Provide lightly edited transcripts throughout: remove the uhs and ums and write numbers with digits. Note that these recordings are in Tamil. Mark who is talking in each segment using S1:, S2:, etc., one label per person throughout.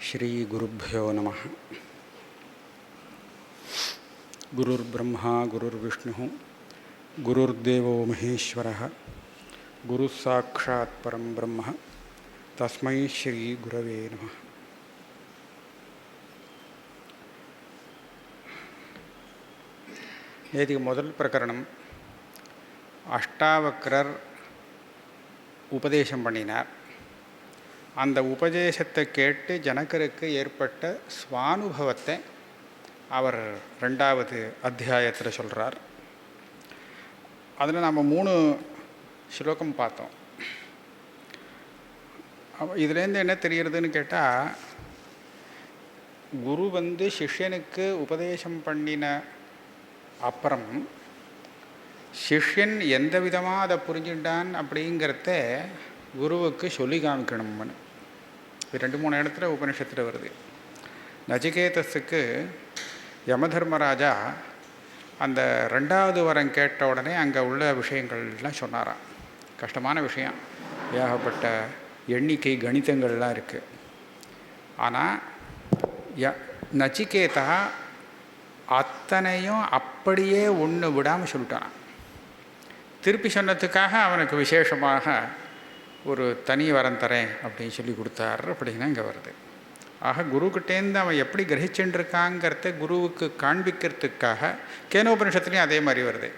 S1: श्री गुरुभ्यो नमः। गुरुर्ब्रह्मा गुरुर्विष्णुः गुरुर्देवो महेश्वरः गुरुस्साक्षात् परं ब्रह्म तस्मै श्री गुरवे नमः। நேற்று முதல் பிரகரணம் அஷ்டாவக்ரர் உபதேசம் பண்ணினார். அந்த உபதேசத்தை கேட்டு ஜனகருக்கு ஏற்பட்ட ஸ்வானுபவத்தை அவர் 2வது அத்தியாயத்தில் சொல்கிறார். அதில் நம்ம 3 ஸ்லோகம் பார்த்தோம். இதுலேருந்து என்ன தெரிகிறதுன்னு கேட்டால், குரு சிஷ்யனுக்கு உபதேசம் பண்ணின அப்புறம் சிஷ்யன் எந்த விதமாக அதை புரிஞ்சுட்டான் அப்படிங்கிறத குருவுக்கு சொல்லி காமிக்கணும்னு 2-3 இடத்துல உபனிஷத்தில் வருது. நச்சிகேதஸுக்கு யமதர்மராஜா அந்த 2வது வரம் கேட்ட உடனே அங்கே உள்ள விஷயங்கள்லாம் சொன்னாராம். கஷ்டமான விஷயம், ஏகப்பட்ட எண்ணிக்கை கணிதங்கள்லாம் இருக்குது. ஆனால் நச்சிகேதா அத்தனையும் அப்படியே ஒன்று விடாமல் சொல்லிட்டான். திருப்பி சொன்னதுக்காக அவனுக்கு விசேஷமாக ஒரு தனி வரம் தரேன் அப்படின்னு சொல்லி கொடுத்தார் அப்படின்னா இங்கே வருது. ஆக குருக்கிட்டேருந்து அவன் எப்படி கிரகிச்சுருக்காங்கிறத குருவுக்கு காண்பிக்கிறதுக்காக கேனோபனிஷத்துலேயும் அதே மாதிரி வருது.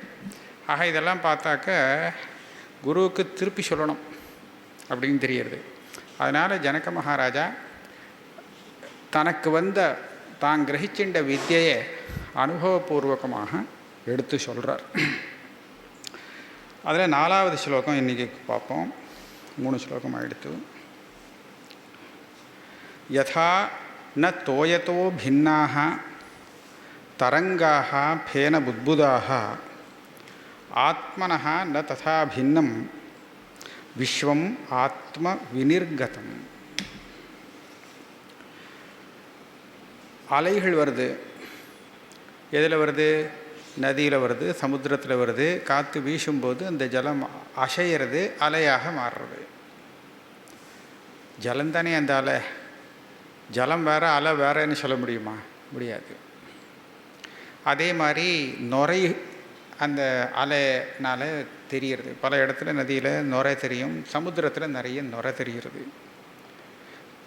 S1: ஆக இதெல்லாம் பார்த்தாக்க குருவுக்கு திருப்பி சொல்லணும் அப்படின்னு தெரியுது. அதனால் ஜனக மகாராஜா தனக்கு தான் கிரகிச்சின்ற வித்தியை அனுபவபூர்வகமாக எடுத்து சொல்கிறார். அதில் 4வது ஸ்லோகம் இன்றைக்கி பார்ப்போம். 3 ஸ்லோகம் ஆகிடுத்து. யதா ந தோயதோ பின்னாக தரங்காக ஃபேன புத்புதாக ஆத்மனः ந ததா பின்னம் விஸ்வம் ஆத்ம வினிர்கதம். அலைகள் வருது. எதில் வருது? நதியில் வருது, சமுத்திரத்தில் வருது. காற்று வீசும்போது அந்த ஜலம் அசைகிறது, அலையாக மாறுறது. ஜலந்தானே அந்த அலை. ஜலம் வேறு அலை வேறேன்னு சொல்ல முடியுமா? முடியாது. அதே மாதிரி நுரை அந்த அலைனால் தெரிகிறது. பல இடத்துல நதியில் நுரை தெரியும், சமுத்திரத்தில் நிறைய நுரை தெரிகிறது,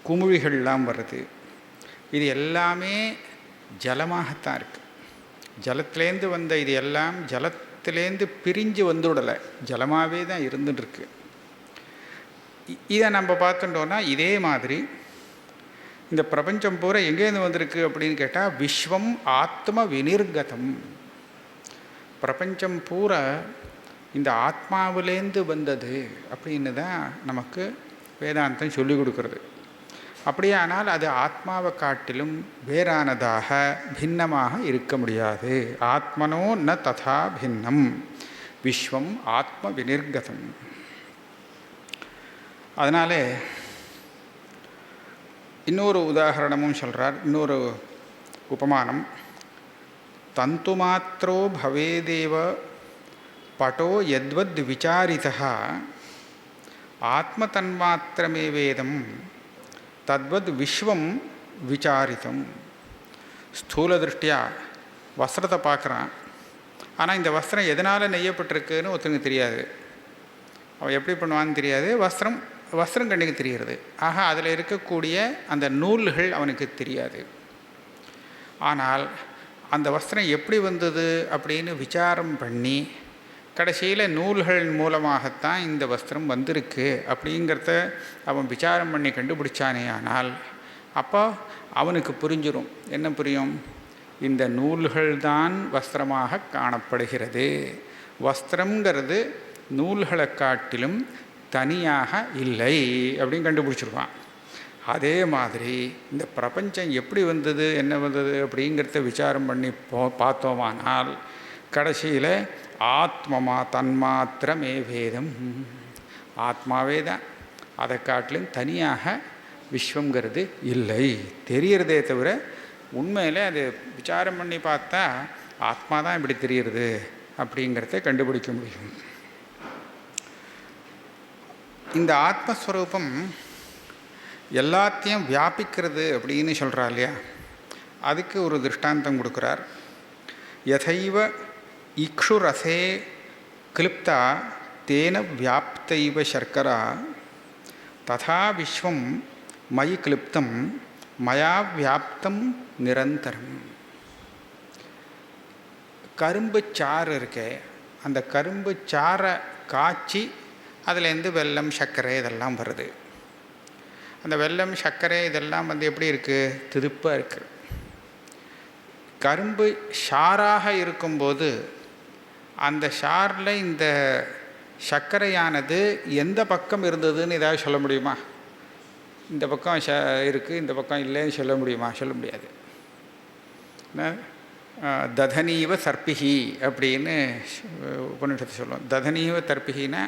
S1: குமிழிகள்லாம் வருது. இது எல்லாமே ஜலமாகத்தான் இருக்குது. ஜலத்திலேருந்து வந்த இது எல்லாம் ஜலத்திலேருந்து பிரிஞ்சு வந்துவிடலை, ஜலமாகவே தான் இருந்துட்டுருக்கு. இதை நம்ம பார்த்துட்டோன்னா இதே மாதிரி இந்த பிரபஞ்சம் பூரா எங்கேருந்து வந்திருக்கு அப்படின்னு கேட்டால் விஸ்வம் ஆத்ம வினிர்கதம். பிரபஞ்சம் பூரா இந்த ஆத்மாவிலேருந்து வந்தது அப்படின்னு தான் நமக்கு வேதாந்தம் சொல்லிக் கொடுக்குறது. அப்படியானால் அது ஆத்மாவை காட்டிலும் வேறானதாக பின்னமாக இருக்க முடியாது. ஆத்மனோ ந ததா பின்னம் விஸ்வம் ஆத்ம வினிர்கதம். அதனாலே இன்னொரு உதாரணமும் சொல்கிறார், இன்னொரு உபமானம். தந்து மாத்திரோ பவேதேவ பட்டோ யத்வத் விசாரிதா ஆத்மதன்மாத்திரமே வேதம் தத்வத் விஸ்வம் விசாரித்தம். ஸ்தூல திருஷ்டியா வஸ்திரத்தை பார்க்குறான். ஆனால் இந்த வஸ்திரம் எதனால் நெய்யப்பட்டிருக்குன்னு ஒருத்தனுக்கு தெரியாது. அவன் எப்படி பண்ணுவான்னு தெரியாது. வஸ்திரம் கண்ணுக்கு தெரிகிறது. ஆக அதில் இருக்கக்கூடிய அந்த நூல்கள் அவனுக்கு தெரியாது. ஆனால் அந்த வஸ்திரம் எப்படி வந்தது அப்படின்னு விசாரம் பண்ணி கடைசியில் நூல்கள் மூலமாகத்தான் இந்த வஸ்திரம் வந்திருக்கு அப்படிங்கிறத அவன் விசாரம் பண்ணி கண்டுபிடிச்சானே. ஆனால் அப்போ அவனுக்கு புரிஞ்சிடும். என்ன புரியும்? இந்த நூல்கள் தான் வஸ்திரமாக காணப்படுகிறது. வஸ்திரங்கிறது நூல்களை காட்டிலும் தனியாக இல்லை அப்படின்னு கண்டுபிடிச்சிருவான். அதே மாதிரி இந்த பிரபஞ்சம் எப்படி வந்தது, என்ன வந்தது அப்படிங்கிறத விசாரம் பண்ணி பார்த்தோமானால் கடைசியில் ஆத்மமா தன்மாத்திரமே வேதம், ஆத்மாவே தான், அதை காட்டிலும் தனியாக விஸ்வங்கிறது இல்லை. தெரியறதே தவிர உண்மையில் அது விசாரம் பண்ணி பார்த்தா ஆத்மா தான் இப்படி தெரிகிறது அப்படிங்கிறத கண்டுபிடிக்க முடியும். இந்த ஆத்மஸ்வரூபம் எல்லாத்தையும் வியாபிக்கிறது அப்படின்னு சொல்கிறா இல்லையா, அதுக்கு ஒரு திருஷ்டாந்தம் கொடுக்குறார். யதைவ இக்ஷுரசே கிளிப்தா தேன வியாப்தைவ சர்க்கரா ததா விஸ்வம் மயி கிளிப்தம் மயா வியாப்தம் நிரந்தரம். கரும்பு சாறு இருக்கே, அந்த கரும்பு சாறை காய்ச்சி அதுலேருந்து வெல்லம் சர்க்கரை இதெல்லாம் வருது. அந்த வெல்லம் சர்க்கரை இதெல்லாம் எப்படி இருக்குது, திதிப்பாக இருக்குது. கரும்பு ஷாராக இருக்கும்போது அந்த ஷாரில் இந்த சர்க்கரையானது எந்த பக்கம் இருந்ததுன்னு ஏதாவது சொல்ல முடியுமா? இந்த பக்கம் இருக்குது, இந்த பக்கம் இல்லைன்னு சொல்ல முடியுமா? சொல்ல முடியாது. ததனீவ தர்பிகி அப்படின்னு உபநிஷத்தை சொல்லுவோம். ததனீவ தர்பிகின்னா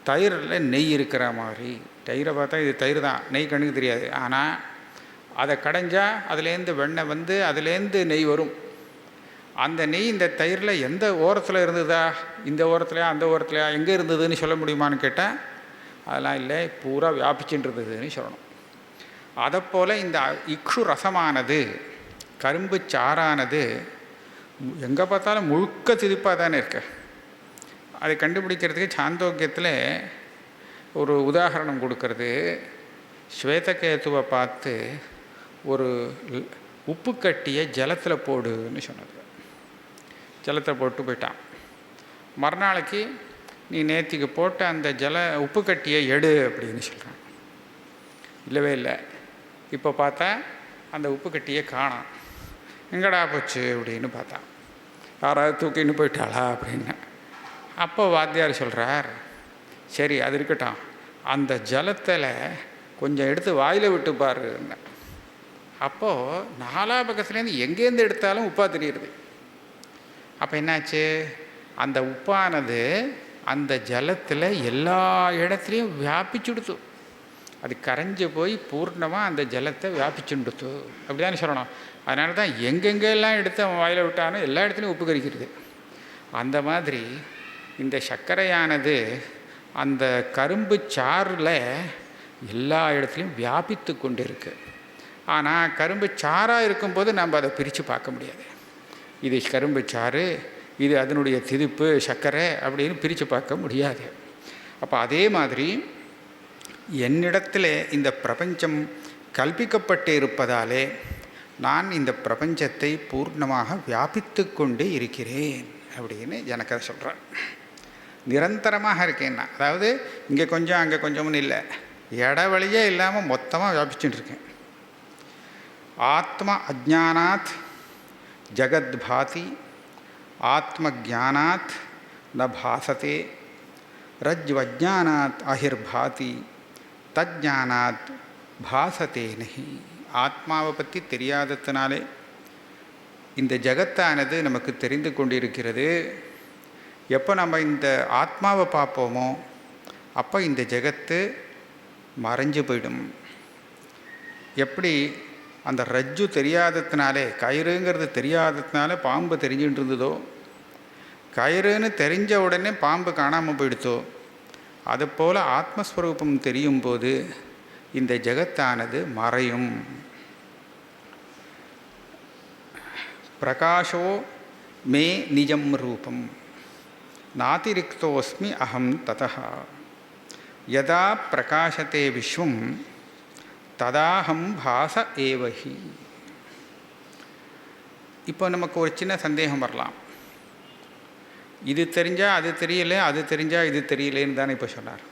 S1: தயிரில் நெய் இருக்கிற மாதிரி. தயிரை பார்த்தா இது தயிர் தான், நெய் கண்ணுக்கு தெரியாது. ஆனால் அதை கடைஞ்சால் அதுலேருந்து வெண்ணெய் வந்து அதுலேருந்து நெய் வரும். அந்த நெய் இந்த தயிரில் எந்த ஓரத்தில் இருந்ததா, இந்த ஓரத்துலையா அந்த ஓரத்துலையா எங்கே இருந்ததுன்னு சொல்ல முடியுமான்னு கேட்டால் அதெல்லாம் இல்லை, பூரா வியாபிச்சுன்றதுன்னு சொல்லணும். அதைப்போல் இந்த இக்ஷு ரசமானது, கரும்பு சாறானது எங்கே பார்த்தாலும் முழுக்க திதிப்பாக தானே இருக்கு. அதை கண்டுபிடிக்கிறதுக்கு சாந்தோக்கியத்தில் ஒரு உதாரணம் கொடுக்கறது. ஸ்வேதகேதுவை பார்த்து ஒரு உப்பு கட்டியை ஜலத்தில் போடுன்னு சொன்னது. ஜலத்தில் போட்டு போயிட்டான். மறுநாளைக்கு நீ நேற்றுக்கு போட்ட அந்த உப்பு கட்டியை எடு அப்படின்னு சொல்கிறான். இல்லவே இல்லை. இப்போ பார்த்தா அந்த உப்பு கட்டியை காணோம். எங்கடா போச்சு அப்படின்னு பார்த்தான். யாராவது தூக்கின்னு போயிட்டாளா அப்படின்னு. அப்போ வாத்தியார் சொல்கிறார், சரி அது இருக்கட்டும், அந்த ஜலத்தில் கொஞ்சம் எடுத்து வாயில் விட்டு பாருங்க. அப்போது நாலா பக்கத்துலேருந்து எங்கேருந்து எடுத்தாலும் உப்பாக தெரியுது. அப்போ என்னாச்சு, அந்த உப்பானது அந்த ஜலத்தில் எல்லா இடத்துலையும் வியாபிச்சுடுத்து. அது கரைஞ்சி போய் பூர்ணமாக அந்த ஜலத்தை வியாபிச்சுடுத்து அப்படி தானே சொல்லணும். அதனால தான் எங்கெங்கெல்லாம் எடுத்து அவன் வாயில் விட்டானோ எல்லா இடத்துலையும் உப்பு கரிக்கிறது. அந்த மாதிரி இந்த சர்க்கரையானது அந்த கரும்பு சாறில் எல்லா இடத்துலையும் வியாபித்து கொண்டு இருக்குது. ஆனால் கரும்பு சாறாக இருக்கும்போது நம்ம அதை பிரித்து பார்க்க முடியாது. இது கரும்பு சாறு, இது அதனுடைய திதிப்பு சர்க்கரை அப்படின்னு பிரித்து பார்க்க முடியாது. அப்போ அதே மாதிரி என்னிடத்தில் இந்த பிரபஞ்சம் கல்பிக்கப்பட்டு இருப்பதாலே நான் இந்த பிரபஞ்சத்தை பூர்ணமாக வியாபித்து கொண்டு இருக்கிறேன் அப்படின்னு ஜனகர் சொல்கிறார். நிரந்தரமாக இருக்கேன்னா, அதாவது இங்கே கொஞ்சம் அங்கே கொஞ்சம்னு இல்லை, இடவழியே இல்லாமல் மொத்தமாக வியாபிச்சுட்டு இருக்கேன். ஆத்ம அஜானாத் ஜகத் பாதி, ஆத்ம ஜானாத் ந பாசதே, ரஜ்வஜானாத் அஹிர்பாதி, தஜ்ஞானாத் பாசதே நஹி. ஆத்மாவை பற்றி தெரியாததுனாலே இந்த ஜகத்தானது நமக்கு தெரிந்து கொண்டிருக்கிறது. எப்போ நம்ம இந்த ஆத்மாவை பார்ப்போமோ அப்போ இந்த ஜகத்து மறைஞ்சு போயிடும். எப்படி அந்த ரஜ்ஜு தெரியாததுனாலே, கயிறுங்கிறது தெரியாததுனால பாம்பு தெரிஞ்சுட்டு இருந்ததோ, கயிறுன்னு தெரிஞ்ச உடனே பாம்பு காணாமல் போயிடுத்தோ, அதுபோல் ஆத்மஸ்வரூபம் தெரியும் போது இந்த ஜகத்தானது மறையும். பிரகாஷோ மே நிஜம் ரூபம் நாதிரிக்தோஸ்மி அகம் ததா யதா பிரகாசத்தே விஸ்வம் ததாஹம் பாச ஏவஹி. இப்போ நமக்கு ஒரு சின்ன சந்தேகம் வரலாம். இது தெரிஞ்சால் அது தெரியல, அது தெரிஞ்சால் இது தெரியலேன்னு தானே இப்போ சொன்னார்.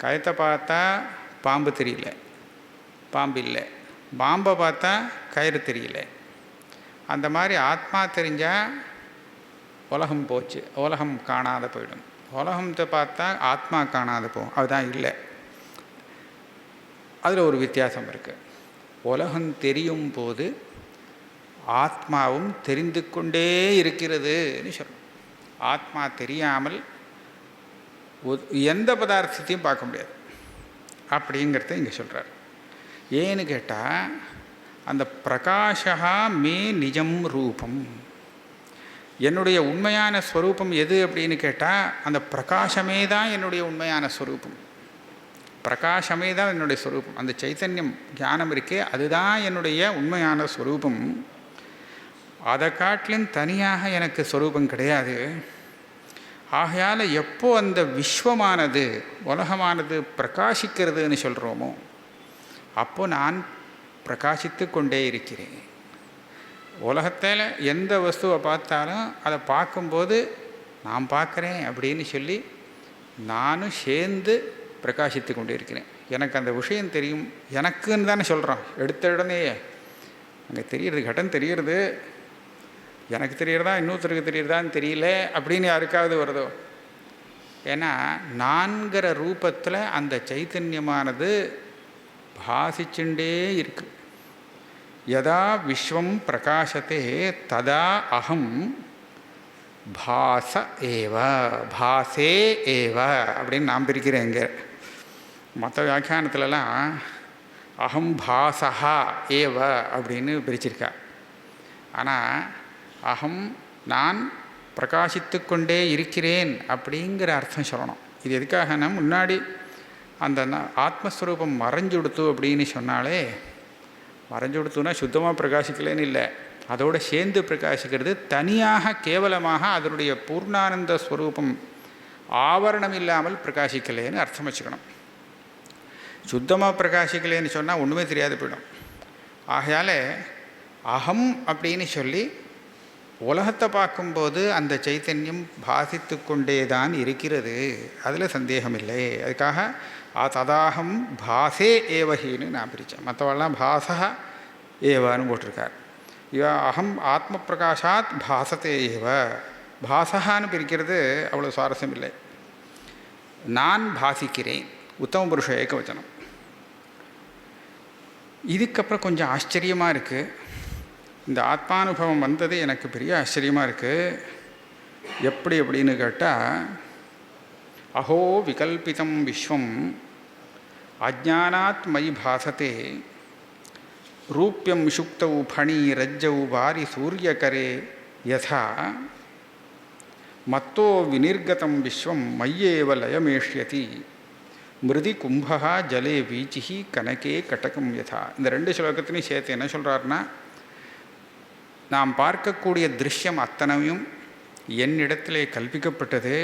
S1: கயத்தை பார்த்தா பாம்பு தெரியல, பாம்பு இல்லை. பாம்பை பார்த்தா கயிறு தெரியல. அந்த மாதிரி ஆத்மா தெரிஞ்சால் உலகம் போச்சு, உலகம் காணாத போயிடும். உலகத்தை பார்த்தா ஆத்மா காணாத போகும், அதுதான் இல்லை. அதில் ஒரு வித்தியாசம் இருக்குது. உலகம் தெரியும் போது ஆத்மாவும் தெரிந்து கொண்டே இருக்கிறதுன்னு சொல்லணும். ஆத்மா தெரியாமல் எந்த பதார்த்தத்தையும் பார்க்க முடியாது அப்படிங்கிறத இங்கே சொல்கிறார். ஏன்னு கேட்டால், அந்த பிரகாஷா மே நிஜம் ரூபம், என்னுடைய உண்மையான ஸ்வரூபம் எது அப்படின்னு கேட்டால் அந்த பிரகாசமே தான் என்னுடைய உண்மையான ஸ்வரூபம். பிரகாசமே தான் என்னுடைய ஸ்வரூபம். அந்த சைத்தன்யம் ஞானம் இருக்கே அதுதான் என்னுடைய உண்மையான ஸ்வரூபம். அதை காட்டிலும் தனியாக எனக்கு ஸ்வரூபம் கிடையாது. ஆகையால் எப்போ அந்த விஸ்வமானது உலகமானது பிரகாசிக்கிறதுன்னு சொல்கிறோமோ அப்போ நான் பிரகாசித்து கொண்டே இருக்கிறேன். உலகத்தில் எந்த வஸ்துவை பார்த்தாலும் அதை பார்க்கும்போது நான் பார்க்குறேன் அப்படின்னு சொல்லி நானும் சேர்ந்து பிரகாசித்து கொண்டே இருக்கிறேன். எனக்கு அந்த விஷயம் தெரியும், எனக்குன்னு தானே சொல்கிறோம். எடுத்த உடனே அங்கே தெரியுறது, கட்டம் தெரியுறது, எனக்கு தெரியறதா இன்னொருத்தருக்கு தெரியறதான்னு தெரியல அப்படின்னு யாருக்காவது வருதோ? ஏன்னா நான்கிற ரூபத்தில் அந்த சைத்தன்யமானது பாசிச்சுண்டே இருக்கு. யதா விஸ்வம் பிரகாசத்தே ததா அகம் பாச ஏவ பாசே ஏவ அப்படின்னு நான் பிரிக்கிறேன். இங்கே மற்ற வியாக்கியானத்துலலாம் அகம் பாசா ஏவ அப்படின்னு பிரிச்சிருக்கா. ஆனால் அகம் நான் பிரகாசித்து கொண்டே இருக்கிறேன் அப்படிங்கிற அர்த்தம் சொல்லணும். இது எதுக்காகனா முன்னாடி அந்த ஆத்மஸ்வரூபம் மறைஞ்சுடுத்து அப்படின்னு சொன்னாலே, மறைஞ்சுடுத்துனா சுத்தமாக பிரகாசிக்கலேன்னு இல்லை, அதோடு சேர்ந்து பிரகாசிக்கிறது. தனியாக கேவலமாக அதனுடைய பூர்ணானந்த ஸ்வரூபம் ஆவரணம் இல்லாமல் பிரகாசிக்கலேன்னு அர்த்தம் வச்சுக்கணும். சுத்தமாக பிரகாசிக்கலேன்னு சொன்னால் ஒன்றுமே தெரியாது போயிடும். ஆகையால் அகம் அப்படின்னு சொல்லி உலகத்தை பார்க்கும்போது அந்த சைத்தன்யம் பாசித்து கொண்டே தான் இருக்கிறது, அதில் சந்தேகம் இல்லை. அதுக்காக ததாகம் பாசே ஏவஹின்னு நான் பிரித்தேன். மற்றவெல்லாம் பாசா ஏவான்னு போட்டிருக்கார். அகம் ஆத்ம பிரகாஷாத் பாசத்தே ஏவ. பாசகான்னு பிரிக்கிறது அவ்வளோ சுவாரஸ்யம் இல்லை. நான் பாசிக்கிறேன், உத்தம புருஷ ஏகவச்சனம். இதுக்கப்புறம் கொஞ்சம் ஆச்சரியமாக இருக்குது. இந்த ஆத்மானுபவம் வந்தது எனக்கு பெரிய ஆச்சரியமாக இருக்குது. எப்படி அப்படின்னு கேட்டால், அஹோ விகல்பிதம் விஸ்வம் அஜ்ஞானாத் மயி பாசத்தே ரூப்யம் சுக்தௌ ஃபணி ரஜ்ஜௌ வாரி சூரியகரே யதா மத்தோ வினிர்கதம் விஸ்வம் மய்யேவ லயமேஷ்யதி மிருதி கும்பா ஜலே வீச்சி கனகே கட்டகம் யதா. இந்த ரெண்டு ஸ்லோகத்திலையும் சேர்த்து என்ன சொல்கிறாருன்னா, நாம் பார்க்கக்கூடிய திருஷ்யம் அத்தனையும் என்னிடத்திலே கல்பிக்கப்பட்டது.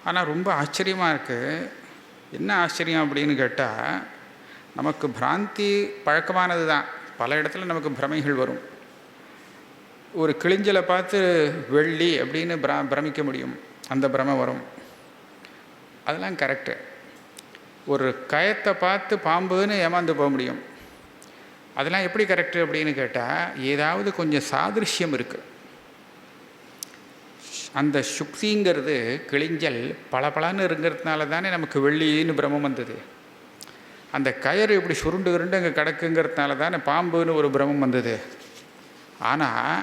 S1: ஆனால் ரொம்ப ஆச்சரியமாக இருக்குது. என்ன ஆச்சரியம் அப்படின்னு கேட்டால், நமக்கு பிராந்தி பழக்கமானது தான். பல இடத்துல நமக்கு பிரமைகள் வரும். ஒரு கிளிஞ்சலை பார்த்து வெள்ளி அப்படின்னு பிரமிக்க முடியும், அந்த பிரமை வரும், அதெல்லாம் கரெக்டு. ஒரு கயத்தை பார்த்து பாம்புன்னு ஏமாந்து போக முடியும், அதெல்லாம் எப்படி கரெக்டு அப்படின்னு கேட்டால், ஏதாவது கொஞ்சம் சாதிருஷ்யம் இருக்குது. அந்த சுக்திங்கிறது கிளிஞ்சல் பளபளன்னு இருக்கிறதுனால தானே நமக்கு வெள்ளின்னு பிரமம் வந்தது. அந்த கயறு இப்படி சுருண்டு உருண்டு அங்கே கிடக்குங்கிறதுனால தானே பாம்புன்னு ஒரு பிரமம் வந்தது. ஆனால்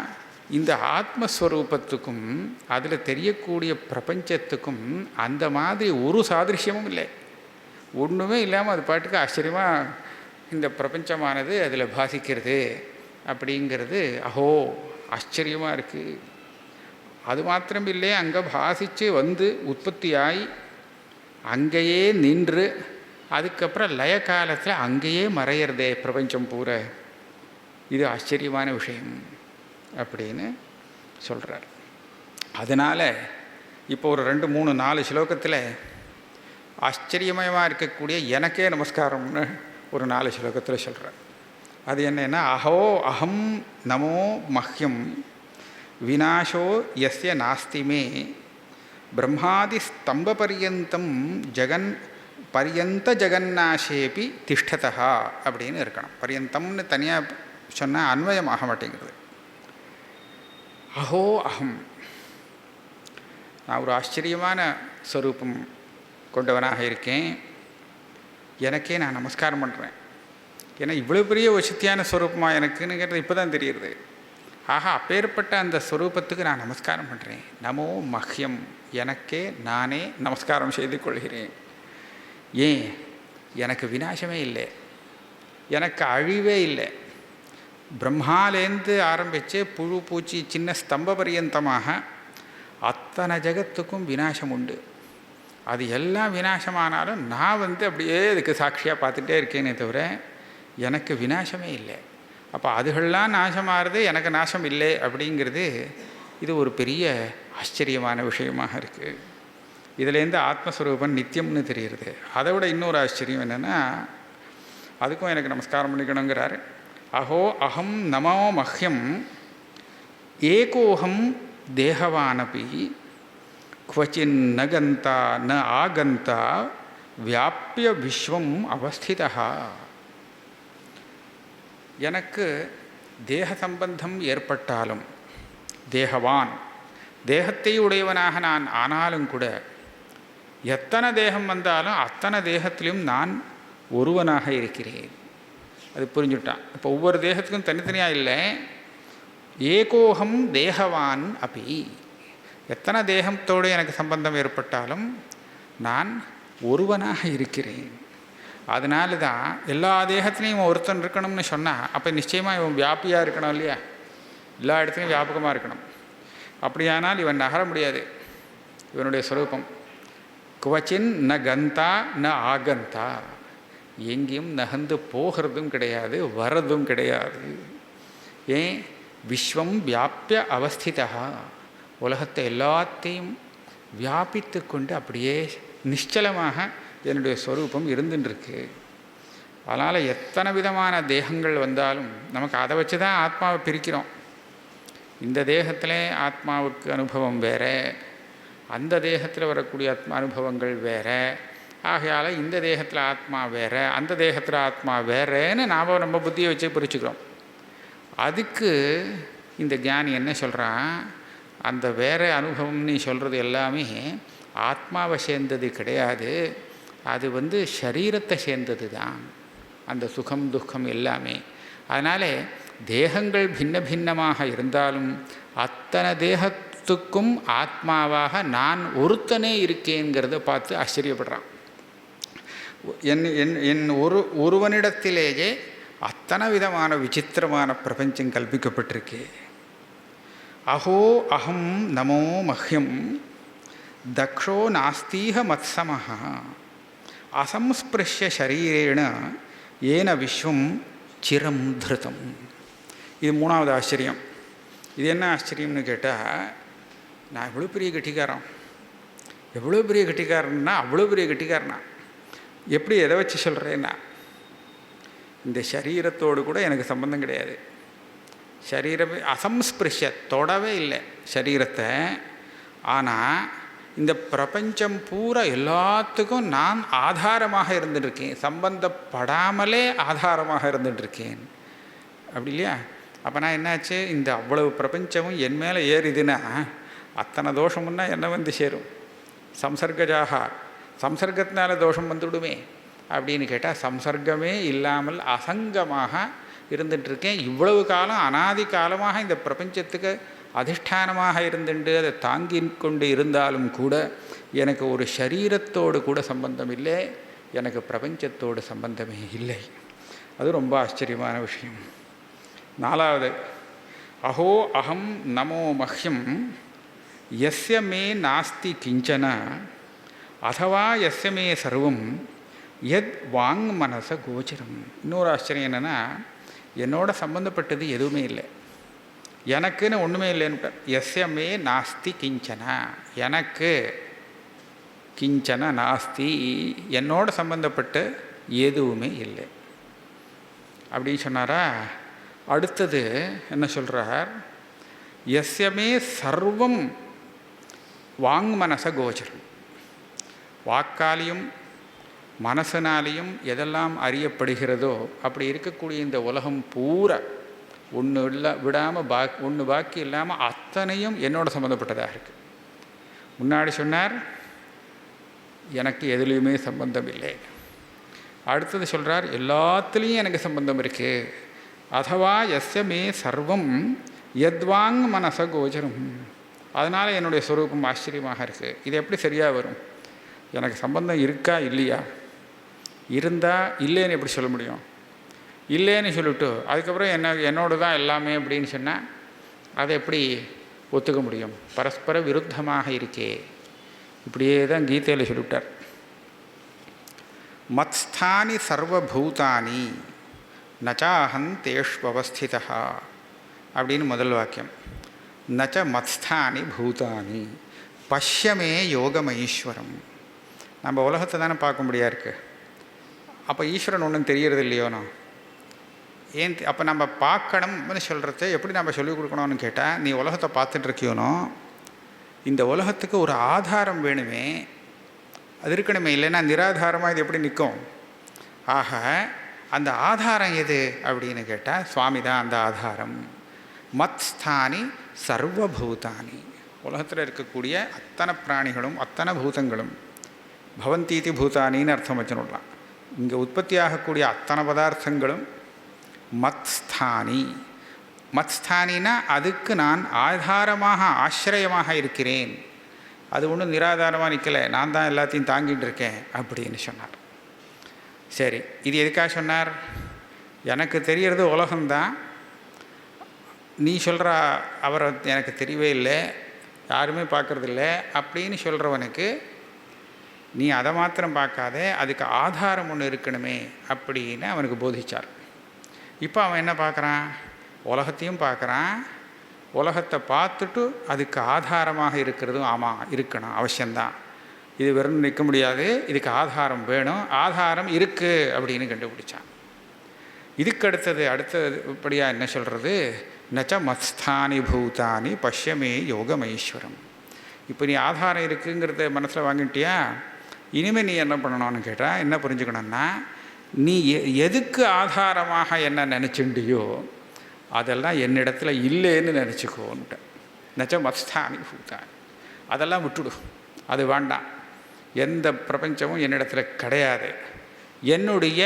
S1: இந்த ஆத்மஸ்வரூபத்துக்கும் அதில் தெரியக்கூடிய பிரபஞ்சத்துக்கும் அந்த மாதிரி ஒரு சாதிருஷ்யமும் இல்லை. ஒன்றுமே இல்லாமல் அது பாட்டுக்கு ஆச்சரியமாக இந்த பிரபஞ்சமானது அதில் பாசிக்கிறது அப்படிங்கிறது அஹோ ஆச்சரியமாக இருக்குது. அது மாத்திரம் இல்லை, அங்கே பாசித்து வந்து உற்பத்தியாகி அங்கேயே நின்று அதுக்கப்புறம் லய காலத்தில் அங்கேயே மறையிறதே பிரபஞ்சம் பூரா. இது ஆச்சரியமான விஷயம் அப்படின்னு சொல்கிறார். அதனால் இப்போ ஒரு 2, 3, 4 ஸ்லோகத்தில் ஆச்சரியமயமாக இருக்கக்கூடிய எனக்கே நமஸ்காரம்னு ஒரு 4 ஸ்லோகத்தில் சொல்கிறார். அது என்னென்னா, அஹோ அகம் நமோ மஹ்யம் விநாசோ யஸ்ய நாஸ்தி மே பிரம்மாதி ஸ்தம்ப பர்யந்தம் ஜெகன் பர்யந்த ஜெகன்னாசேபி திஷ்டதா அப்படின்னு இருக்கணும். பர்யந்தம்னு தனியாக சொன்னால் அன்வயம் ஆக மாட்டேங்கிறது. அஹோ அகம், நான் ஒரு ஆச்சரியமான ஸ்வரூபம் கொண்டவனாக இருக்கேன், எனக்கே நான் நமஸ்காரம் பண்ணுறேன். ஏன்னா இவ்வளோ பெரிய வசதியான ஸ்வரூபமாக எனக்குங்கிறது இப்போ தான் தெரியுது. ஆஹா, அப்பேற்பட்ட அந்த ஸ்வரூபத்துக்கு நான் நமஸ்காரம் பண்ணுறேன். நமோ மஹ்யம், எனக்கே நானே நமஸ்காரம் செய்து கொள்கிறேன். ஏன், எனக்கு விநாசமே இல்லை, எனக்கு அழிவே இல்லை. பிரம்மாலேருந்து ஆரம்பித்து புழு பூச்சி சின்ன ஸ்தம்ப பரியந்தமாக அத்தனை ஜகத்துக்கும் விநாசம் உண்டு. அது எல்லாம் விநாசமானாலும் நான் அப்படியே அதுக்கு சாட்சியாக பார்த்துட்டே இருக்கேனே தவிர எனக்கு விநாசமே இல்லை. அப்போ அதுகள்லாம் நாசமாகிறது, எனக்கு நாசம் இல்லை அப்படிங்கிறது இது ஒரு பெரிய ஆச்சரியமான விஷயமாக இருக்குது. இதுலேருந்து ஆத்மஸ்வரூபம் நித்தியம்னு தெரியுறது. அதை விட இன்னொரு ஆச்சரியம் என்னென்னா, அதுக்கும் எனக்கு நமஸ்காரம் பண்ணிக்கணுங்கிறார். அஹோ அகம் நமோ மஹ்யம் ஏகோஹம் தேகவானபி क्वचिन् न गन्ता न आगन्ता व्याप्य विश्वम அவஸ்திதः. எனக்கு தேக சம்பந்தம் ஏற்பட்டாலும், தேகவான் தேகத்தை உடையவனாக நான் ஆனாலும் கூட, எத்தனை தேகம் வந்தாலும் அத்தனை தேகத்திலும் நான் ஒருவனாக இருக்கிறேன். அது புரிஞ்சுட்டான். இப்போ ஒவ்வொரு தேகத்துக்கும் தனித்தனியாக இல்லை, ஏகோகம் தேகவான் அப்படி. எத்தனை தேகத்தோடு எனக்கு சம்பந்தம் ஏற்பட்டாலும் நான் ஒருவனாக இருக்கிறேன். அதனால தான் எல்லா தேகத்துலேயும் ஒருத்தன் இருக்கணும்னு சொன்னால், அப்போ நிச்சயமாக இவன் வியாபியாக இருக்கணும் இல்லையா? எல்லா இடத்துலையும் வியாபகமாக இருக்கணும். அப்படியானால் இவன் நகர முடியாது. இவனுடைய ஸ்வரூபம் குவச்சின் ந கந்தா ந ஆகந்தா, எங்கேயும் நகர்ந்து போகிறதும் கிடையாது, வரதும் கிடையாது. ஏன்? விஸ்வம் வியாபிய அவஸ்திதா, உலகத்தை எல்லாத்தையும் வியாபித்து கொண்டு அப்படியே நிச்சலமாக என்னுடைய ஸ்வரூபம் இருந்துருக்கு. அதனால் எத்தனை விதமான தேகங்கள் வந்தாலும் நமக்கு அதை வச்சு தான் ஆத்மாவை பிரிக்கிறோம். இந்த தேகத்தில் ஆத்மாவுக்கு அனுபவம் வேறு, அந்த தேகத்தில் வரக்கூடிய ஆத்மா அனுபவங்கள் வேறு. ஆகையால் இந்த தேகத்தில் ஆத்மா வேறு, அந்த தேகத்தில் ஆத்மா வேறேன்னு நாம் நம்ம புத்தியை வச்சு பிரிச்சுக்கிறோம். அதுக்கு இந்த ஞானி என்ன சொல்கிறான், அந்த வேறு அனுபவம் நீ சொல்கிறது எல்லாமே ஆத்மாவை சேர்ந்தது கிடையாது, அது சரீரத்தை சேர்ந்தது தான், அந்த சுகம் துக்கம் எல்லாமே. அதனால் தேகங்கள் பின்ன பின்னமாக இருந்தாலும் அத்தனை தேகத்துக்கும் ஆத்மாவாக நான் ஒருத்தனே இருக்கேங்கிறத பார்த்து ஆச்சரியப்படுறான். என் ஒருவனிடத்திலேயே அத்தனை விதமான விசித்திரமான பிரபஞ்சம் கல்பிக்கப்பட்டிருக்கு. அஹோ அகம் நமோ மஹ்யம் தக்ஷோ நாஸ்தீஹ மத்சமஹ அசம்ஸ்பிருஷ்ய சரீரேண ஏன விஸ்வம் சிரம் திருதம். இது மூணாவது ஆச்சரியம். இது என்ன ஆச்சரியம்னு கேட்டால், நான் எவ்வளோ பெரிய கெட்டிக்காரன், எவ்வளோ பெரிய கெட்டிக்காரன்னா அவ்வளோ பெரிய கெட்டிக்காரனா. எப்படி எதை வச்சு சொல்கிறேன்னா, இந்த சரீரத்தோடு கூட எனக்கு சம்பந்தம் கிடையாது. சரீரமே அசம்ஸ்பிருஷ்ய, தொடவே இல்லை சரீரத்தை. ஆனால் இந்த பிரபஞ்சம் பூரா எல்லாத்துக்கும் நான் ஆதாரமாக இருந்துட்டுருக்கேன், சம்பந்தப்படாமலே ஆதாரமாக இருந்துட்டுருக்கேன். அப்படி இல்லையா? அப்போ நான் என்னாச்சு, இந்த அவ்வளவு பிரபஞ்சமும் என் மேலே ஏறிதுன்னா அத்தனை தோஷமுன்னா என்ன சேரும்? சம்சர்கஜாக, சம்சர்க்கத்தினால தோஷம் வந்துவிடுமே அப்படின்னு கேட்டால், சம்சர்க்கமே இல்லாமல் அசங்கமாக இருந்துகிட்ருக்கேன். இவ்வளவு காலம் அனாதி காலமாக இந்த பிரபஞ்சத்துக்கு அதிஷ்டானமாக இருந்துட்டு அதை தாங்கி கொண்டு இருந்தாலும் கூட எனக்கு ஒரு சரீரத்தோடு கூட சம்பந்தம் இல்லை, எனக்கு பிரபஞ்சத்தோடு சம்பந்தமே இல்லை. அது ரொம்ப ஆச்சரியமான விஷயம். நாலாவது, அஹோ அகம் நமோ மஹ்யம் யஸ்ய மே நாஸ்தி கிஞ்சன அதவா யஸ்ய மே சர்வம் யத் வாங் மனச கோச்சரம். இன்னொரு ஆச்சரியம் என்னென்னா, என்னோட சம்பந்தப்பட்டது எதுவுமே இல்லை, எனக்குன்னு ஒன்றுமே இல்லைன்னு. யஸ்ய மே நாஸ்தி கிஞ்சன, எனக்கு கிஞ்சன நாஸ்தி, என்னோட சம்பந்தப்பட்ட எதுவுமே இல்லை அப்படின்னு சொன்னாரா. அடுத்தது என்ன சொல்கிறார், யஸ்யமே சர்வம் வாங் மனச கோச்சரம். வாக்காலையும் மனசனாலையும் எதெல்லாம் அறியப்படுகிறதோ அப்படி இருக்கக்கூடிய இந்த உலகம் பூரா ஒன்று விடாமல் ஒன்று பாக்கி இல்லாமல் அத்தனையும் என்னோட சம்மந்தப்பட்டதாக இருக்குது. முன்னாடி சொன்னார் எனக்கு எதுலேயுமே சம்பந்தம் இல்லை. அடுத்தது சொல்கிறார் எல்லாத்துலேயும் எனக்கு சம்பந்தம் இருக்குது. அதவா யஸ்ய மே சர்வம் யத்வாங் மனச கோச்சரம். அதனால் என்னுடைய ஸ்வரூபம் ஆச்சரியமாக இருக்குது. இது எப்படி சரியாக வரும்? எனக்கு சம்பந்தம் இருக்கா இல்லையா? இருந்தால் இல்லைன்னு எப்படி சொல்ல முடியும்? இல்லைன்னு சொல்லிவிட்டு அதுக்கப்புறம் என்னோடு தான் எல்லாமே அப்படின்னு சொன்னால் அதை எப்படி ஒத்துக்க முடியும்? பரஸ்பர விருத்தமாக இருக்கே. இப்படியே தான் கீதையில் சொல்லிவிட்டார். மத்ஸ்தானி சர்வபூதானி நச்சாஹம் தேஷ்வவஸ்திதா அப்படின்னு முதல் வாக்கியம். நச்ச மத்ஸ்தானி பூதானி பஷ்யமே யோகமஈஸ்வரம். நம்ம உலகத்தை தானே பார்க்க முடியா இருக்குது. அப்போ ஈஸ்வரன் ஒன்றும் தெரியறது இல்லையோனோ? ஏன் அப்போ நம்ம பார்க்கணும்னு சொல்கிறத எப்படி நம்ம சொல்லிக் கொடுக்கணும்னு கேட்டால், நீ உலகத்தை பார்த்துட்ருக்கியோனோ, இந்த உலகத்துக்கு ஒரு ஆதாரம் வேணுமே, அது இருக்கணுமே, இல்லைன்னா நிராதாரமாக இது எப்படி நிற்கும்? ஆக அந்த ஆதாரம் எது அப்படின்னு கேட்டால் சுவாமி தான் அந்த ஆதாரம். மத்ஸ்தானி சர்வபூதானி, உலகத்தில் இருக்கக்கூடிய அத்தனை பிராணிகளும் அத்தனை பூதங்களும், பவந்தீதி பூதானின்னு அர்த்தம் வச்சுடலாம். இங்கே உற்பத்தி ஆகக்கூடிய அத்தனை பதார்த்தங்களும் மத்ஸ்தானி. மத்ஸ்தானினா அதுக்கு நான் ஆதாரமாக ஆசிரியமாக இருக்கிறேன். அது ஒன்றும் நிராதாரமாக நிற்கலை, நான் தான் எல்லாத்தையும் தாங்கிட்டு இருக்கேன் அப்படின்னு சொன்னார். சரி, இது எதுக்காக சொன்னார்? எனக்கு தெரியறது உலகம்தான், நீ சொல்கிற அவரை எனக்கு தெரியவே இல்லை, யாருமே பார்க்குறதில்ல அப்படின்னு சொல்கிறவனுக்கு நீ அதை மாத்திரம் பார்க்காத, அதுக்கு ஆதாரம் ஒன்று இருக்கணுமே அப்படின்னு அவனுக்கு போதிச்சார். இப்போ அவன் என்ன பார்க்குறான்? உலகத்தையும் பார்க்குறான். உலகத்தை பார்த்துட்டு அதுக்கு ஆதாரமாக இருக்கிறதும் ஆமாம் இருக்கணும், அவசியம்தான். இது வெறும் நிற்க முடியாது, இதுக்கு ஆதாரம் வேணும், ஆதாரம் இருக்குது அப்படின்னு கண்டுபிடிச்சான். இதுக்கு அடுத்தபடியாக என்ன சொல்கிறது? நச்ச மத்ஸ்தானி பூதானி பஷ்யமே யோகமஈஸ்வரம். இப்போ நீ ஆதாரம் இருக்குங்கிறத மனசில் வாங்கிட்டியா? இனிமேல் நீ என்ன பண்ணணும்னு கேட்டால் என்ன புரிஞ்சுக்கணுன்னா, நீ எதுக்கு ஆதாரமாக என்ன நினச்சிண்டியோ அதெல்லாம் என்னிடத்துல இல்லைன்னு நினச்சிக்கோன்ட்டு. நச்ச மத்ஸ்தானி பூதானி, அதெல்லாம் விட்டுடும், அது வேண்டாம். எந்த பிரபஞ்சமும் என்னிடத்துல கிடையாது. என்னுடைய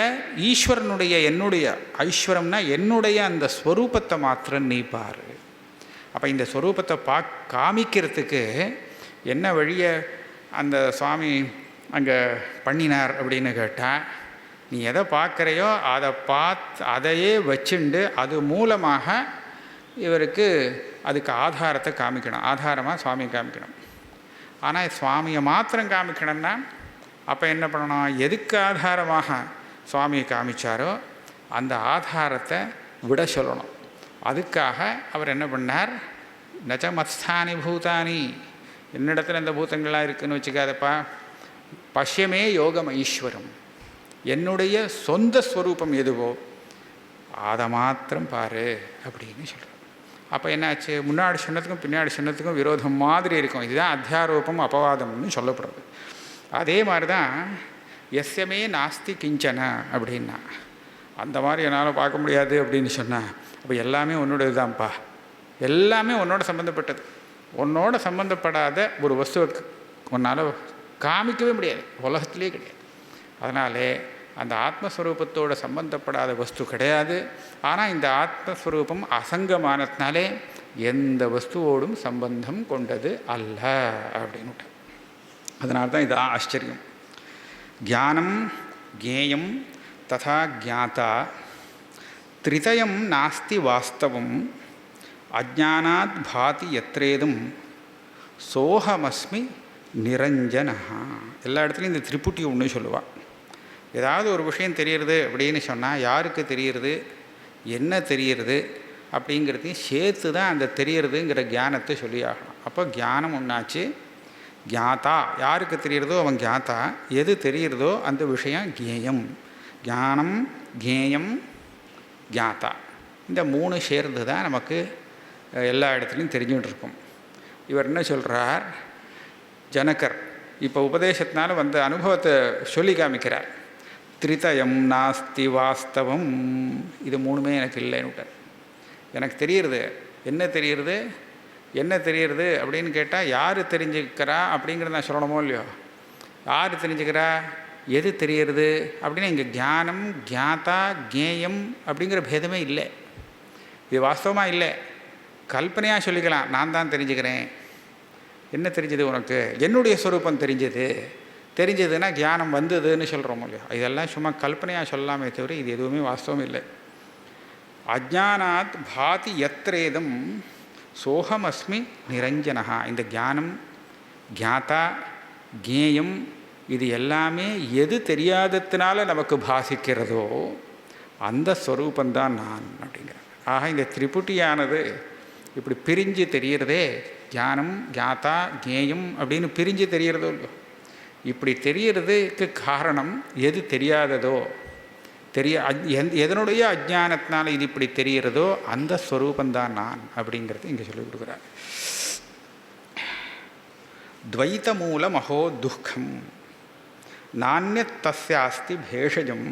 S1: ஈஸ்வரனுடைய, என்னுடைய ஐஸ்வரம்னா என்னுடைய அந்த ஸ்வரூபத்தை மாத்திரம் நீ பாரு. அப்போ இந்த ஸ்வரூபத்தை காமிக்கிறதுக்கு என்ன வழியை அந்த சுவாமி அங்கே பண்ணினார் அப்படின்னு கேட்டால், நீ எதை பார்க்குறையோ அதை அதையே வச்சுண்டு அது மூலமாக இவருக்கு அதுக்கு ஆதாரத்தை காமிக்கணும், ஆதாரமாக சுவாமியை காமிக்கணும். ஆனால் சுவாமியை மாத்திரம் காமிக்கணும்னா அப்போ என்ன பண்ணணும்? எதுக்கு ஆதாரமாக சுவாமியை காமிச்சாரோ அந்த ஆதாரத்தை விட சொல்லணும். அதுக்காக அவர் என்ன பண்ணார்? நச்ச மத்ஸ்தானி பூதானி, என்னிடத்துல இந்த பூதங்கள்லாம் இருக்குதுன்னு வச்சுக்காதப்பா, பஷ்யமே யோகம் ஈஸ்வரம், என்னுடைய சொந்த ஸ்வரூபம் எதுவோ அதை மாத்திரம் பாரு அப்படின்னு சொல்கிறார். அப்போ என்னாச்சு? முன்னாடி சொன்னதுக்கும் பின்னாடி சொன்னதுக்கும் விரோதம் மாதிரி இருக்கும். இதுதான் அத்தியாரோபம் அபவாதம்னு சொல்லப்படுறது. அதே மாதிரி தான் எஸ்யமே நாஸ்தி கிஞ்சன அப்படின்னா, அந்த மாதிரி என்னால் பார்க்க முடியாது அப்படின்னு சொன்னால் அப்போ எல்லாமே உன்னோடது தான்ப்பா, எல்லாமே உன்னோட சம்மந்தப்பட்டது. உன்னோட சம்மந்தப்படாத ஒரு வஸ்துவை உன்னால் காமிக்கவே முடியாது, உலகத்திலே கிடையாது. அதனாலே அந்த ஆத்மஸ்வரூபத்தோடு சம்பந்தப்படாத வஸ்து கிடையாது. ஆனால் இந்த ஆத்மஸ்வரூபம் அசங்கமானதுனாலே எந்த வஸ்துவோடும் சம்பந்தம் கொண்டது அல்ல அப்படின்னுட்டு. அதனால தான் இது ஆச்சரியம். ஞானம் ஜேயம் ததா ஜாதா த்ரிதயம் நாஸ்தி வாஸ்தவம் அஜானாத் பாதி யத்ரேதும் சோஹமஸ்மி நிரஞ்சனா. எல்லா இடத்துலையும் இந்த திரிபுட்டி ஒன்று சொல்லுவாள். ஏதாவது ஒரு விஷயம் தெரியுறது அப்படின்னு சொன்னால் யாருக்கு தெரியுறது, என்ன தெரியுறது அப்படிங்கிறதையும் சேர்த்து தான் அந்த தெரியறதுங்கிற ஞானத்தை சொல்லி ஆகணும். அப்போ ஞானம் ஒன்றாச்சு. ஜாதா, யாருக்கு தெரிகிறதோ அவன் ஜாதா, எது தெரிகிறதோ அந்த விஷயம் ஜேயம். ஞானம் ஜேயம் ஜாதா, இந்த மூணு சேர்ந்து தான் நமக்கு எல்லா இடத்துலையும் தெரிஞ்சுக்கிட்டு இருக்கும். இவர் என்ன சொல்கிறார்? ஜனகர் இப்போ உபதேசத்தினால வந்த அனுபவத்தை சொல்லி காமிக்கிறார். த்ரிதயம் நாஸ்தி வாஸ்தவம், இது மூணுமே எனக்கு இல்லைன்னுட்டார். எனக்கு தெரியுறது, என்ன தெரியுறது, என்ன தெரியுறது அப்படின்னு கேட்டால் யார் தெரிஞ்சுக்கிறா அப்படிங்கிறத நான் சொல்லணுமோ இல்லையோ? யார் தெரிஞ்சுக்கிறா, எது தெரியுறது அப்படின்னா இங்கே ஞானம் ஜாதா ஜேயம் அப்படிங்கிற பேதமே இல்லை. இது வாஸ்தவமாக இல்லை, கல்பனையாக சொல்லிக்கலாம். நான் தான் தெரிஞ்சுக்கிறேன். என்ன தெரிஞ்சது உனக்கு? என்னுடைய ஸ்வரூபம் தெரிஞ்சதுன்னா ஞானம் வந்ததுன்னு சொல்கிறோமோ இல்லையோ? இதெல்லாம் சும்மா கல்பனையாக சொல்லாமே தவிர இது எதுவுமே வாஸ்தவம் இல்லை. அஜானாத் பாதி யத்ரேதம் சோஹமஸ்மி நிரஞ்சனா. இந்த ஞானம் ஜாதா கேயம், இது எல்லாமே எது தெரியாததுனால நமக்கு பாசிக்கிறதோ அந்த ஸ்வரூபந்தான் நான் அப்படிங்கிற. ஆக இந்த திரிபுட்டியானது இப்படி பிரிஞ்சு தெரிகிறதே, ஞானம், ஞாத்தா, கேயம் அப்படின்னு பிரிஞ்சு தெரிகிறதோ இல்லையோ, இப்படி தெரியறதுக்கு காரணம் எது தெரியாததோ, எதனுடைய அஜ்ஞானத்தினால இது இப்படி தெரிகிறதோ அந்த ஸ்வரூபந்தான் நான் அப்படிங்கிறது இங்கே சொல்லிக் கொடுக்குறார். துவைத மூலம் அஹோ துக்கம் நானியத் தஸ்யாஸ்தி பேஷஜம்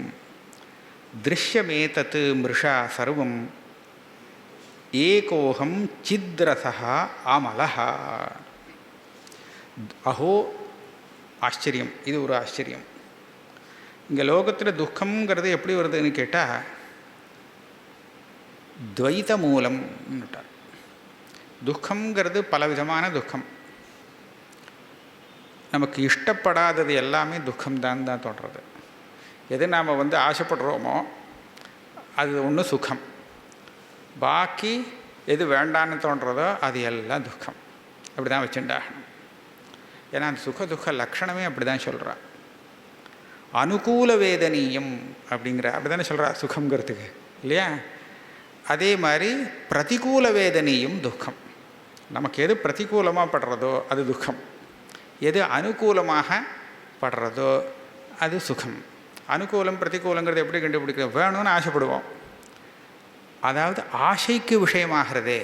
S1: திருஷ்யமேதத் மிருஷா சர்வம் ஏகோகம் சித்ரசா அமலஹா. அஹோ ஆச்சரியம், இது ஒரு ஆச்சரியம். இங்கே லோகத்தில் துக்கம்ங்கிறது எப்படி வருதுன்னு கேட்டால் துவைத மூலம்னுட்டார். துக்கம்ங்கிறது பலவிதமான துக்கம். நமக்கு இஷ்டப்படாதது எல்லாமே துக்கம்தான் தான் தோன்றது. எது நாம் ஆசைப்படுறோமோ அது ஒன்று சுகம், பாக்கி எது வேண்டான்னு தோன்றதோ அது எல்லாம் துக்கம். அப்படி தான் வச்சுட்டாகணும். ஏன்னா அந்த சுக துக்க லக்ஷணமே அப்படி தான் சொல்கிறா. அனுகூல வேதனீயம் அப்படிங்கிற அப்படி தானே சொல்கிறா சுகங்கிறதுக்கு, இல்லையா? அதே மாதிரி பிரதிகூல வேதனீயம் துக்கம். நமக்கு எது பிரதிகூலமாக படுறதோ அது துக்கம், எது அனுகூலமாக படுறதோ அது சுகம். அனுகூலம் பிரதிகூலங்கிறது எப்படி கண்டுபிடிக்க? வேணும்னு ஆசைப்படுவோம், அதாவது ஆசைக்கு விஷயமாகிறதே,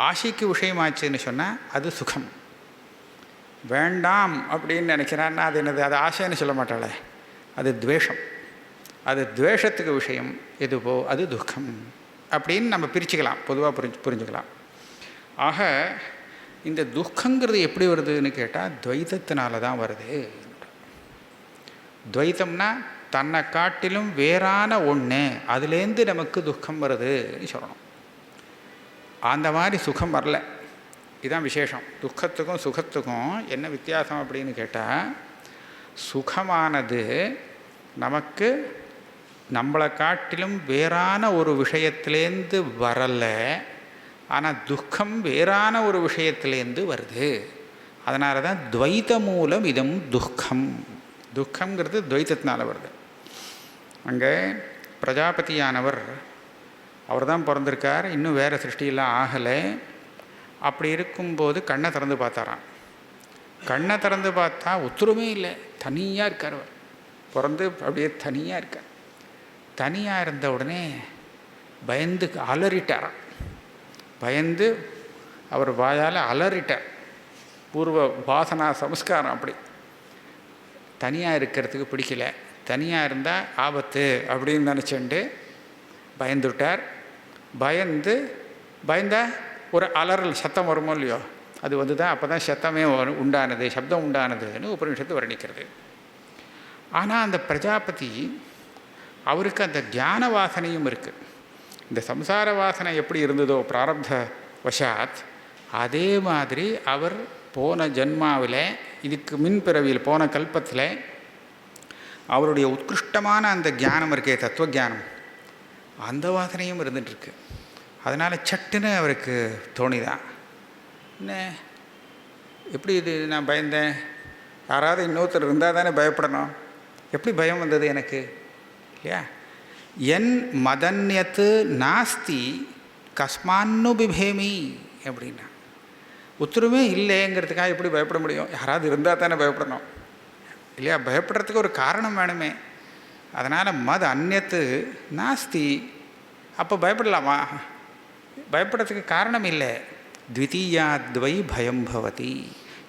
S1: ஆசைக்கு விஷயமாச்சுன்னு சொன்னால் அது சுகம். வேண்டாம் அப்படின்னு நினைக்கிறான்னா அது என்னது? அது ஆசைன்னு சொல்ல மாட்டாளே, அது துவேஷம். அது துவேஷத்துக்கு விஷயம் எதுவோ அது துக்கம் அப்படின்னு நம்ம பிரிச்சுக்கலாம், பொதுவாக புரிஞ்சுக்கலாம். ஆக இந்த துக்கங்கிறது எப்படி வருதுன்னு கேட்டால் துவைதத்தினால தான் வருது. துவைத்தம்னா தன்னை காட்டிலும் வேறான ஒன்று, அதுலேருந்து நமக்கு துக்கம் வருதுன்னு சொல்லணும். அந்த மாதிரி சுகம் வரல. இதுதான் விசேஷம். துக்கத்துக்கும் சுகத்துக்கும் என்ன வித்தியாசம் அப்படின்னு கேட்டால், சுகமானது நமக்கு நம்மளை காட்டிலும் வேறான ஒரு விஷயத்துலேருந்து வரலை, ஆனால் துக்கம் வேறான ஒரு விஷயத்துலேருந்து வருது. அதனால தான் துவைத மூலம் இதம் துக்கம். துக்கங்கிறது துவைத்தத்தினால வருது. அங்கே பிரஜாபதியானவர் அவர் தான் பிறந்திருக்கார், இன்னும் வேறு சிருஷ்டியெல்லாம் ஆகலை. அப்படி இருக்கும்போது கண்ணை திறந்து பார்த்தாராம். கண்ணை திறந்து பார்த்தா ஒத்துருமே இல்லை, தனியாக இருக்கார். அவர் பிறந்து அப்படியே தனியாக இருக்கார். தனியாக இருந்த உடனே பயந்து அலறிட்டாராம். பயந்து அவர் வாயால் அலறிட்டார். பூர்வ வாசனா சம்ஸ்காரம் அப்படி. தனியாக இருக்கிறதுக்கு பிடிக்கல, தனியாக இருந்தால் ஆபத்து அப்படின்னு நினச்சிண்டு பயந்துட்டார். பயந்தா ஒரு அலறல் சத்தம் வருமோ இல்லையோ, அது தான் அப்போ தான் சத்தமே உண்டானது, சப்தம் உண்டானதுன்னு உபநிஷத்து வர்ணிக்கிறது. ஆனால் அந்த பிரஜாபதி அவருக்கு அந்த ஞான வாசனையும் இருக்குது. இந்த சம்சார வாசனை எப்படி இருந்ததோ பிராரப்த வசாத், அதே மாதிரி அவர் போன ஜன்மாவில், இதுக்கு மின் பிறவியில் போன கல்பத்தில் அவருடைய உத்கிருஷ்டமான அந்த ஞானம் இருக்கே, தத்துவஜானம், அந்த வாசனையும் இருந்துகிட்ருக்கு. அதனால் சட்டுன்னு அவருக்கு தோணிதான், என்ன எப்படி இது நான் பயந்தேன், யாராவது இன்னொருத்தர் இருந்தால் தானே பயப்படணும், எப்படி பயம் வந்தது எனக்கு, இல்லையா? என் மதன்யத்து நாஸ்தி கஸ்மான்னு பிபேமி அப்படின்னா, ஒத்துருமே இல்லைங்கிறதுக்காக எப்படி பயப்பட முடியும்? யாராவது இருந்தால் தானே பயப்படணும், இல்லையா? பயப்படுறதுக்கு ஒரு காரணம் வேணுமே. அதனால் மத அந்நியத்து நாஸ்தி, அப்போ பயப்படலாமா? பயப்படுறதுக்கு காரணம் இல்லை. த்விதீயாத்வை பயம் பவதி,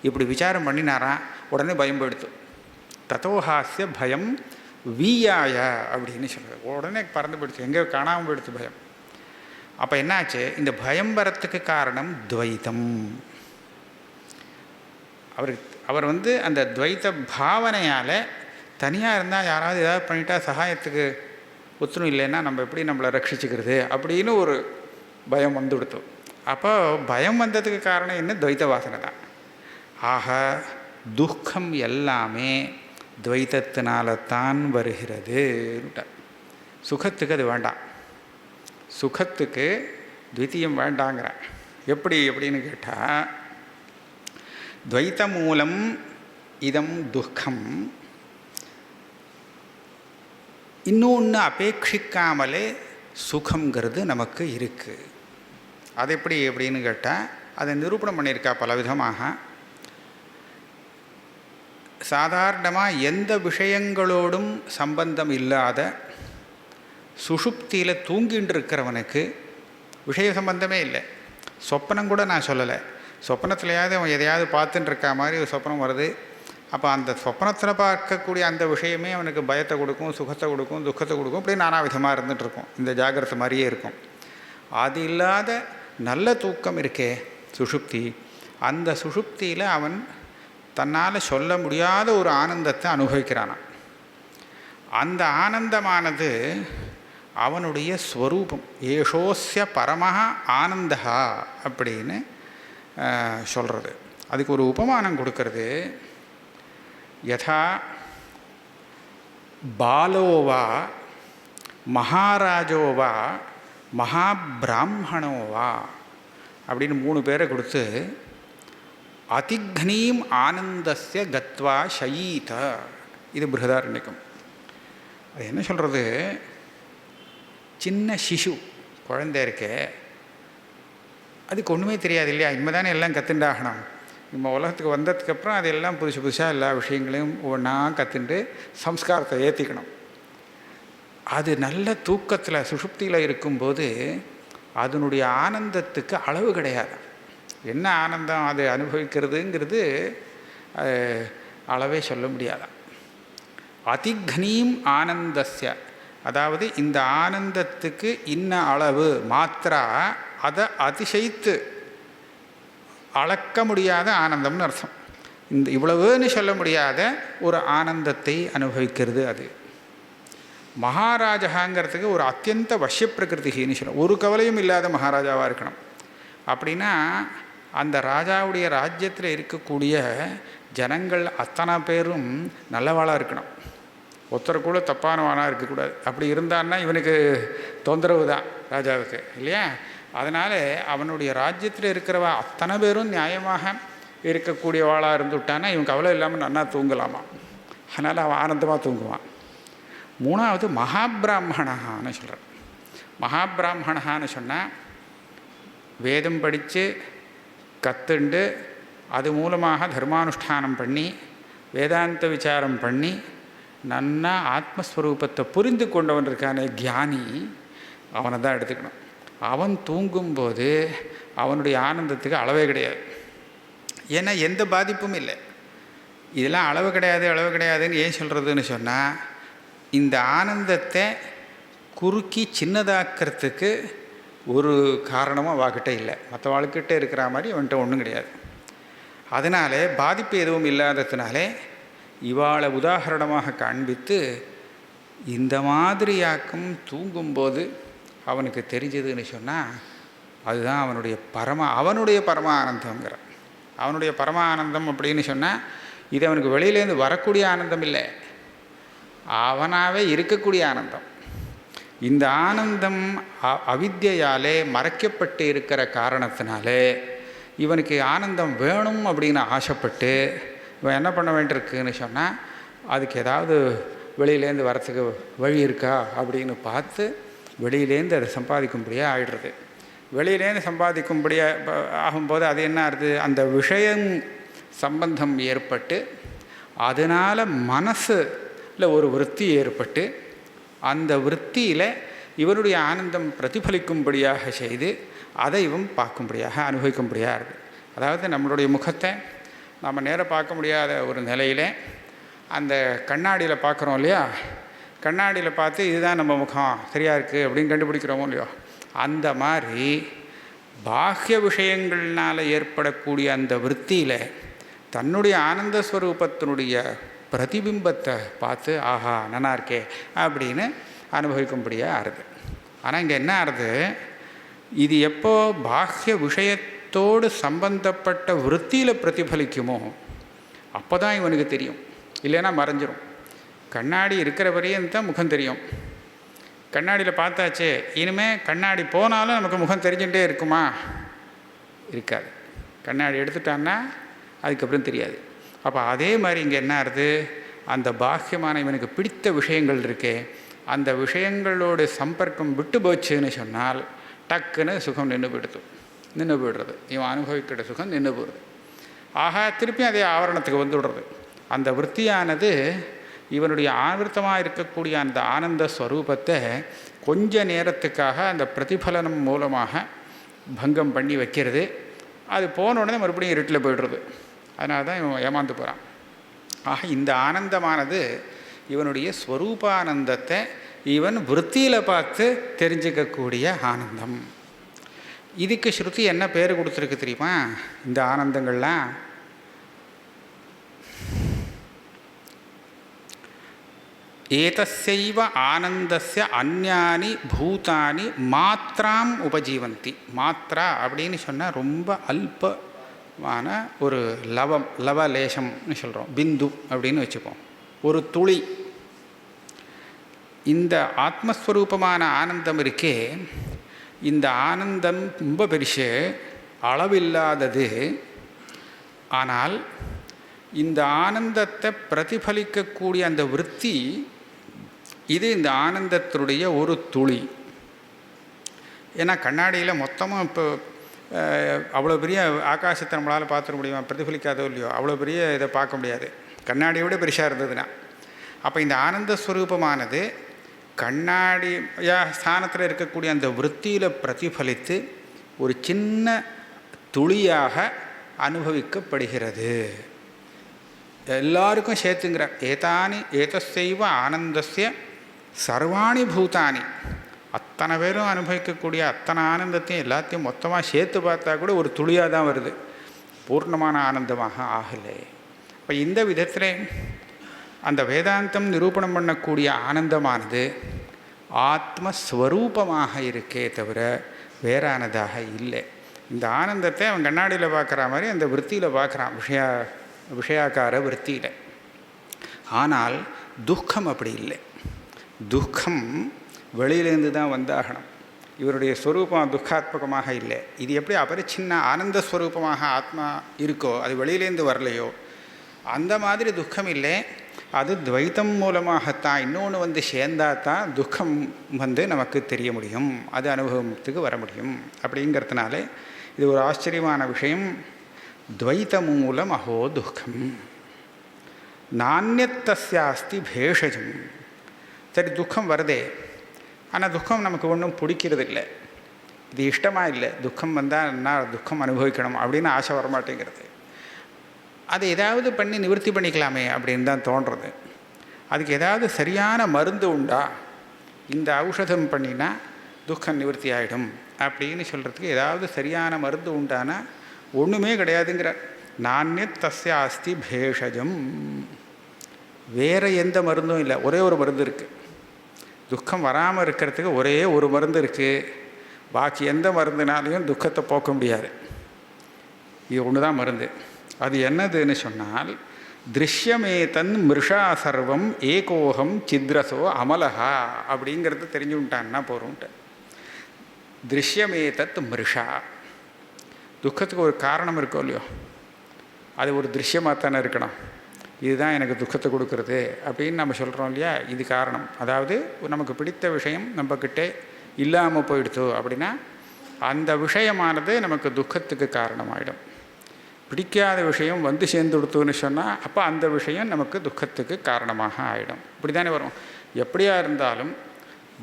S1: இப்படி விசாரம் பண்ணினாராம். உடனே பயம் போயிடுத்து. தத்தோஹாஸ்ய பயம் வீயாய அப்படின்னு சொல்லுது. உடனே பறந்து போயிடுச்சு, எங்கே காணாமல் போயிடுச்சு பயம். அப்போ என்னாச்சு? இந்த பயம் வரத்துக்கு காரணம் துவைத்தம். அவர் அந்த துவைத்த பாவனையால் தனியாக இருந்தால் யாராவது ஏதாவது பண்ணிட்டா சகாயத்துக்கு ஒத்துணும் இல்லைன்னா நம்ம எப்படி நம்மளை ரட்சிச்சுக்கிறது அப்படின்னு ஒரு பயம் வந்துவிடுத்தோம். அப்போ பயம் வந்ததுக்கு காரணம் என்ன? துவைத்த வாசனை தான். ஆக துக்கம் எல்லாமே துவைத்தத்தினால்தான் வருகிறது. சுகத்துக்கு அது வேண்டாம், சுகத்துக்கு த்விதீயம் வேண்டாங்கிறான். எப்படி எப்படின்னு கேட்டால், துவைத்த மூலம் இதம் துக்கம், இன்னொன்று அபேட்சிக்காமலே சுகங்கிறது நமக்கு இருக்குது. அது எப்படி எப்படின்னு கேட்டால் அதை நிரூபணம் பண்ணியிருக்கா பல விதமாக. சாதாரணமாக எந்த விஷயங்களோடும் சம்பந்தம் இல்லாத சுஷுப்தியில் தூங்கின்னு இருக்கிறவனுக்கு விஷய சம்பந்தமே இல்லை. சொப்பனம் கூட நான் சொல்லலை. சொப்பனத்துலையாவது அவன் எதையாவது பார்த்துட்டு இருக்கா மாதிரி ஒரு சொப்பனம் வருது. அப்போ அந்த சொப்பனத்தில் பார்க்கக்கூடிய அந்த விஷயமே அவனுக்கு பயத்தை கொடுக்கும், சுகத்தை கொடுக்கும், துக்கத்தை கொடுக்கும். இப்படி நானா விதமாக இருந்துகிட்ருக்கும். இந்த ஜாகிரதை மாதிரியே இருக்கும். அது இல்லாத நல்ல தூக்கம் இருக்கே சுஷுப்தி, அந்த சுஷுப்தியில் அவன் தன்னால் சொல்ல முடியாத ஒரு ஆனந்தத்தை அனுபவிக்கிறானான். அந்த ஆனந்தமானது அவனுடைய ஸ்வரூபம். ஏஷோஸ்ய பரமஹ ஆனந்தா அப்படின்னு சொல்கிறது. அதுக்கு ஒரு உபமானம் கொடுக்கறது, யதா பாலோவா மகாராஜோவா மகாபிராமணோவா அப்படின்னு 3 பேரை கொடுத்து அதிக்னீம் ஆனந்தஸ்ய கத்வா ஷயீத. இது பிருஹதாரண்யகம். அது என்ன சொல்கிறது, சின்ன சிசு குழந்தை இருக்கே, அதுக்கு ஒன்றுமே தெரியாது இல்லையா, இனிமே தானே எல்லாம் கற்றுண்டாகணும். நம்ம உலகத்துக்கு வந்ததுக்கப்புறம் அதெல்லாம் புதுசாக எல்லா விஷயங்களையும் ஒன்றா கற்றுண்டு சம்ஸ்காரத்தை ஏற்றிக்கணும். அது நல்ல தூக்கத்தில் சுஷுப்தியில் இருக்கும்போது அதனுடைய ஆனந்தத்துக்கு அளவு கிடையாது. என்ன ஆனந்தம் அது அனுபவிக்கிறதுங்கிறது அளவே சொல்ல முடியாதான். அதிக்னீம் ஆனந்தஸ்ய, அதாவது இந்த ஆனந்தத்துக்கு இன்ன அளவு மாத்திரா, அதை அதிசயித்து அளக்க முடியாத ஆனந்தம்னு அர்த்தம். இந்த இவ்வளவுன்னு சொல்ல முடியாத ஒரு ஆனந்தத்தை அனுபவிக்கிறது அது. மகாராஜாங்கிறதுக்கு ஒரு அத்தியந்த வசிய பிரகிருதின்னு சொல்லணும். ஒரு கவலையும் இல்லாத மகாராஜாவாக இருக்கணும். அப்படின்னா அந்த ராஜாவுடைய ராஜ்யத்தில் இருக்கக்கூடிய ஜனங்கள் அத்தனை பேரும் நல்லவாளாக இருக்கணும். ஒருத்தர் கூட தப்பானவானாக இருக்கக்கூடாது. அப்படி இருந்தான்னா இவனுக்கு தொந்தரவு தான் ராஜாவுக்கு இல்லையா. அதனால் அவனுடைய ராஜ்யத்தில் இருக்கிறவ அத்தனை பேரும் நியாயமாக இருக்கக்கூடியவாளாக இருந்துவிட்டான்னா இவன் கவலை இல்லாமல் நன்னா தூங்கலாமா. அதனால் அவன் ஆனந்தமாக தூங்குவான். 3வது மகாபிராமணான்னு சொல்கிறார். மகாபிராமணான்னு சொன்னால் வேதம் படித்து கற்றுண்டு அது மூலமாக தர்மானுஷ்டானம் பண்ணி வேதாந்த விசாரம் பண்ணி நன்னா ஆத்மஸ்வரூபத்தை புரிந்து கொண்டவன் இருக்கானே ஞானி, அவனை தான் எடுத்துக்கணும். அவன் தூங்கும்போது அவனுடைய ஆனந்தத்துக்கு அளவே கிடையாது. ஏன்னா எந்த பாதிப்பும் இல்லை. இதெல்லாம் அளவு கிடையாதுன்னு ஏன் சொல்கிறதுன்னு சொன்னால், இந்த ஆனந்தத்தை குறுக்கி சின்னதாக்கிறதுக்கு ஒரு காரணமும் அவகிட்ட இல்லை. மற்ற வாழ்க்கிட்ட இருக்கிற மாதிரி அவன்கிட்ட ஒன்றும் கிடையாது. அதனால் பாதிப்பு எதுவும் இல்லாததுனாலே இவாளை உதாரணமாக காண்பித்து இந்த மாதிரியாக்கும் தூங்கும்போது அவனுக்கு தெரிஞ்சதுன்னு சொன்னால் அதுதான் அவனுடைய பரம ஆனந்தங்கிற. அவனுடைய பரம ஆனந்தம் அப்படின்னு சொன்னால் இது அவனுக்கு வெளியிலேருந்து வரக்கூடிய ஆனந்தம் இல்லை, அவனாகவே இருக்கக்கூடிய ஆனந்தம். இந்த ஆனந்தம் அவித்யாலே மறைக்கப்பட்டு இருக்கிற காரணத்தினாலே இவனுக்கு ஆனந்தம் வேணும் அப்படின்னு ஆசைப்பட்டு இவன் என்ன பண்ண வேண்டியிருக்குன்னு சொன்னால் அதுக்கு ஏதாவது வெளியிலேருந்து வரத்துக்கு வழி இருக்கா அப்படின்னு பார்த்து வெளியிலேருந்து அதை சம்பாதிக்கும்படியாக ஆகிடுறது. வெளியிலேருந்து சம்பாதிக்கும்படியாக ஆகும்போது அது என்ன ஆகுது, அந்த விஷயம் சம்பந்தம் ஏற்பட்டு அதனால் மனசில் ஒரு விருத்தி ஏற்பட்டு அந்த விருத்தியில் இவனுடைய ஆனந்தம் பிரதிபலிக்கும்படியாக செய்து அதை இவன் பார்க்கும்படியாக அனுபவிக்கும்படியாக இருக்குது. அதாவது நம்மளுடைய முகத்தை நம்ம நேராக பார்க்க முடியாத ஒரு நிலையில் அந்த கண்ணாடியில் பார்க்குறோம் இல்லையா, கண்ணாடியில் பார்த்து இதுதான் நம்ம முகம் சரியாக இருக்குது அப்படின்னு கண்டுபிடிக்கிறோமோ இல்லையோ, அந்த மாதிரி பாஹ்ய விஷயங்கள்னால் ஏற்படக்கூடிய அந்த விருத்தியில் தன்னுடைய ஆனந்த ஸ்வரூபத்தினுடைய பிரதிபிம்பத்தை பார்த்து ஆஹா நல்லா இருக்கே அப்படின்னு அனுபவிக்கும்படியாக ஆறுது. ஆனால் இங்கே என்ன ஆறுது, இது எப்போ பாஹ்ய விஷயத்தோடு சம்பந்தப்பட்ட விருத்தியில் பிரதிபலிக்குமோ அப்போ தான் இவனுக்கு தெரியும், இல்லைன்னா மறைஞ்சிரும். கண்ணாடி இருக்கிற வரையும் தான் முகம் தெரியும். கண்ணாடியில் பார்த்தாச்சே, இனிமேல் கண்ணாடி போனாலும் நமக்கு முகம் தெரிஞ்சுட்டே இருக்குமா? இருக்காது. கண்ணாடி எடுத்துட்டான்னா அதுக்கப்புறம் தெரியாது. அப்போ அதே மாதிரி இங்கே என்ன ஆகுது, அந்த பாக்கியமான இவனுக்கு பிடித்த விஷயங்கள் இருக்கே, அந்த விஷயங்களோட சம்பர்க்கம் விட்டு போச்சுன்னு சொன்னால் டக்குன்னு சுகம் நின்று போய்டுறது, இவன் அனுபவிக்கிற சுகம் நின்று போடுறது. ஆக திருப்பி அதே ஆவரணத்துக்கு வந்துவிடுறது. அந்த விற்த்தியானது இவனுடைய ஆவர்த்தமாக இருக்கக்கூடிய அந்த ஆனந்த ஸ்வரூபத்தை கொஞ்ச நேரத்துக்காக அந்த பிரதிபலனம் மூலமாக பங்கம் பண்ணி வைக்கிறது. அது போன உடனே மறுபடியும் இருட்டில் போய்டுறது. அதனால தான் இவன் ஏமாந்து போகிறான். ஆக இந்த ஆனந்தமானது இவனுடைய ஸ்வரூபானந்தத்தை இவன் விற்த்தியில் பார்த்து தெரிஞ்சுக்கக்கூடிய ஆனந்தம். இதுக்கு ஸ்ருதி என்ன பேர் கொடுத்துருக்கு தெரியுமா? இந்த ஆனந்தங்கள்லாம் ஏதஸ்யைவ ஆனந்தஸ்ய அந்யானி பூதானி மாத்ராம் உபஜீவந்தி. மாத்ரா அப்படின்னு சொன்னால் ரொம்ப அல்பமான ஒரு லவலேசம்னு சொல்கிறோம், பிந்து அப்படின்னு வச்சுப்போம், ஒரு துளி. இந்த ஆத்மஸ்வரூபமான ஆனந்தம் இருக்கே, இந்த ஆனந்தம் ரொம்ப பெருசு, அளவில்லாதது. ஆனால் இந்த ஆனந்தத்தை பிரதிபலிக்கக்கூடிய அந்த விற்த்தி, இது இந்த ஆனந்தத்தினுடைய ஒரு துளி. ஏன்னா கண்ணாடியில் மொத்தமாக இப்போ அவ்வளோ பெரிய ஆகாசத்தை நம்மளால் பார்த்துட முடியுமா? பிரதிபலிக்காதோ இல்லையோ, அவ்வளோ பெரிய இதை பார்க்க முடியாது கண்ணாடியை விட பெருசாக இருந்ததுன்னா. அப்போ இந்த ஆனந்த ஸ்வரூபமானது கண்ணாடியா ஸ்தானத்தில் இருக்கக்கூடிய அந்த விற்த்தியில் பிரதிபலித்து ஒரு சின்ன துளியாக அனுபவிக்கப்படுகிறது. எல்லாருக்கும் சேர்த்துங்கிற ஏதஸ்யைவ ஆனந்தஸ்ய சர்வாணி பூதானி. அத்தனை பேரும் அனுபவிக்கக்கூடிய அத்தனை ஆனந்தத்தையும் எல்லாத்தையும் மொத்தமாக சேர்த்து பார்த்தா கூட ஒரு துளியாக தான் வருது, பூர்ணமான ஆனந்தமாக ஆகலை. இப்போ இந்த விதத்தில் அந்த வேதாந்தம் நிரூபணம் பண்ணக்கூடிய ஆனந்தமானது ஆத்மஸ்வரூபமாக இருக்கே தவிர வேறானதாக இல்லை. இந்த ஆனந்தத்தை அவன் கண்ணாடியில் பார்க்குற மாதிரி அந்த விற்த்தியில் பார்க்குறான், விஷயாக்கார விற்த்தியில். ஆனால் துக்கம் அப்படி இல்லை. துக்கம் வெளியிலேருந்து தான் வந்தாகணும். இவருடைய ஸ்வரூபம் துக்காத்மகமாக இல்லை. இது எப்படி அபரிச்சின்ன ஆனந்த ஸ்வரூபமாக ஆத்மா இருக்கோ, அது வெளியிலேருந்து வரலையோ, அந்த மாதிரி துக்கம் இல்லை. அது துவைத்தம் மூலமாகத்தான் இன்னொன்று வந்து சேர்ந்தாதான் துக்கம் வந்து நமக்கு தெரிய முடியும், அது அனுபவத்துக்கு வர முடியும். அப்படிங்கிறதுனால இது ஒரு ஆச்சரியமான விஷயம். துவைத்த மூலம் அஹோ துக்கம் நானியத்தஸ்யாஸ்தி பேஷஜம். சரி, துக்கம் வருதே, ஆனால் துக்கம் நமக்கு ஒன்றும் பிடிக்கிறது இல்லை, இது இஷ்டமாக இல்லை. துக்கம் வந்தால் நான் துக்கம் அனுபவிக்கணும் அப்படின்னு ஆசை வரமாட்டேங்கிறது. அதை ஏதாவது பண்ணி நிவர்த்தி பண்ணிக்கலாமே அப்படின்னு தான் தோன்றுறது. அதுக்கு ஏதாவது சரியான மருந்து உண்டா, இந்த ஔஷதம் பண்ணினா துக்கம் நிவர்த்தி ஆகிடும் அப்படின்னு சொல்கிறதுக்கு ஏதாவது சரியான மருந்து உண்டானா ஒன்றுமே கிடையாதுங்கிற. நானியத்தஸ்ய அஸ்தி பேஷஜம். வேறு எந்த மருந்தும் இல்லை, ஒரே ஒரு மருந்து இருக்குது. துக்கம் வராமல் இருக்கிறதுக்கு ஒரே ஒரு மருந்து இருக்குது. பாக்கி எந்த மருந்துனாலையும் துக்கத்தை போக்க முடியாது. இது ஒன்று தான் மருந்து. அது என்னதுன்னு சொன்னால், திருஷ்யமேதன் மிருஷா சர்வம் ஏகோகம் சித்ரசோ அமலஹா அப்படிங்கிறது தெரிஞ்சுட்டான்னா போகிறோன்ட்டு. திருஷ்யமேதத் மிருஷா. துக்கத்துக்கு ஒரு காரணம் இருக்கோ இல்லையோ, அது ஒரு திருஷ்யமாக தானே இருக்கணும். இதுதான் எனக்கு துக்கத்தை கொடுக்குறது அப்படின்னு நம்ம சொல்கிறோம் இல்லையா, இது காரணம். அதாவது நமக்கு பிடித்த விஷயம் நம்மக்கிட்ட இல்லாமல் போயிடுதோ அப்படின்னா அந்த விஷயமானது நமக்கு துக்கத்துக்கு காரணமாயிடும். பிடிக்காத விஷயம் வந்து சேர்ந்து கொடுத்தோன்னு சொன்னால் அப்போ அந்த விஷயம் நமக்கு துக்கத்துக்கு காரணமாக ஆகிடும். இப்படி தானே வரும். எப்படியா இருந்தாலும்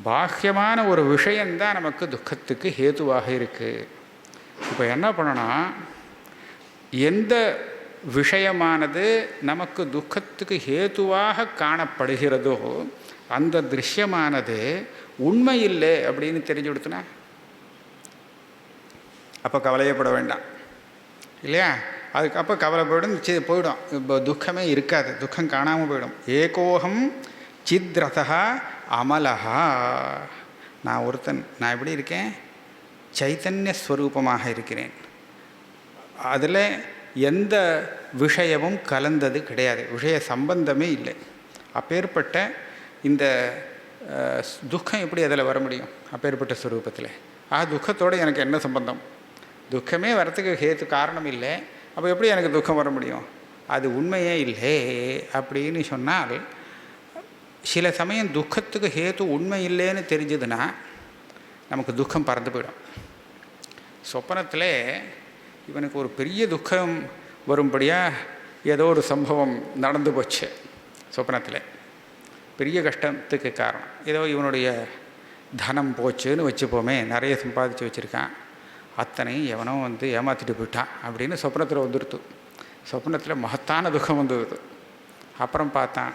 S1: பாஹ்யமான ஒரு விஷயந்தான் நமக்கு துக்கத்துக்கு ஹேதுவாக இருக்குது. இப்போ என்ன பண்ணணும், எந்த விஷயமானது நமக்கு துக்கத்துக்கு ஹேதுவாக காணப்படுகிறதோ அந்த திருஷ்யமானது உண்மை இல்லை அப்படின்னு தெரிஞ்சு கொடுத்தனா அப்போ கவலையப்பட வேண்டாம் இல்லையா. அதுக்கப்போ கவலை போயிடும். இப்போ துக்கமே இருக்காது, துக்கம் காணாமல் போயிடும். ஏகோகம் சித்ரதா அமலஹா. நான் ஒருத்தன், நான் எப்படி இருக்கேன், சைத்தன்ய ஸ்வரூபமாக இருக்கிறேன். அதில் எந்த விஷயமும் கலந்தது கிடையாது, விஷய சம்பந்தமே இல்லை. அப்பேற்பட்ட இந்த துக்கம் எப்படி அதில் வர முடியும் அப்பேற்பட்ட ஸ்வரூபத்தில்? துக்கத்தோடு எனக்கு என்ன சம்பந்தம்? துக்கமே வரத்துக்கு ஹேத்து காரணம் இல்லை. அப்போ எப்படி எனக்கு துக்கம் வர முடியும்? அது உண்மையே இல்லை அப்படின்னு சொன்னால், சில சமயம் துக்கத்துக்கு ஹேத்து உண்மை இல்லைன்னு தெரிஞ்சதுன்னா நமக்கு துக்கம் பறந்து போயிடும். சொப்பனத்தில் இவனுக்கு ஒரு பெரிய துக்கம் வரும்படியாக ஏதோ ஒரு சம்பவம் நடந்து போச்சு. சொப்பனத்தில் பெரிய கஷ்டத்துக்கு காரணம் ஏதோ இவனுடைய தனம் போச்சுன்னு வச்சுப்போமே, நிறைய சம்பாதிச்சு வச்சுருக்கான், அத்தனையும் எவனோ ஏமாற்றிட்டு போயிட்டான் அப்படின்னு சொப்னத்தில் வந்துடுத்து. சொப்னத்தில் மகத்தான துக்கம் வந்துடுது. அப்புறம் பார்த்தான்,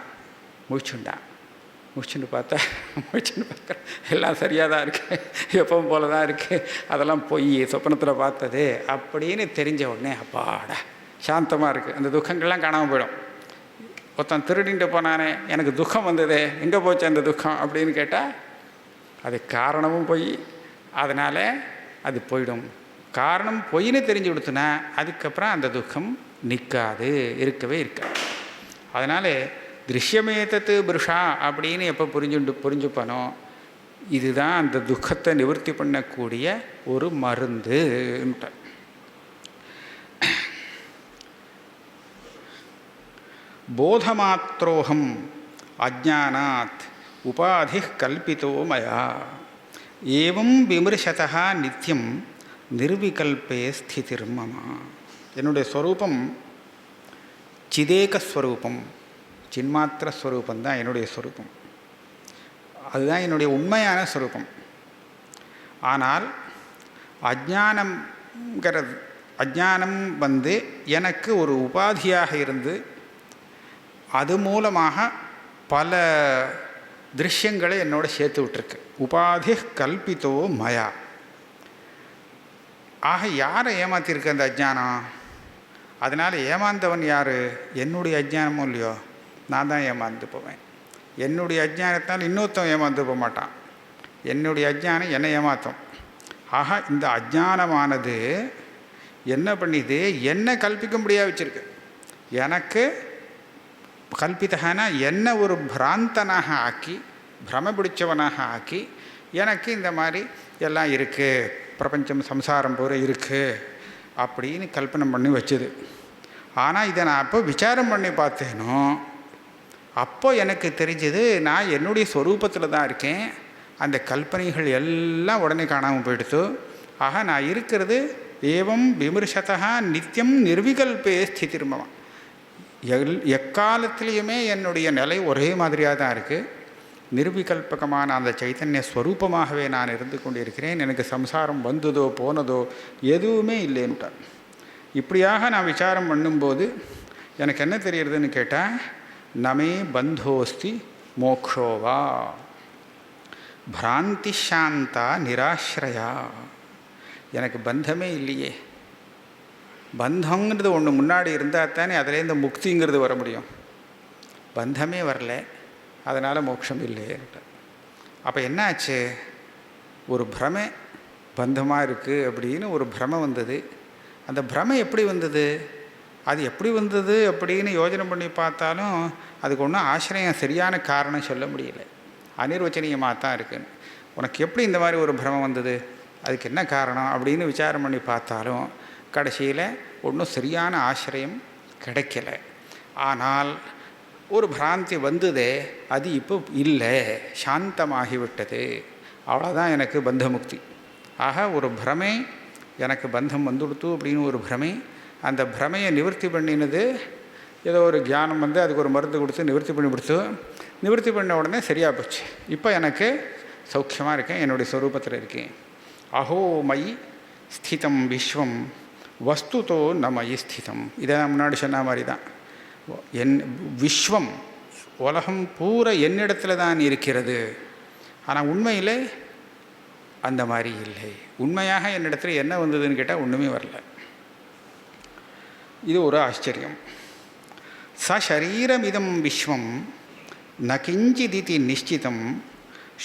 S1: முடிச்சுட்டு பார்த்தா எல்லாம் சரியாக தான் இருக்குது, எப்பவும் போல தான் இருக்குது, அதெல்லாம் போய் சொப்னத்தில் பார்த்தது அப்படின்னு தெரிஞ்ச உடனே அப்பாடா சாந்தமாக இருக்குது, அந்த துக்கங்கள்லாம் காணாமல் போயிடும். ஒருத்தன் திருடிட்டு போனானே, எனக்கு துக்கம் வந்ததே, எங்கே போச்சு அந்த துக்கம் அப்படின்னு கேட்டால் அது காரணமும் போய், அதனால் அது போயிடும். காரணம் பொய்ன்னு தெரிஞ்சு கொடுத்துனா அதுக்கப்புறம் அந்த துக்கம் நிற்காது, இருக்கவே இருக்காது. அதனால் திருஷ்யமேதத்து புருஷா அப்படின்னு எப்போ புரிஞ்சுப்பானோ, இதுதான் அந்த துக்கத்தை நிவர்த்தி பண்ணக்கூடிய ஒரு மருந்துன்ட்டு. போதமாத்ரோகம் அஜ்ஞானாத் உபாதி கல்பிதோ மயா ஏவம் விமர்சதா நித்தியம் நிர்விகல்பே ஸ்திதிர்மமா. என்னுடைய ஸ்வரூபம் சிதேகஸ்வரூபம், சின்மாத்திர ஸ்வரூபந்தான் என்னுடைய ஸ்வரூபம், அதுதான் என்னுடைய உண்மையான ஸ்வரூபம். ஆனால் அஜ்ஞானம் எனக்கு ஒரு உபாதியாக இருந்து அது மூலமாக பல திருஷ்யங்களை என்னோட சேர்த்து விட்டுருக்கு. உபாதி கல்பித்தோ மயா. ஆக யாரை ஏமாற்றிருக்கு அந்த அஜ்ஞானம்? அதனால் ஏமாந்தவன் யார்? என்னுடைய அஜ்ஞானமும் இல்லையோ, நான் தான் ஏமாந்து போவேன். என்னுடைய அஜ்ஞானத்தால் இன்னொருத்தன் ஏமாந்து போக மாட்டான், என்னுடைய அஜ்ஞானம் என்னை ஏமாற்றும். ஆக இந்த அஜ்ஞானமானது என்ன பண்ணிது, என்ன கல்பிக்க முடியாது வச்சுருக்கு. எனக்கு கல்பித்தகனா என்ன ஒரு பிராந்தனாக ஆக்கி, பிரம பிடிச்சவனாக ஆக்கி, எனக்கு இந்த மாதிரி எல்லாம் இருக்குது, பிரபஞ்சம் சம்சாரம் பூரா இருக்குது அப்படின்னு கல்பனை பண்ணி வச்சுது. ஆனால் இதை நான் அப்போ விசாரம் பண்ணி பார்த்தேனோ, அப்போ எனக்கு தெரிஞ்சது நான் என்னுடைய ஸ்வரூபத்தில் தான் இருக்கேன். அந்த கல்பனைகள் எல்லாம் உடனே காணாமல் போயிடுத்து. ஆக நான் இருக்கிறது ஏவம் விமர்சதா நித்தியம் நிர்விகல்பே ஸ்திதிர்மமா. எக்காலத்திலையுமே என்னுடைய நிலை ஒரே மாதிரியாக தான் இருக்குது. நிர்விகல்பகமான அந்த சைத்தன்ய ஸ்வரூபமாகவே நான் இருந்து கொண்டிருக்கிறேன். எனக்கு சம்சாரம் வந்ததோ போனதோ எதுவுமே இல்லைன்னுட்டார். இப்படியாக நான் விசாரம் பண்ணும்போது எனக்கு என்ன தெரியுறதுன்னு கேட்டால், நமே பந்தோஸ்தி மோக்ஷோவா பிராந்தி சாந்தா நிராஸ்ரயா. எனக்கு பந்தமே இல்லையே. பந்தங்கிறது ஒன்று முன்னாடி இருந்தால் தானே அதுலேருந்து முக்திங்கிறது வர முடியும். பந்தமே வரல, அதனால் மோட்சம் இல்லைன்ட்டு. அப்போ என்னாச்சு, ஒரு பிரமை பந்தமாக இருக்குது அப்படின்னு ஒரு பிரமை வந்தது. அந்த பிரமை எப்படி வந்தது, அது எப்படி வந்தது அப்படின்னு யோஜனை பண்ணி பார்த்தாலும் அதுக்கு ஒன்றும் ஆசிரியம் சரியான காரணம் சொல்ல முடியல, அனிர்வச்சனீயமாக தான் இருக்குன்னு. உனக்கு எப்படி இந்த மாதிரி ஒரு பிரமை வந்தது, அதுக்கு என்ன காரணம் அப்படின்னு விசாரம் பண்ணி பார்த்தாலும் கடைசியில் ஒன்றும் சரியான ஆசிரியம் கிடைக்கல. ஆனால் ஒரு பிராந்தி வந்ததே, அது இப்போ இல்லை, சாந்தமாகிவிட்டது, அவ்வளோதான் எனக்கு பந்தமுக்தி. ஆக ஒரு பிரமை எனக்கு பந்தம் வந்துடுத்து அப்படின்னு ஒரு பிரமை, அந்த பிரமையை நிவர்த்தி பண்ணினது ஏதோ ஒரு தியானம் அதுக்கு ஒரு மருந்து கொடுத்து நிவர்த்தி பண்ணி கொடுத்து, நிவர்த்தி பண்ண உடனே சரியாக போச்சு. இப்போ எனக்கு சௌக்கியமாக இருக்கேன், என்னுடைய ஸ்வரூபத்தில் இருக்கேன். அஹோ மயி ஸ்திதம் விஸ்வம் வஸ்துதோ ந மயி ஸ்திதம். இதை முன்னாடி சொன்ன மாதிரி தான், என் விஸ்வம் உலகம் பூரா என்னிடத்துல தான் இருக்கிறது. ஆனால் உண்மையில் அந்த மாதிரி இல்லை. உண்மையாக என்னிடத்துல என்ன வந்ததுன்னு கேட்டால் ஒன்றுமே வரல. இது ஒரு ஆச்சரியம். சரீரமிதம் விஸ்வம் ந கிஞ்சிதிதி நிச்சிதம்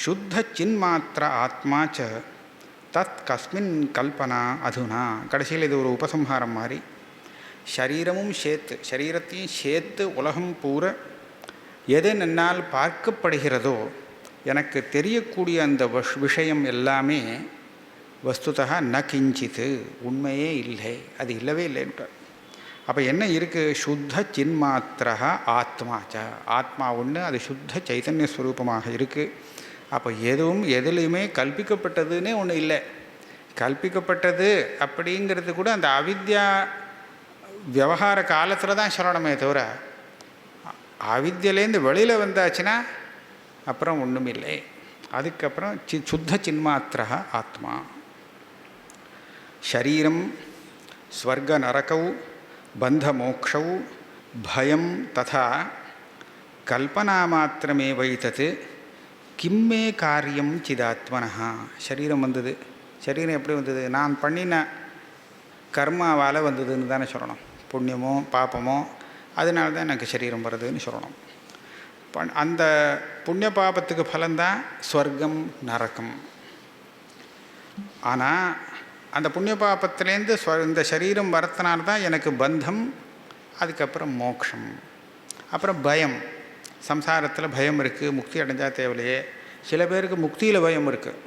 S1: சுத்த சின்மாத்திர ஆத்மா ச தத் கஸ்மின் கல்பனா அதுனா. கடைசியில் இது ஒரு உபசம்ஹாரம் மாதிரி. சரீரமும் சேர்த்து, சரீரத்தையும் சேர்த்து உலகம் பூரா எது நன்னால் பார்க்கப்படுகிறதோ, எனக்கு தெரியக்கூடிய அந்த விஷயம் எல்லாமே வஸ்துதா ந கிஞ்சித்து, உண்மையே இல்லை, அது இல்லவே இல்லைன்றார். அப்போ என்ன இருக்குது? சுத்த சின்மாத்திர ஆத்மாச்ச. ஆத்மா ஒன்று, அது சுத்த சைத்தன்ய ஸ்வரூபமாக இருக்குது. அப்போ எதுவும் எதுலேயுமே கல்பிக்கப்பட்டதுன்னே ஒன்று இல்லை. கல்பிக்கப்பட்டது அப்படிங்கிறது கூட அந்த அவித்யா விவகார காலத்தில் தான் சொல்லணுமே தவிர, அவித்யிலேருந்து வெளியில் வந்தாச்சுன்னா அப்புறம் ஒன்றும் இல்லை. அதுக்கப்புறம் சுத்த சின்மாத்திர ஆத்மா. ஷரீரம் ஸ்வர்க நரகௌ பந்த மோக்ஷௌ பயம் ததா கல்பனாமாத்திரமே வைத்தது கிம்மே காரியம் சிதாத்மனா. சரீரம் வந்தது. சரீரம் எப்படி வந்தது? நான் பண்ணின கர்மாவால் வந்ததுன்னு தானே சொல்லணும். புண்ணியமோ பாப்பமோ அதனால தான் எனக்கு சரீரம் வருதுன்னு சொல்லணும். அந்த புண்ணிய பாபத்துக்கு பலன்தான் ஸ்வர்க்கம் நரகம். ஆனால் அந்த புண்ணிய பாபத்திலேருந்து இந்த சரீரம் வரத்தினால தான் எனக்கு பந்தம், அதுக்கப்புறம் மோட்சம், அப்புறம் பயம். சம்சாரத்தில் பயம் இருக்குது. முக்தி அடைஞ்சால் தேவையில்லையே. சில பேருக்கு முக்தியில் பயம் இருக்குது,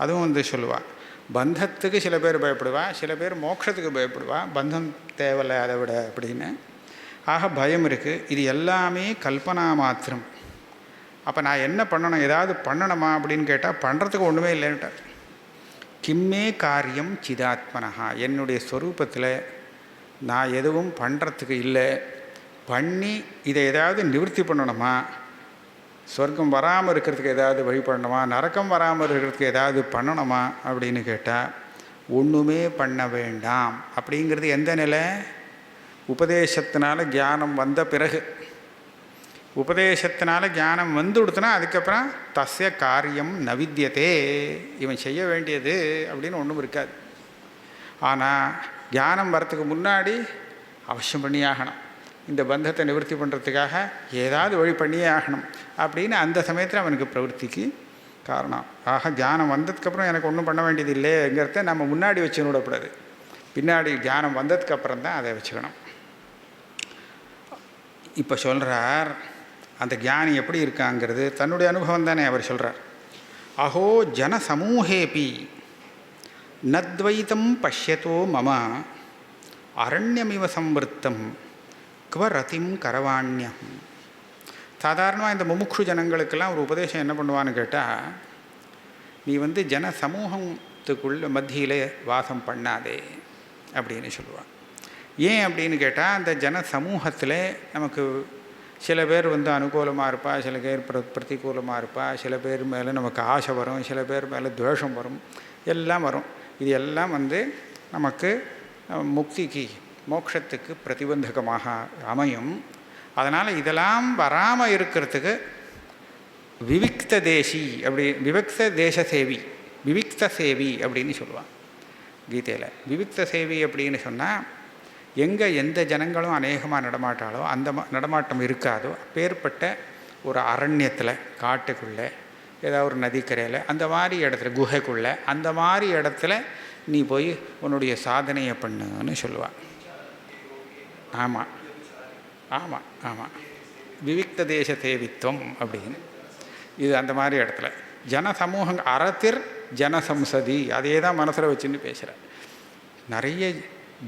S1: அதுவும் வந்து சொல்லுவாள். பந்தத்துக்கு சில பேர் பயப்படுவா, சில பேர் மோட்சத்துக்கு பயப்படுவா. பந்தம் தேவையில்லை அதை விட அப்படின்னு. ஆக பயம் இருக்குது. இது எல்லாமே கல்பனா மாத்திரம். அப்போ நான் என்ன பண்ணணும்? ஏதாவது பண்ணணுமா அப்படின்னு கேட்டால் பண்ணுறதுக்கு ஒன்றுமே இல்லைன்ட்டார். கிம்மே காரியம் சிதாத்மனஹா. என்னுடைய ஸ்வரூபத்தில் நான் எதுவும் பண்ணுறதுக்கு இல்லை. பண்ணி இதை ஏதாவது நிவர்த்தி பண்ணணுமா? சொர்க்கம் வராமல் இருக்கிறதுக்கு ஏதாவது வழி பண்ணணுமா? நரக்கம் வராமல் இருக்கிறதுக்கு ஏதாவது பண்ணணுமா அப்படின்னு கேட்டால் ஒன்றுமே பண்ண வேண்டாம். அப்படிங்கிறது எந்த நிலை? உபதேசத்தினால ஞானம் வந்த பிறகு. உபதேசத்தினால ஞானம் வந்து கொடுத்தனா அதுக்கப்புறம் தஸ்ய காரியம் நவித்தியதே. இவன் செய்ய வேண்டியது அப்படின்னு ஒன்றும் இருக்காது. ஆனால் ஞானம் வரத்துக்கு முன்னாடி அவசியம் பண்ணியே ஆகணும். இந்த பந்தத்தை நிவர்த்தி பண்ணுறதுக்காக ஏதாவது வழி பண்ணியே ஆகணும் அப்படின்னு அந்த சமயத்தில் அவனுக்கு பிரவൃத்திக்கு காரணம். ஆக ஞானம் வந்ததுக்கப்புறம் எனக்கு ஒன்றும் பண்ண வேண்டியது இல்லைங்கிறத நம்ம முன்னாடி வச்சு விடக்கூடாது. பின்னாடி ஞானம் வந்ததுக்கப்புறம் தான் அதை வச்சுக்கணும். இப்போ சொல்கிறார், அந்த ஞானி எப்படி இருக்காங்கிறது தன்னுடைய அனுபவம் தானே அவர் சொல்கிறார். அஹோ ஜன சமூகேபி நத்வைத்தம் பஷ்யத்தோ மம அரண்யமிவ சம்வருத்தம் குவ ரதிம் கரவாண்யம். சாதாரணமாக இந்த முமுக்ஷு ஜனங்களுக்கெல்லாம் ஒரு உபதேசம் என்ன பண்ணுவான்னு கேட்டால், நீ வந்து ஜன சமூகத்துக்குள்ள மத்தியில் வாசம் பண்ணாதே அப்படின்னு சொல்லுவாள். ஏன் அப்படின்னு கேட்டால், அந்த ஜன சமூகத்தில் நமக்கு சில பேர் வந்து அனுகூலமாக இருப்பா, சில பேர் பிரதிகூலமாக இருப்பா, சில பேர் மேலே நமக்கு ஆசை வரும், சில பேர் மேலே துவேஷம் வரும், எல்லாம் வரும். இது எல்லாம் வந்து நமக்கு முக்திக்கு மோட்சத்துக்கு பிரதிபந்தகமாக அமையும். அதனால் இதெல்லாம் வராமல் இருக்கிறதுக்கு விவிக்த தேசி அப்படி விவிக்த தேச சேவி விவிக்த சேவி அப்படின்னு சொல்லுவான் கீதையில். விவிக்த சேவி அப்படின்னு சொன்னால் எங்கே எந்த ஜனங்களும் அநேகமாக நடமாட்டாலோ அந்த நடமாட்டம் இருக்காதோ அப்பேற்பட்ட ஒரு அரண்யத்தில், காட்டுக்குள்ளே, ஏதாவது ஒரு நதிக்கரையில், அந்த மாதிரி இடத்துல, குகைக்குள்ளே, அந்த மாதிரி இடத்துல நீ போய் உன்னுடைய சாதனையை பண்ணுன்னு சொல்லுவாள். ஆமாம் ஆமாம் ஆமாம் விவிக்த தேச தேவித்துவம் அப்படின்னு. இது அந்த மாதிரி இடத்துல ஜன சமூகம் அறத்திர் ஜனசம்சதி அதே தான் மனசில் வச்சுன்னு பேசுகிறேன். நிறைய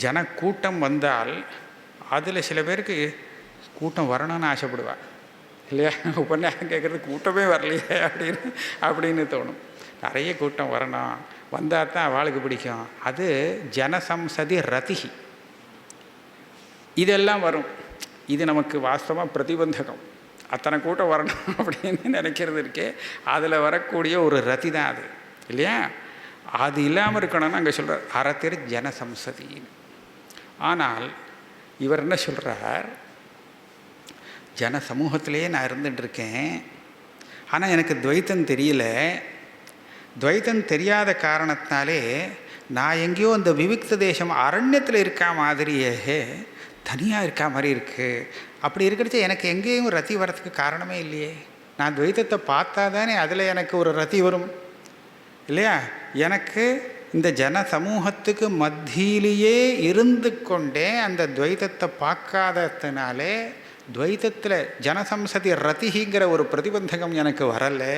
S1: ஜன கூட்டம் வந்தால் அதில் சில பேருக்கு கூட்டம் வரணும்னு ஆசைப்படுவாள் இல்லையா? உபன்யாசம் கேட்குறது கூட்டமே வரலையே அப்படின்னு தோணும். நிறைய கூட்டம் வரணும், வந்தால் தான் அவளுக்கு பிடிக்கும். அது ஜனசம்சதி ரதிகி. இதெல்லாம் வரும். இது நமக்கு வாஸ்தவமாக பிரதிபந்தகம். அத்தனை கூட்டம் வரணும் அப்படின்னு நினைக்கிறது இருக்கே, அதில் வரக்கூடிய ஒரு ரதி தான் அது இல்லையா? அது இல்லாமல் இருக்கணும்னு அங்கே சொல்கிறார் அறத்திர் ஜனசம்சதி. ஆனால் இவர் என்ன சொல்கிறார், ஜன சமூகத்திலே நான் இருந்துட்டுருக்கேன், ஆனால் எனக்கு துவைத்தம் தெரியல. துவைத்தம் தெரியாத காரணத்தினாலே நான் எங்கேயோ அந்த விவிக்த தேசம் அரண்யத்தில் இருக்கா மாதிரியே தனியாக இருக்கா மாதிரி இருக்குது. அப்படி இருக்கிறச்ச எனக்கு எங்கேயும் ரத்தி வரத்துக்கு காரணமே இல்லையே. நான் துவைத்தத்தை பார்த்தா தானே அதில் எனக்கு ஒரு ரத்தி வரும் இல்லையா? எனக்கு இந்த ஜன சமூகத்துக்கு மத்தியிலேயே இருந்து கொண்டே அந்த துவைத்தத்தை பார்க்காததுனாலே துவைத்தத்தில் ஜனசம்சதி ரத்திங்கிற ஒரு பிரதிபந்தகம் எனக்கு வரலை.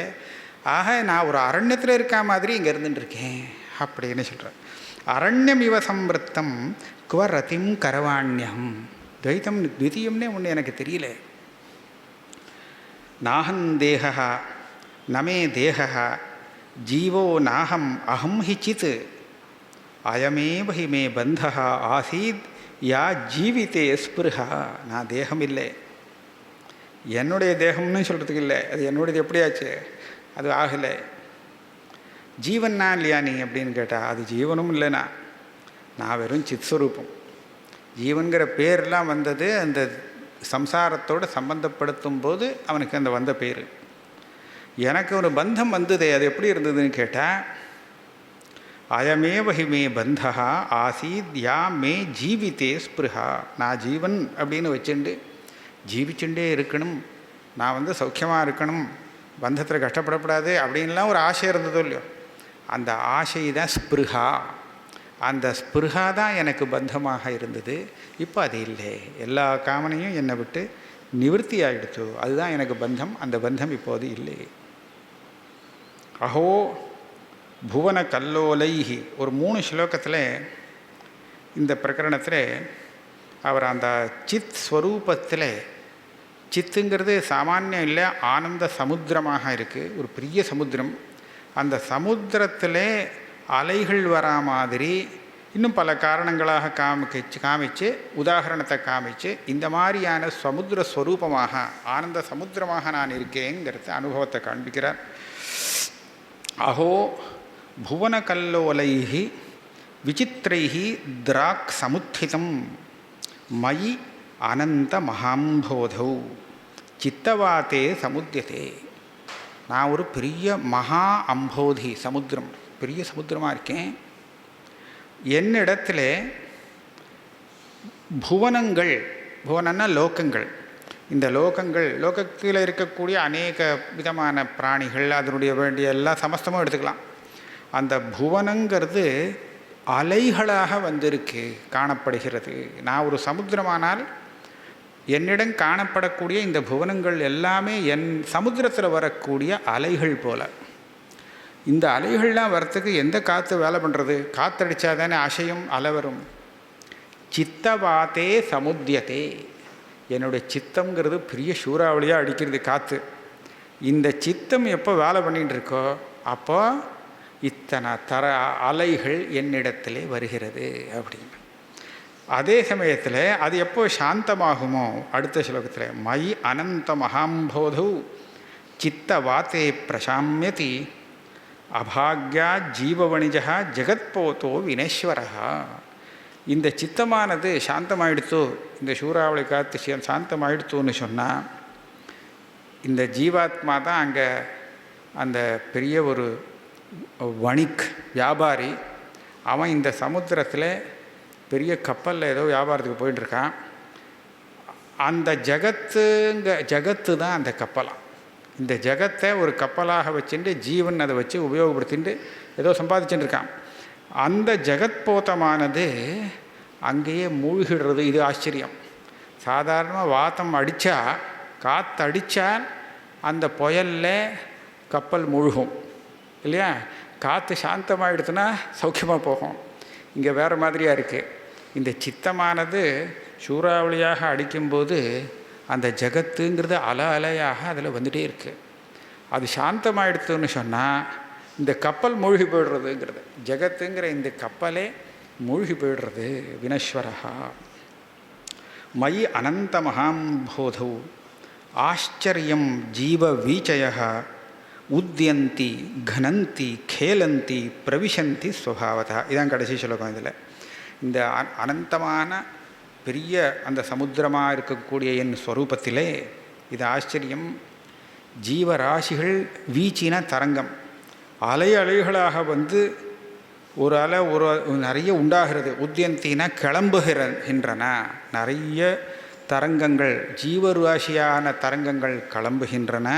S1: ஆக நான் ஒரு அரண்யத்தில் இருக்கா மாதிரி இங்கே இருந்துட்டுருக்கேன் அப்படின்னு சொல்கிறேன். அரண்யம் இவ சம்வருத்தம் குவ ரதிம் கரவாண்யம். துவைத்தம் த்விதீயம்னே ஒன்று எனக்கு தெரியல. நாஹம் தேகா நமே தேகா ஜீவோ நாஹம் அஹம் ஹி சித் அயமேவ ஹி மே பந்தா ஆசீத் யா ஜீவிதே ஸ்பிருஹா. நான் தேகம் இல்லை, என்னுடைய தேகம்னு சொல்கிறதுக்கு இல்லை, அது என்னுடையது எப்படியாச்சு, அது ஆகலை. ஜீவன்னா இல்லையா நீ அப்படின்னு கேட்டால் அது ஜீவனும் இல்லைனா, நான் வெறும் சித்ஸ்வரூபம். ஜீவன்கிற பேர்லாம் வந்தது அந்த சம்சாரத்தோடு சம்பந்தப்படுத்தும் போது அவனுக்கு அந்த வந்த பேர். எனக்கு ஒரு பந்தம் வந்ததே, அது எப்படி இருந்ததுன்னு கேட்டால், அயமேவ ஹி மே பந்தா ஆசீத் யா மே ஜீவிதே ஸ்பிருஹா. நான் ஜீவன் அப்படின்னு வச்சுண்டு ஜீவிச்சுண்டே இருக்கணும், நான் சௌக்கியமாக இருக்கணும், பந்தத்தில் கஷ்டப்படக்கூடாது அப்படின்லாம் ஒரு ஆசை இருந்ததோ இல்லையோ, அந்த ஆசை தான் ஸ்பிருஹா. அந்த ஸ்பிருஹா தான் எனக்கு பந்தமாக இருந்தது. இப்போ அது இல்லை, எல்லா காமனையும் என்னை விட்டு நிவர்த்தி ஆகிடுச்சு, அதுதான் எனக்கு பந்தம். அந்த பந்தம் இப்போது இல்லை. அஹோ புவன கல்லோலைஹி. ஒரு 3 ஸ்லோகத்தில் இந்த பிரகரணத்தில் அவர் அந்த சித் ஸ்வரூபத்தில், சித்துங்கிறது சாமானியம் இல்லை, ஆனந்த சமுத்திரமாக இருக்குது, ஒரு பெரிய சமுத்திரம். அந்த சமுத்திரத்தில் அலைகள் வரா மாதிரி இன்னும் பல காரணங்களாக காமிச்சு உதாரணத்தை காமிச்சு இந்த மாதிரியான சமுத்திர ஸ்வரூபமாக ஆனந்த சமுத்திரமாக நான் இருக்கேங்கிறது அனுபவத்தை காண்பிக்கிறார். அஹோ புவன கல்லோலைஹி விசித்திரைஹி திராக் சமுத்திதம் மயி அனந்த மகாம்போதௌ சித்தவாத்தே சமுத்தியதே. நான் ஒரு பெரிய மகா அம்போதி சமுத்திரம், பெரிய சமுத்திரமாக இருக்கேன். என்னிடத்தில் புவனங்கள், புவனன்னா லோகங்கள், இந்த லோகத்தில் இருக்கக்கூடிய அநேக விதமான பிராணிகள், அதனுடைய வேண்டிய எல்லா சமஸ்தமும் எடுத்துக்கலாம். அந்த புவனங்கிறது அலைகளாக வந்திருக்கு, காணப்படுகிறது. நான் ஒரு சமுத்திரமானால் என்னிடம் காணப்படக்கூடிய இந்த புவனங்கள் எல்லாமே என் சமுத்திரத்தில் வரக்கூடிய அலைகள் போல. இந்த அலைகள்லாம் வரத்துக்கு எந்த காற்று வேலை பண்ணுறது? காற்றடித்தா தானே அசையும், அலை வரும். சித்தவாத்தே சமுத்தியதே. என்னுடைய சித்தங்கிறது பெரிய சூறாவளியாக அடிக்கிறது காற்று. இந்த சித்தம் எப்போ வேலை பண்ணிகிட்டு இருக்கோ அப்போ இத்தனை அலைகள் என்னிடத்திலே வருகிறது அப்படின்னு. அதே சமயத்தில் அது எப்போ சாந்தமாகுமோ, அடுத்த ஸ்லோகத்தில் மயி அனந்த மகாம்போதௌ சித்தவாத்தே பிரசாமியதி அபாக்யா ஜீவவணிஜா ஜெகத்போதோ வினேஸ்வரா. இந்த சித்தமானது சாந்தமாயிடுத்தோ, இந்த சூறாவளி காத்து சாந்தமாயிடுத்தோன்னு சொன்னால், இந்த ஜீவாத்மா தான் அங்கே அந்த பெரிய ஒரு வணிக் வியாபாரி. அவன் இந்த சமுத்திரத்தில் பெரிய கப்பலில் ஏதோ வியாபாரத்துக்கு போயிட்டுருக்கான். அந்த ஜகத்து தான் அந்த கப்பலாம். இந்த ஜகத்தை ஒரு கப்பலாக வச்சுட்டு ஜீவன் அதை வச்சு உபயோகப்படுத்திட்டு ஏதோ சம்பாதிச்சுட்டு இருக்கான். அந்த ஜெகத்போதமானது அங்கேயே மூழ்கிடுறது. இது ஆச்சரியம். சாதாரணமாக வாத்தம் அடித்தா, காற்று அடித்தால் அந்த புயலில் கப்பல் மூழ்கும் இல்லையா? காற்று சாந்தமாகிடுதுன்னா சௌக்கியமாக போகும். இங்கே வேறு மாதிரியாக இருக்குது. இந்த சித்தமானது சூறாவளியாக அடிக்கும்போது அந்த ஜகத்துங்கிறது அலையாக அதில் வந்துகிட்டே இருக்குது. அது சாந்தமாகிடுதுன்னு சொன்னால் இந்த கப்பல் மூழ்கி போய்டுறதுங்கிறது, ஜகத்துங்கிற இந்த கப்பலே மூழ்கி போய்டுறது. வினஸ்வரா மயி அனந்த மகாம்போதௌ ஆச்சரியம் ஜீவ வீச்சய உத்யந்தி கனந்தி கேலந்தி பிரவிசந்தி ஸ்வபாவதா. இதான் கடைசி ஸ்லோகம். இதில் இந்த அனந்தமான பெரிய அந்த சமுத்திரமாக இருக்கக்கூடிய என் ஸ்வரூபத்திலே இது ஆச்சரியம். ஜீவராசிகள் வீச்சின தரங்கம், அலைகளாக வந்து ஒரு அலை ஒரு நிறைய உண்டாகிறது. உத்யந்தினா கிளம்புகின்றன, நிறைய தரங்கங்கள், ஜீவராசியான தரங்கங்கள் கிளம்புகின்றன.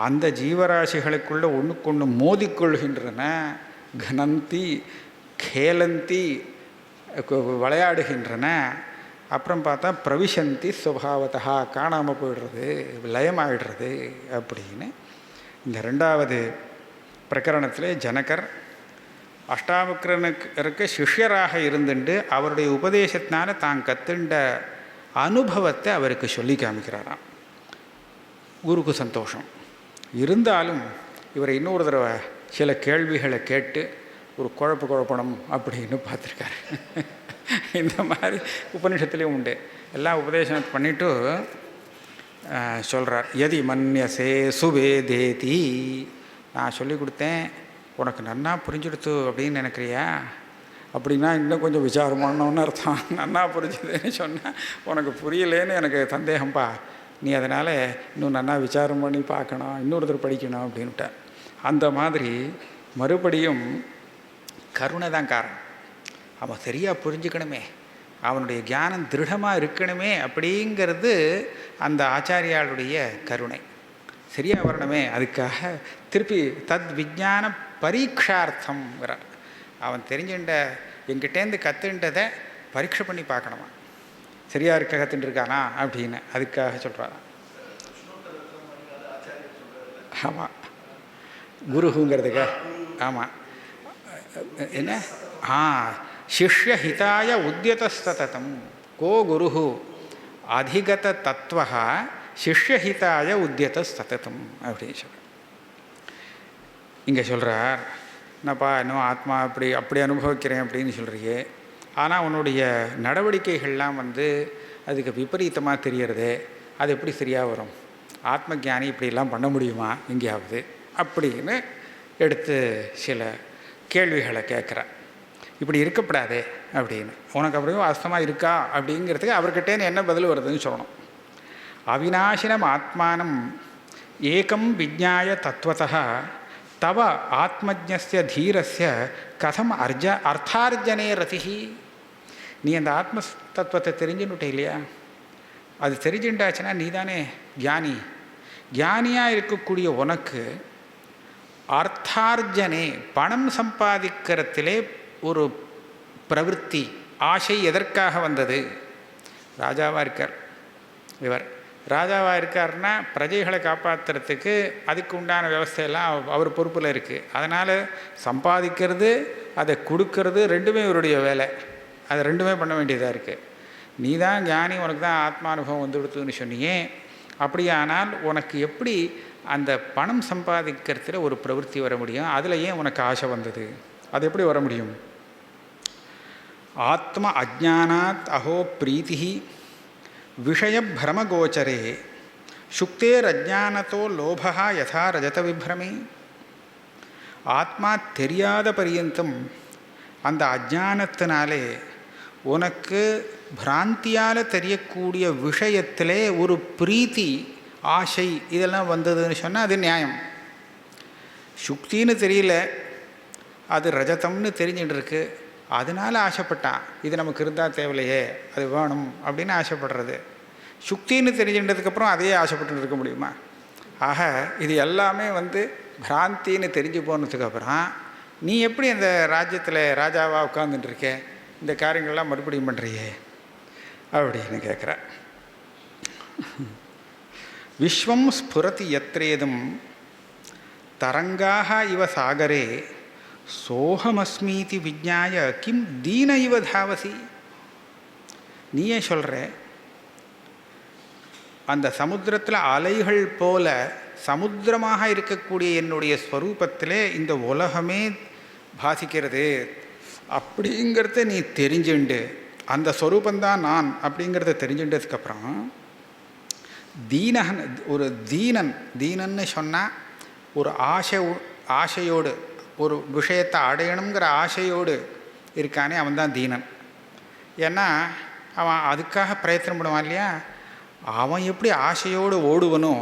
S1: அந்த ஜீவராசிகளுக்குள்ளே ஒன்றுக்கொன்று மோதிக்கொள்கின்றன. கனந்தி கேலந்தி விளையாடுகின்றன. அப்புறம் பார்த்தா பிரவிசந்தி சுபாவத்தா காணாமல் போயிடுறது, லயமாகிடுறது அப்படின்னு இந்த 2வது பிரகரணத்தில் ஜனகர் அஷ்டாவக்ரனுக்கு சிஷ்யராக இருந்துட்டு அவருடைய உபதேசத்தினால தான் கத்துண்ட அனுபவத்தை அவருக்கு சொல்லி காமிக்கிறாராம். குருக்கு சந்தோஷம். இருந்தாலும் இவரை இன்னொரு தடவை சில கேள்விகளை கேட்டு ஒரு குழப்பணும் அப்படின்னு பார்த்துருக்காரு. இந்த மாதிரி உபநிஷத்துலேயும் உண்டு. எல்லாம் உபதேசம் பண்ணிவிட்டு சொல்கிறார், எதி மன்யசே சுவேதேதி, நான் சொல்லி கொடுத்தேன் உனக்கு நன்னா புரிஞ்சுடுத்து அப்படின்னு நினைக்கிறியா? அப்படின்னா இன்னும் கொஞ்சம் விசாரமானோன்னு அர்த்தம். நன்னா புரிஞ்சுதுன்னு சொன்னால் உனக்கு புரியலேன்னு எனக்கு சந்தேகம்ப்பா, நீ அதனால் இன்னும் நன்னா விசாரம் பண்ணி பார்க்கணும், இன்னொருத்தர் படிக்கணும் அப்படின்ட்டார். அந்த மாதிரி மறுபடியும் கருணை தான் காரணம். அவன் சரியாக புரிஞ்சுக்கணுமே, அவனுடைய ஞானம் திருடமாக இருக்கணுமே அப்படிங்கிறது அந்த ஆச்சாரியாளுடைய கருணை. சரியாக வரணுமே, அதுக்காக திருப்பி தத் விஜான பரீட்சார்த்தம்ங்கிறார். அவன் தெரிஞ்சுட்ட என்கிட்டேருந்து கற்றுன்றதை பரீட்சை பண்ணி பார்க்கணுமா, சரியாக இருக்க கற்றுட்டுருக்கானா அப்படின்னு, அதுக்காக சொல்கிறாராம். ஆமாம், குருகுங்கிறதுக்கு. ஆமாம், என்ன சிஷ்யஹிதாய உத்யதஸ்ததம் கோ குரு அதிகத தத்துவ சிஷ்யஹிதாய உத்யதஸ்ததம் அப்படின்னு சொல்கிறார். இங்கே சொல்கிறார், என்னப்பா இன்னும் ஆத்மா அப்படி அனுபவிக்கிறேன் அப்படின்னு சொல்கிறியே, ஆனால் உன்னுடைய நடவடிக்கைகள்லாம் அதுக்கு விபரீதமாக தெரியறது, அது எப்படி சரியாக வரும்? ஆத்ம ஞானி இப்படிலாம் பண்ண முடியுமா எங்கேயாவது அப்படின்னு எடுத்து சில கேள்விகளை கேட்குறேன். இப்படி இருக்கப்படாதே அப்படின்னு, உனக்கு அப்படியும் வாஸ்தவமாக இருக்கா அப்படிங்கிறதுக்கு அவர்கிட்டேன்னு என்ன பதில் வருதுன்னு சொல்லணும். அவிநாசினம் ஆத்மானம் ஏகம் விஜ்ஞாய தத்துவதா தவ ஆத்மஜ்ஞஸ்ய தீரஸ்ய கதம் அர்த்தார்ஜனே ரதிஹி. நீ அந்த ஆத்ம தத்துவத்தை தெரிஞ்சுன்னுட்டே இல்லையா? அது தெரிஞ்சுட்டாச்சுன்னா நீ தானே ஞானி. ஞானியாக இருக்கக்கூடிய உனக்கு அர்த்தார்ஜனே பணம் சம்பாதிக்கிறதுலே ஒரு பிரவೃತ್ತಿ ஆசை எதற்காக வந்தது? ராஜாவாக இருக்கார் இவர். ராஜாவாக இருக்காருன்னா பிரஜைகளை காப்பாற்றுறதுக்கு அதுக்கு உண்டான விவசாயெல்லாம் அவர் பொறுப்பில் இருக்குது. அதனால் சம்பாதிக்கிறது அதை கொடுக்கறது ரெண்டுமே இவருடைய வேலை. அதை ரெண்டுமே பண்ண வேண்டியதாக இருக்குது. நீ தான் ஞானி, உனக்கு தான் ஆத்மானுபவம் வந்துடுத்துன்னு சொன்னியே. அப்படியானால் உனக்கு எப்படி அந்த பணம் சம்பாதிக்கிறதுல ஒரு பிரவೃತ್ತಿ வர முடியும்? அதில் ஏன் உனக்கு ஆசை வந்தது? அது எப்படி வர முடியும்? ஆத்ம அஜ்ஞானாத் அஹோ பிரீத்தி விஷய பிரமகோச்சரே சுக்தேரஜானத்தோ லோபா யதா ரஜத விப்ரமே. ஆத்மா தெரியாத பரியந்தம் அந்த அஜானத்தினாலே உனக்கு பிராந்தியால் தெரியக்கூடிய விஷயத்திலே ஒரு பிரீத்தி ஆசை இதெல்லாம் வந்ததுன்னு சொன்னால் அது நியாயம். சுக்தின்னு தெரியல, அது ரஜதம்னு தெரிஞ்சுட்டு இருக்கு, அதனால் ஆசைப்பட்டான். இது நமக்கு இருந்தால் தேவையில்லையே, அது வேணும் அப்படின்னு ஆசைப்படுறது. சுக்தின்னு தெரிஞ்சுட்டதுக்கப்புறம் அதையே ஆசைப்பட்டு இருக்க முடியுமா? ஆக இது எல்லாமே பிராந்தின்னு தெரிஞ்சு போனதுக்கப்புறம் நீ எப்படி அந்த ராஜ்யத்தில் ராஜாவாக உட்கார்ந்துட்டு இருக்க, இந்த காரியங்கள்லாம் மறுபடியும் பண்ணுறியே அப்படின்னு கேட்குற. விஸ்வம் ஸ்புரதி யத்ரேதம் தரங்காக இவ சாகரே சோகமஸ்மீதி விஜ்ஞாய கிம் தீன இவ தாவசி. நீயே சொல்கிற, அந்த சமுத்திரத்தில் அலைகள் போல சமுத்திரமாக இருக்கக்கூடிய என்னுடைய ஸ்வரூபத்திலே இந்த உலகமே பாசிக்கிறது அப்படிங்கிறத நீ தெரிஞ்சுண்டு, அந்த ஸ்வரூபந்தான் நான் அப்படிங்கிறத தெரிஞ்சுட்டதுக்கப்புறம் தீனன், ஒரு தீனன்னு சொன்னால் ஒரு ஆசையோடு ஒரு விஷயத்தை அடையணுங்கிற ஆசையோடு இருக்கானே அவன் தான் தீனன். ஏன்னா அவன் அதுக்காக பிரயத்தனம் பண்ணுவான் இல்லையா? அவன் எப்படி ஆசையோடு ஓடுவனோ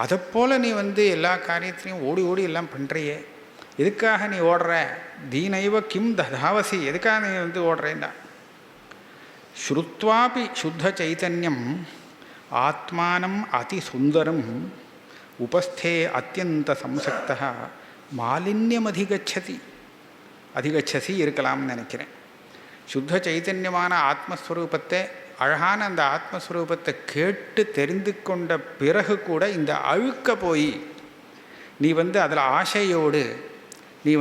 S1: அதைப்போல் நீ எல்லா காரியத்திலையும் ஓடி ஓடி எல்லாம் பண்ணுறியே. எதுக்காக நீ ஓடுற? தீனைவ கிம் ததாவசி, எதுக்காக நீ ஓடுறேன்டா? ஸ்ருத்வாபி சுத்த சைத்தன்யம் ஆத்மானம் அதி சுந்தரம் உபஸ்தே அத்தியந்த சம்சக்தா மாலின்யம் அதிகச்சதி இருக்கலாம்னு நினைக்கிறேன். சுத்த சைத்தன்யமான ஆத்மஸ்வரூபத்தை, அழகான அந்த ஆத்மஸ்வரூபத்தை கேட்டு தெரிந்து கொண்ட பிறகு கூட இந்த அழுக்க போய் நீ அதில் ஆசையோடு நீ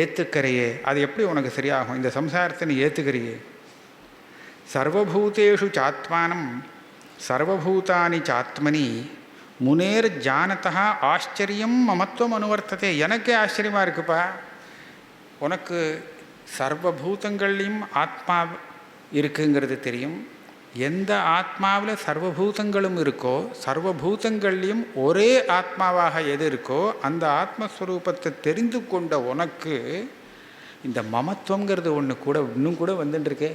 S1: ஏற்றுக்கிறையே, அது எப்படி உனக்கு சரியாகும்? இந்த சம்சாரத்தை நீ ஏற்றுக்கிறியே. சர்வபூதேஷு சாத்மானம் சர்வபூதானி சாத்மனி முனேர் ஜானதா ஆச்சரியம் மமத்துவம் அனுவர்த்ததே. எனக்கே ஆச்சரியமாக இருக்குப்பா, உனக்கு சர்வபூதங்கள்லையும் ஆத்மா இருக்குங்கிறது தெரியும். எந்த ஆத்மாவில் சர்வபூதங்களும் இருக்கோ, சர்வபூதங்கள்லையும் ஒரே ஆத்மாவாக எது இருக்கோ அந்த ஆத்மஸ்வரூபத்தை தெரிந்து கொண்ட உனக்கு இந்த மமத்துவங்கிறது ஒன்று கூட இன்னும் கூட வந்துட்டுருக்கே.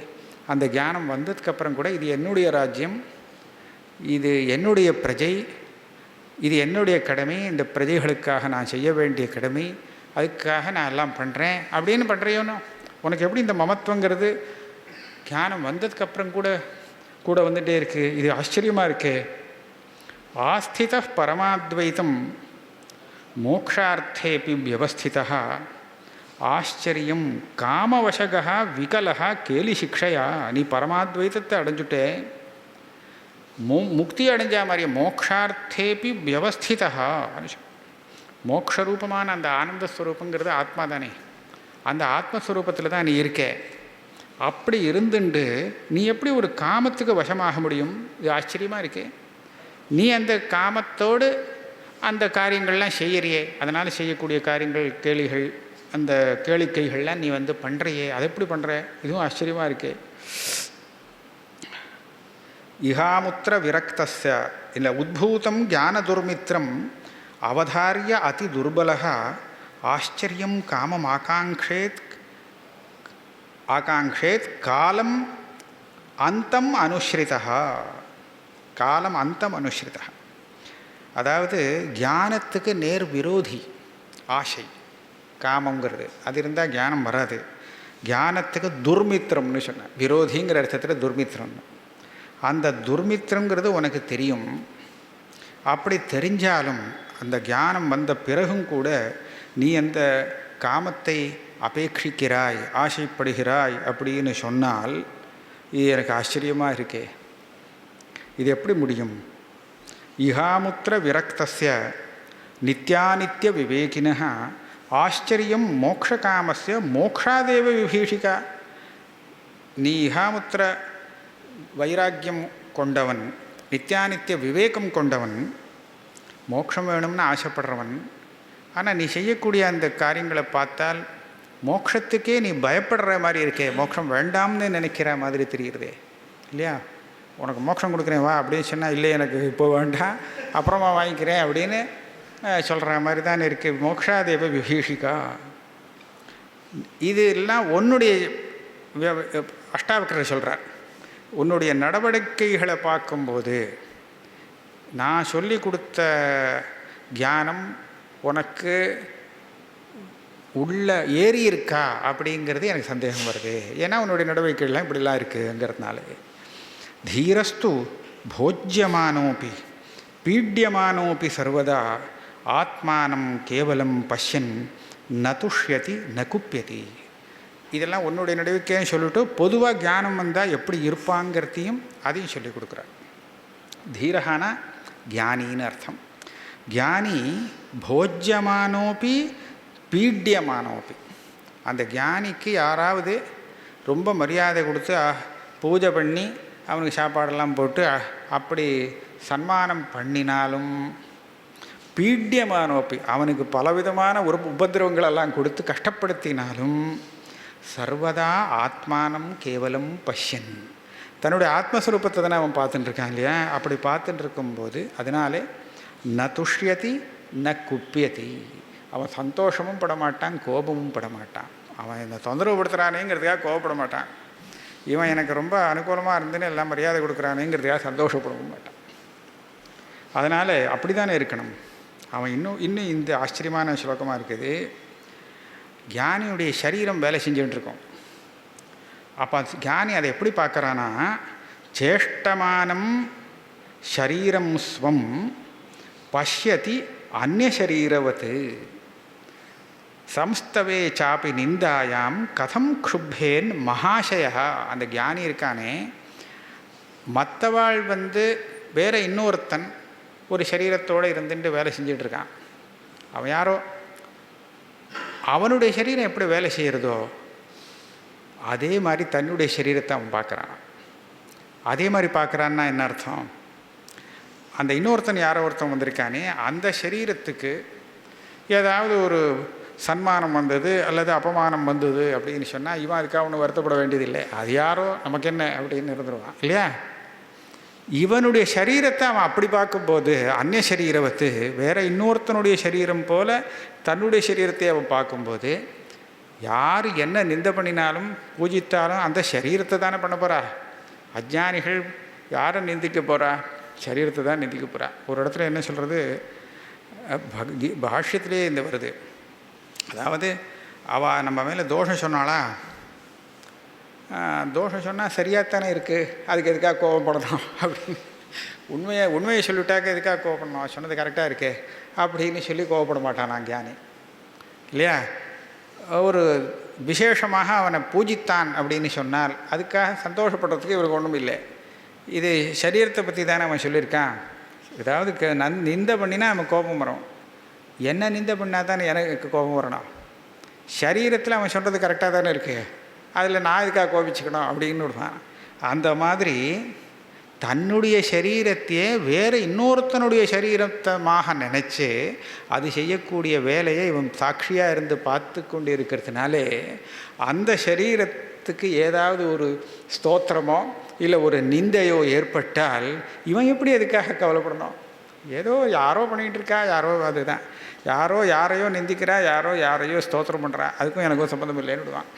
S1: அந்த ஞானம் வந்ததுக்கப்புறம் கூட இது என்னுடைய ராஜ்யம், இது என்னுடைய பிரஜை, இது என்னுடைய கடமை, இந்த பிரஜைகளுக்காக நான் செய்ய வேண்டிய கடமை, அதுக்காக நான் எல்லாம் பண்ணுறேன் அப்படின்னு பண்ணுறையோனோ. உனக்கு எப்படி இந்த மமத்துவங்கிறது ஞானம் வந்ததுக்கப்புறம் கூட வந்துகிட்டே இருக்குது? இது ஆச்சரியமாக இருக்கே. ஆஸ்தித பரமாத்வைத்தம் மோக்ஷார்த்தேபி வியவஸ்திதா ஆச்சரியம் காமவசகா விகலகா கேலி சிக்ஷையா. நீ பரமாத்வைத்தத்தை அடைஞ்சுட்டே, முக்தி அடைஞ்சா மாதிரியே மோக்ஷார்த்தேபி வியவஸ்திதா. மோக்ஷரூபமான அந்த ஆனந்தஸ்வரூபங்கிறது ஆத்மா தானே, அந்த ஆத்மஸ்வரூபத்தில் தான் நீ இருக்கே. அப்படி இருந்துண்டு நீ எப்படி ஒரு காமத்துக்கு வசமாக முடியும்? இது ஆச்சரியமாக இருக்கே. நீ அந்த காமத்தோடு அந்த காரியங்கள்லாம் செய்யறியே, அதனால் செய்யக்கூடிய காரியங்கள் கேளிகள், அந்த கேளிக்கைகள்லாம் நீ பண்ணுறியே, அதை எப்படி பண்ணுற? இதுவும் ஆச்சரியமாக இருக்கே. இஹாமுத்திர விரக்தஸ்ய இல்லை உத்பூதம் ஞான துர்மித்திரம் அவதாரிய அதி துர்பலக ஆச்சரியம் காமம் ஆகாங்ஷேத் காலம் அந்தம் அனுஸ்ரிதா. காலம் அந்தம் அனுஸ்ரிதா. அதாவது ஞானத்துக்கு நேர் விரோதி ஆசை, காமங்கிறது. அது இருந்தால் ஞானம் வராது. ஞானத்துக்கு துர்மித்திரம்னு சொன்னேன், விரோதிங்கிற அர்த்தத்தில் துர்மித்திரம்னு. அந்த துர்மித்திரங்கிறது உனக்கு தெரியும். அப்படி தெரிஞ்சாலும் அந்த ஞானம் வந்த பிறகும் கூட நீ அந்த காமத்தை அபேட்சிக்கிறாய், ஆசைப்படுகிறாய் அப்படின்னு சொன்னால் இது எனக்கு ஆச்சரியமாக இருக்கே. இது எப்படி முடியும்? இஹாமுத்திர விரக்தஸ்ய நித்யானித்ய விவேகினः ஆச்சரியம் மோக்ஷகாமஸ்ய மோக்ஷாதேவ விபீஷிகா. நீ இஹாமுத்திர வைராக்கியம் கொண்டவன், நித்யானித்திய விவேகம் கொண்டவன், மோட்சம் வேணும்னு ஆசைப்படுறவன். ஆனால் நீ செய்யக்கூடிய அந்த காரியங்களை பார்த்தால் மோட்சத்துக்கே நீ பயப்படுற மாதிரி இருக்கே, மோட்சம் வேண்டாம்னு நினைக்கிற மாதிரி தெரியுறதே இல்லையா? உனக்கு மோட்சம் கொடுக்குறேன் வா அப்படின்னு சொன்னால், இல்லை எனக்கு இப்போ வேண்டாம் அப்புறமா வாங்கிக்கிறேன் அப்படின்னு சொல்கிற மாதிரி தான் இருக்குது. மோக்ஷாதேவ விபீஷிகா. இது எல்லாம் உன்னுடைய அஷ்டாவக்கரர் சொல்கிறார். உன்னுடைய நடவடிக்கைகளை பார்க்கும்போது நான் சொல்லி கொடுத்த ஞானம் உனக்கு உள்ள ஏறி இருக்கா அப்படிங்கிறது எனக்கு சந்தேகம் வருது. ஏன்னா உன்னுடைய நடவடிக்கைகள்லாம் இப்படிலாம் இருக்குங்கிறதுனால. தீரஸ்து போஜ்யமானோப்பி பீட்யமானோப்பி சர்வதா ஆத்மானம் கேவலம் பஷ்யன் நதுஷ்யதி நகுப்பியதி. இதெல்லாம் உன்னுடைய நடவடிக்கைன்னு சொல்லிட்டு பொதுவாக ஞானம் வந்தால் எப்படி இருப்பாங்கிறதையும் அதையும் சொல்லி கொடுக்குறார். தீரஹானா ஞானின்னு அர்த்தம். ஞானி போஜ்யமானோப்பி பீட்யமானோப்பி. அந்த ஞானிக்கு யாராவது ரொம்ப மரியாதை கொடுத்து பூஜை பண்ணி அவனுக்கு சாப்பாடெல்லாம் போட்டு அப்படி சன்மானம் பண்ணினாலும், பீட்யமானோப்பி அவனுக்கு பலவிதமான உபதிரவங்களெல்லாம் கொடுத்து கஷ்டப்படுத்தினாலும், சர்வதா ஆத்மானம் கேவலம் பஷ்யன், தன்னுடைய ஆத்மஸ்வரூபத்தை தானே அவன் பார்த்துட்டு இருக்கான் இல்லையா? அப்படி பார்த்துட்டு இருக்கும்போது அதனாலே ந துஷ்யதி ந குப்பியதி. அவன் சந்தோஷமும் படமாட்டான், கோபமும் படமாட்டான். அவன் இந்த தொந்தரவு படுத்துகிறானேங்கிறதுக்காக கோபப்பட மாட்டான். இவன் எனக்கு ரொம்ப அனுகூலமாக இருந்துன்னு எல்லாம் மரியாதை கொடுக்குறானேங்கிறதுக்காக சந்தோஷப்படவும் மாட்டான். அதனால் அப்படி தானே இருக்கணும். அவன் இன்னும் இந்த ஆச்சரியமான ஸ்லோகமாக இருக்குது. ஞானியுடைய சரீரம் வேலை செஞ்சுட்டு இருக்கோம். அப்போ ஞானி அதை எப்படி பார்க்குறான்னா, சேஷ்டமானம் ஷரீரம் ஸ்வம் பஷ்யதி அந்நிய சரீரவத்து சம்ஸ்தவே சாப்பி நிந்தாயாம் கதம் க்ஷுப்ஹேன் மகாசய. அந்த ஞானி இருக்கானே, மற்றவாள் வேறு இன்னொருத்தன் ஒரு சரீரத்தோடு இருந்துட்டு வேலை செஞ்சிட்ருக்கான். அவன் யாரோ, அவனுடைய சரீரம் எப்படி வேலை செய்கிறதோ அதே மாதிரி தன்னுடைய சரீரத்தை அவன் பார்க்குறான். அதே மாதிரி பார்க்குறான்னா என்ன அர்த்தம்? அந்த இன்னொருத்தன் யாரோ ஒருத்தன் வந்திருக்கானே, அந்த சரீரத்துக்கு ஏதாவது ஒரு சன்மானம் வந்தது அல்லது அபமானம் வந்தது அப்படின்னு சொன்னால் இவன் அதுக்காக ஒன்றும் வருத்தப்பட வேண்டியதில்லை. அது யாரோ நமக்கு என்ன அப்படின்னு இருந்துருவான் இல்லையா? இவனுடைய சரீரத்தை அவன் அப்படி பார்க்கும்போது அந்நிய சரீரவத்து வேறு இன்னொருத்தனுடைய சரீரம் போல் தன்னுடைய சரீரத்தை அவன் பார்க்கும்போது யார் என்ன நிந்த பண்ணினாலும் பூஜித்தாலும் அந்த சரீரத்தை தானே பண்ண போகிறா. அஜ்ஞானிகள் யாரை நிந்திக்க போகிறா? சரீரத்தை தான் நிந்திக்க போகிறா. ஒரு இடத்துல என்ன சொல்கிறது, பாஷ்யத்திலே இந்த வருது, அதாவது அவள் நம்ம மேலே தோஷம் சொன்னாளா, தோஷம் சொன்னால் சரியாகத்தானே இருக்குது, அதுக்கு எதுக்காக கோபப்படணும் அப்படின்னு. உண்மையை சொல்லிவிட்டாக்க எதுக்காக கோபப்படணும், சொன்னது கரெக்டாக இருக்கே அப்படின்னு சொல்லி கோபப்பட மாட்டான் நான் ஞானி இல்லையா? ஒரு விசேஷமாக அவனை பூஜித்தான் அப்படின்னு சொன்னால் அதுக்காக சந்தோஷப்படுறதுக்கு இவருக்கு ஒன்றும் இல்லை. இது சரீரத்தை பற்றி தானே அவன் சொல்லியிருக்கான். ஏதாவது நிந்த பண்ணினா அவன் கோபம் வரும். என்ன நிந்த பண்ணால் தானே எனக்கு கோபம் வரணும். சரீரத்தில் அவன் சொல்கிறது கரெக்டாக தானே இருக்குது, அதில் நான் இதுக்காக கோபிச்சுக்கணும் அப்படின்னு விடுவான். அந்த மாதிரி தன்னுடைய சரீரத்தையே வேறு இன்னொருத்தனுடைய சரீரத்தமாக நினச்சி அது செய்யக்கூடிய வேலையை இவன் சாட்சியாக இருந்து பார்த்து கொண்டு இருக்கிறதுனாலே அந்த சரீரத்துக்கு ஏதாவது ஒரு ஸ்தோத்திரமோ இல்லை ஒரு நிந்தையோ ஏற்பட்டால் இவன் எப்படி அதுக்காக கவலைப்படணும்? ஏதோ யாரோ பண்ணிகிட்டு இருக்கா, யாரோ அதுதான், யாரோ யாரையோ நிந்திக்கிறா, யாரோ யாரையோ ஸ்தோத்திரம் பண்ணுறா, அதுக்கும் எனக்கும் சம்மந்தம் இல்லைன்னு விடுவான்.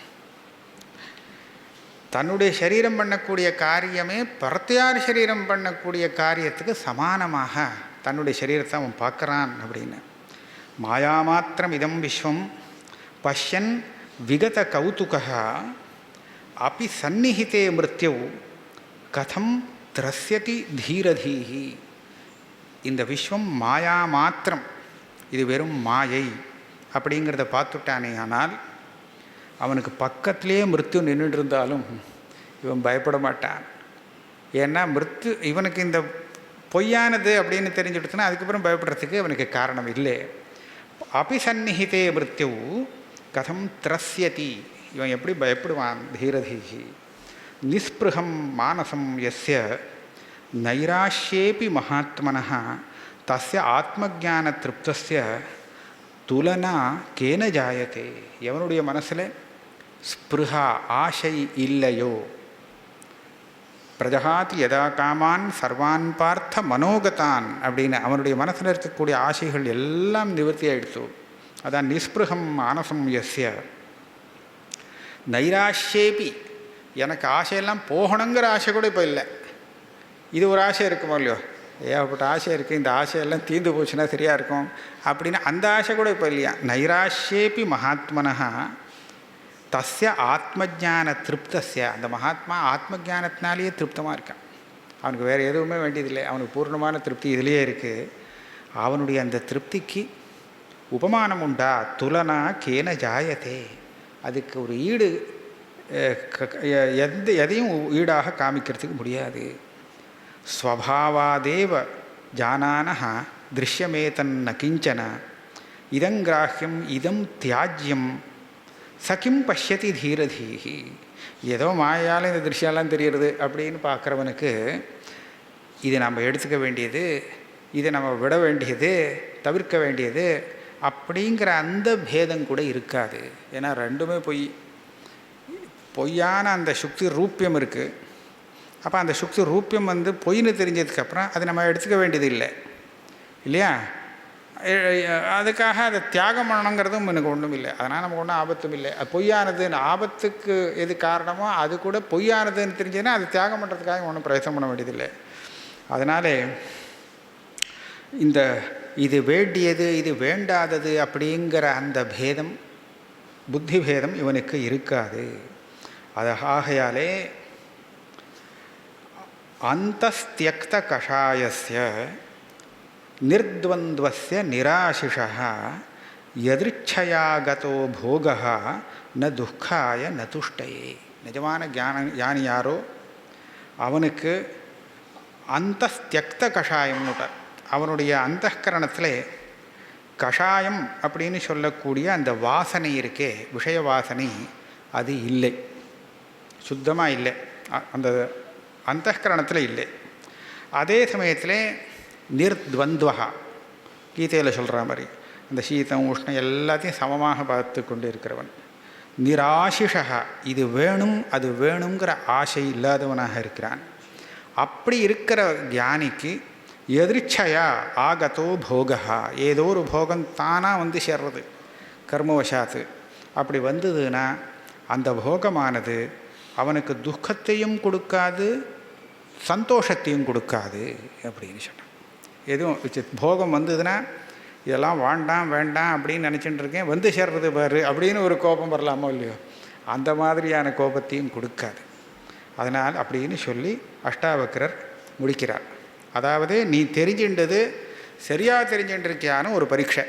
S1: தன்னுடைய சரீரம் பண்ணக்கூடிய காரியமே பரத்தையார் சரீரம் பண்ணக்கூடிய காரியத்துக்கு சமானமாக தன்னுடைய சரீரத்தை அவன் பார்க்குறான் அப்படின்னு. மாயாமாத்திரம் இதம் விஸ்வம் பஷ்யன் விகத கௌதுகா அப்பி சந்நிஹிதே மிருத்யு கதம் திரஸ்யதி தீரதீஹி. இந்த விஸ்வம் மாயா மாத்திரம், இது வெறும் மாயை அப்படிங்கிறத பார்த்துட்டானே ஆனால் அவனுக்கு பக்கத்திலே மிருத்யு நின்றுட்டு இருந்தாலும் இவன் பயப்பட மாட்டான். ஏன்னா மிருத்யு இவனுக்கு இந்த பொய்யானது அப்படின்னு தெரிஞ்சுடுச்சுன்னா அதுக்கப்புறம் பயப்படுறதுக்கு அவனுக்கு காரணம் இல்லை. அபிசந்நிஹிதே மிருத்யு கதம் திரஸ்யதி, இவன் எப்படி பயப்படுவான்? தீரதீஹி நிஸ்பிருகம் மானசம் யஸ்ய நைராஷ்யேபி மகாத்மனः தஸ்ய ஆத்மஜான திருப்தஸ்ய துலனா கேன ஜாயத்தே. எவனுடைய மனசில் ஸ்பிருஹா ஆசை இல்லையோ, பிரஜகாதி யதா காமான் சர்வான் பார்த்த மனோகதான் அப்படின்னு அவனுடைய மனசில் இருக்கக்கூடிய ஆசைகள் எல்லாம் நிவர்த்தி ஆகிடுச்சு. அதான் நிஸ்பிருகம் மானசம் யஸ்ய நைராஷ்யேபி. எனக்கு ஆசையெல்லாம் போகணுங்கிற ஆசை கூட இப்போ இல்லை. இது ஒரு ஆசை இருக்குமோ இல்லையோ, ஏகப்பட்ட ஆசை இருக்குது, இந்த ஆசையெல்லாம் தீர்ந்து போச்சுன்னா சரியாக இருக்கும் அப்படின்னு அந்த ஆசை கூட இப்போ இல்லையா. நைராஷ்யேபி மகாத்மனः தஸ்ய ஆத்மஜான திருப்தஸ்ய, அந்த மகாத்மா ஆத்மஜானத்தினாலேயே திருப்தமாக இருக்கான். அவனுக்கு வேறு எதுவுமே வேண்டியதில்லை, அவனுக்கு பூர்ணமான திருப்தி இதிலேயே இருக்குது. அவனுடைய அந்த திருப்திக்கு உபமானம் உண்டா? துலனா கேன ஜாயத்தே. அதுக்கு ஒரு ஈடு எதையும் ஈடாக காமிக்கிறதுக்கு முடியாது. ஸ்வபாவாதேவ ஜானானஹ திருஷ்யமேதன்ன கிஞ்சன இதங்கிராஹ்யம் இதம் தியாஜ்யம் சகிம் பஷ்யதி தீரதீஹி. ஏதோ மாயால் இந்த திருஷ்யெல்லாம் தெரிகிறது அப்படின்னு பார்க்குறவனுக்கு இது நம்ம எடுத்துக்க வேண்டியது, இதை நம்ம விட வேண்டியது, தவிர்க்க வேண்டியது அப்படிங்கிற அந்த பேதம் கூட இருக்காது. ஏன்னா ரெண்டுமே பொய்யான அந்த சுக்தி ரூபியம் இருக்குது. அப்போ அந்த சுக்தி ரூபியம் பொய்னு தெரிஞ்சதுக்கப்புறம் அது நம்ம எடுத்துக்க வேண்டியது இல்லை இல்லையா? அதுக்காக அதை தியாகம் பண்ணணுங்கிறதும் எனக்கு ஒன்றும் இல்லை. அதனால் நமக்கு ஒன்றும் ஆபத்தும் இல்லை. அது பொய்யானதுன்னு ஆபத்துக்கு எது காரணமோ அது கூட பொய்யானதுன்னு தெரிஞ்சதுன்னா அது தியாகம் பண்ணுறதுக்காக ஒன்றும் பிரயத்தனம் பண்ண வேண்டியதில்லை. அதனால் இது வேண்டியது இது வேண்டாதது அப்படிங்கிற அந்த பேதம், புத்தி பேதம் இவனுக்கு இருக்காது. ஆகையாலே அந்தஸ்த்யக்த கஷாயஸ்ய நிர்த்வந்த்வஸ்ய நிராசிஷः யதிருச்சயாகதோ போகः ந துக்காய ந துஷ்டயே. நிஜமான ஞானி யாரோ அவனுக்கு அந்தஸ்த்யக்த கஷாயம்னுட்டார். அவனுடைய அந்தఃகரணத்தில் கஷாயம் அப்படின்னு சொல்லக்கூடிய அந்த வாசனை இருக்கே, விஷய வாசனை, அது இல்லை, சுத்தமாக இல்லை, அந்த அந்தःகரணத்தில் இல்லை. அதே சமயத்தில் நிர்த்வந்த்வஹா, கீதையில் சொல்கிற மாதிரி அந்த சீதம் உஷ்ணம் எல்லாத்தையும் சமமாக பார்த்து கொண்டு இருக்கிறவன். நிராசிஷா, இது வேணும் அது வேணுங்கிற ஆசை இல்லாதவனாக இருக்கிறான். அப்படி இருக்கிற ஞானிக்கு எதிர்ச்சையா ஆகத்தோ போகா, ஏதோ ஒரு போகம் தானாக வந்து சேர்றது கர்மவசாத்து. அப்படி வந்ததுன்னா அந்த போகமானது அவனுக்கு துக்கத்தையும் கொடுக்காது, சந்தோஷத்தையும் கொடுக்காது அப்படின்னு சொன்னான். எதுவும் போகம் வந்ததுன்னா இதெல்லாம் வேண்டாம் வேண்டாம் அப்படின்னு நினச்சிட்டு இருக்கேன், வந்து சேர்றது பாரு அப்படின்னு ஒரு கோபம் வரலாமோ இல்லையோ, அந்த மாதிரியான கோபத்தையும் கொடுக்காது. அதனால் அப்படின்னு சொல்லி அஷ்டாவக்கரர் முடிக்கிறார். அதாவது நீ தெரிஞ்சின்றது சரியாக தெரிஞ்சுட்டுருக்கியான ஒரு பரீட்சை,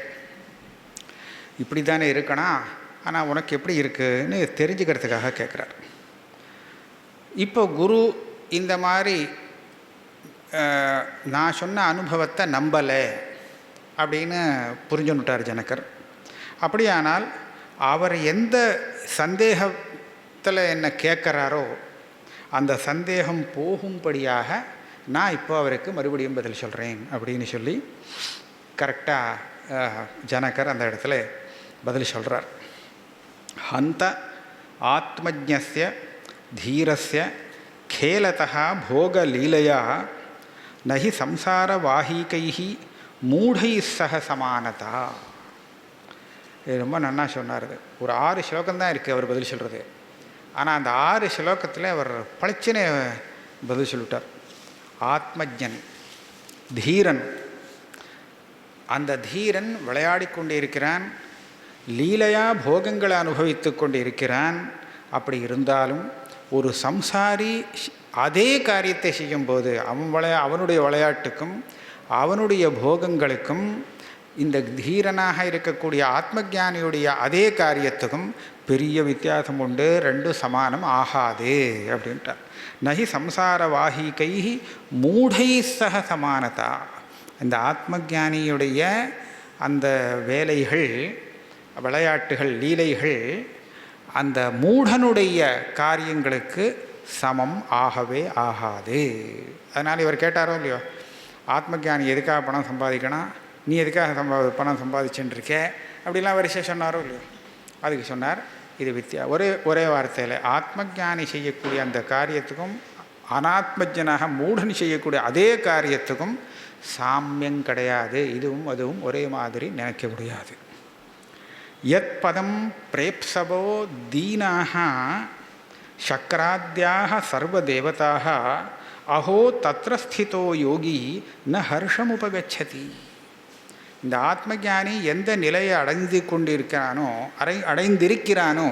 S1: இப்படி தானே இருக்கணும், ஆனால் உனக்கு எப்படி இருக்குன்னு தெரிஞ்சுக்கிறதுக்காக கேட்குறார். இப்போ குரு இந்த மாதிரி நான் சொன்ன அனுபவத்தை நம்பலை அப்படின்னு புரிஞ்சுன்னுட்டார் ஜனகர். அப்படியானால் அவர் எந்த சந்தேகத்தில் என்ன கேட்குறாரோ அந்த சந்தேகம் போகும்படியாக நான் இப்போ அவருக்கு மறுபடியும் பதில் சொல்கிறேன் அப்படின்னு சொல்லி கரெக்டாக ஜனகர் அந்த இடத்துல பதில் சொல்கிறார். ஹந்த ஆத்மஜ்ஞஸ்ய தீரஸ்ய கேலதா போகலீலையா நஹி சம்சாரவாஹிகைஹி மூடை சக சமானதா. இது ரொம்ப நன்னா சொன்னார். ஒரு 6 ஸ்லோகம்தான் இருக்குது அவர் பதில் சொல்கிறது. ஆனால் அந்த 6 ஸ்லோகத்தில் அவர் பளிச்சுனே பதில் சொல்லிட்டார். ஆத்மஜன், தீரன், அந்த தீரன் விளையாடி கொண்டு இருக்கிறான், லீலையாக போகங்களை அனுபவித்து கொண்டு இருக்கிறான். அப்படி இருந்தாலும் ஒரு சம்சாரி அதே காரியத்தை செய்யும்போது அவனுடைய விளையாட்டுக்கும் அவனுடைய போகங்களுக்கும் இந்த தீரனாக இருக்கக்கூடிய ஆத்மஜானியுடைய அதே காரியத்துக்கும் பெரிய வித்தியாசம் உண்டு, ரெண்டும் சமானம் ஆகாது அப்படின்ட்டார். நஹி சம்சாரவாஹிகை மூடை சக சமானதா. இந்த ஆத்மஜானியுடைய அந்த வேலைகள், விளையாட்டுகள், லீலைகள் அந்த மூடனுடைய காரியங்களுக்கு சமம் ஆகவே ஆகாது. அதனால் இவர் கேட்டாரோ இல்லையோ, ஆத்மஜானி எதுக்காக பணம் சம்பாதிக்கணும், நீ எதுக்காக பணம் சம்பாதிச்சுட்டுருக்கே அப்படிலாம் வரிசை சொன்னாரோ இல்லையோ. அதுக்கு சொன்னார், இது ஒரே வார்த்தையில் ஆத்மஜானி செய்யக்கூடிய அந்த காரியத்துக்கும் அனாத்மஜனாக மூடன் செய்யக்கூடிய அதே காரியத்துக்கும் சாமியம் கிடையாது. இதுவும் அதுவும் ஒரே மாதிரி நினைக்க முடியாது. யத் பதம் பிரேப்சவோ தீனாக சக்கராத்யாக சர்வதேவதாக அஹோ தத்ர ஸ்திதோ யோகி ந ஹர்ஷமுபகச்சதி. இந்த ஆத்மஜானி எந்த நிலையை அடைந்திருக்கிறானோ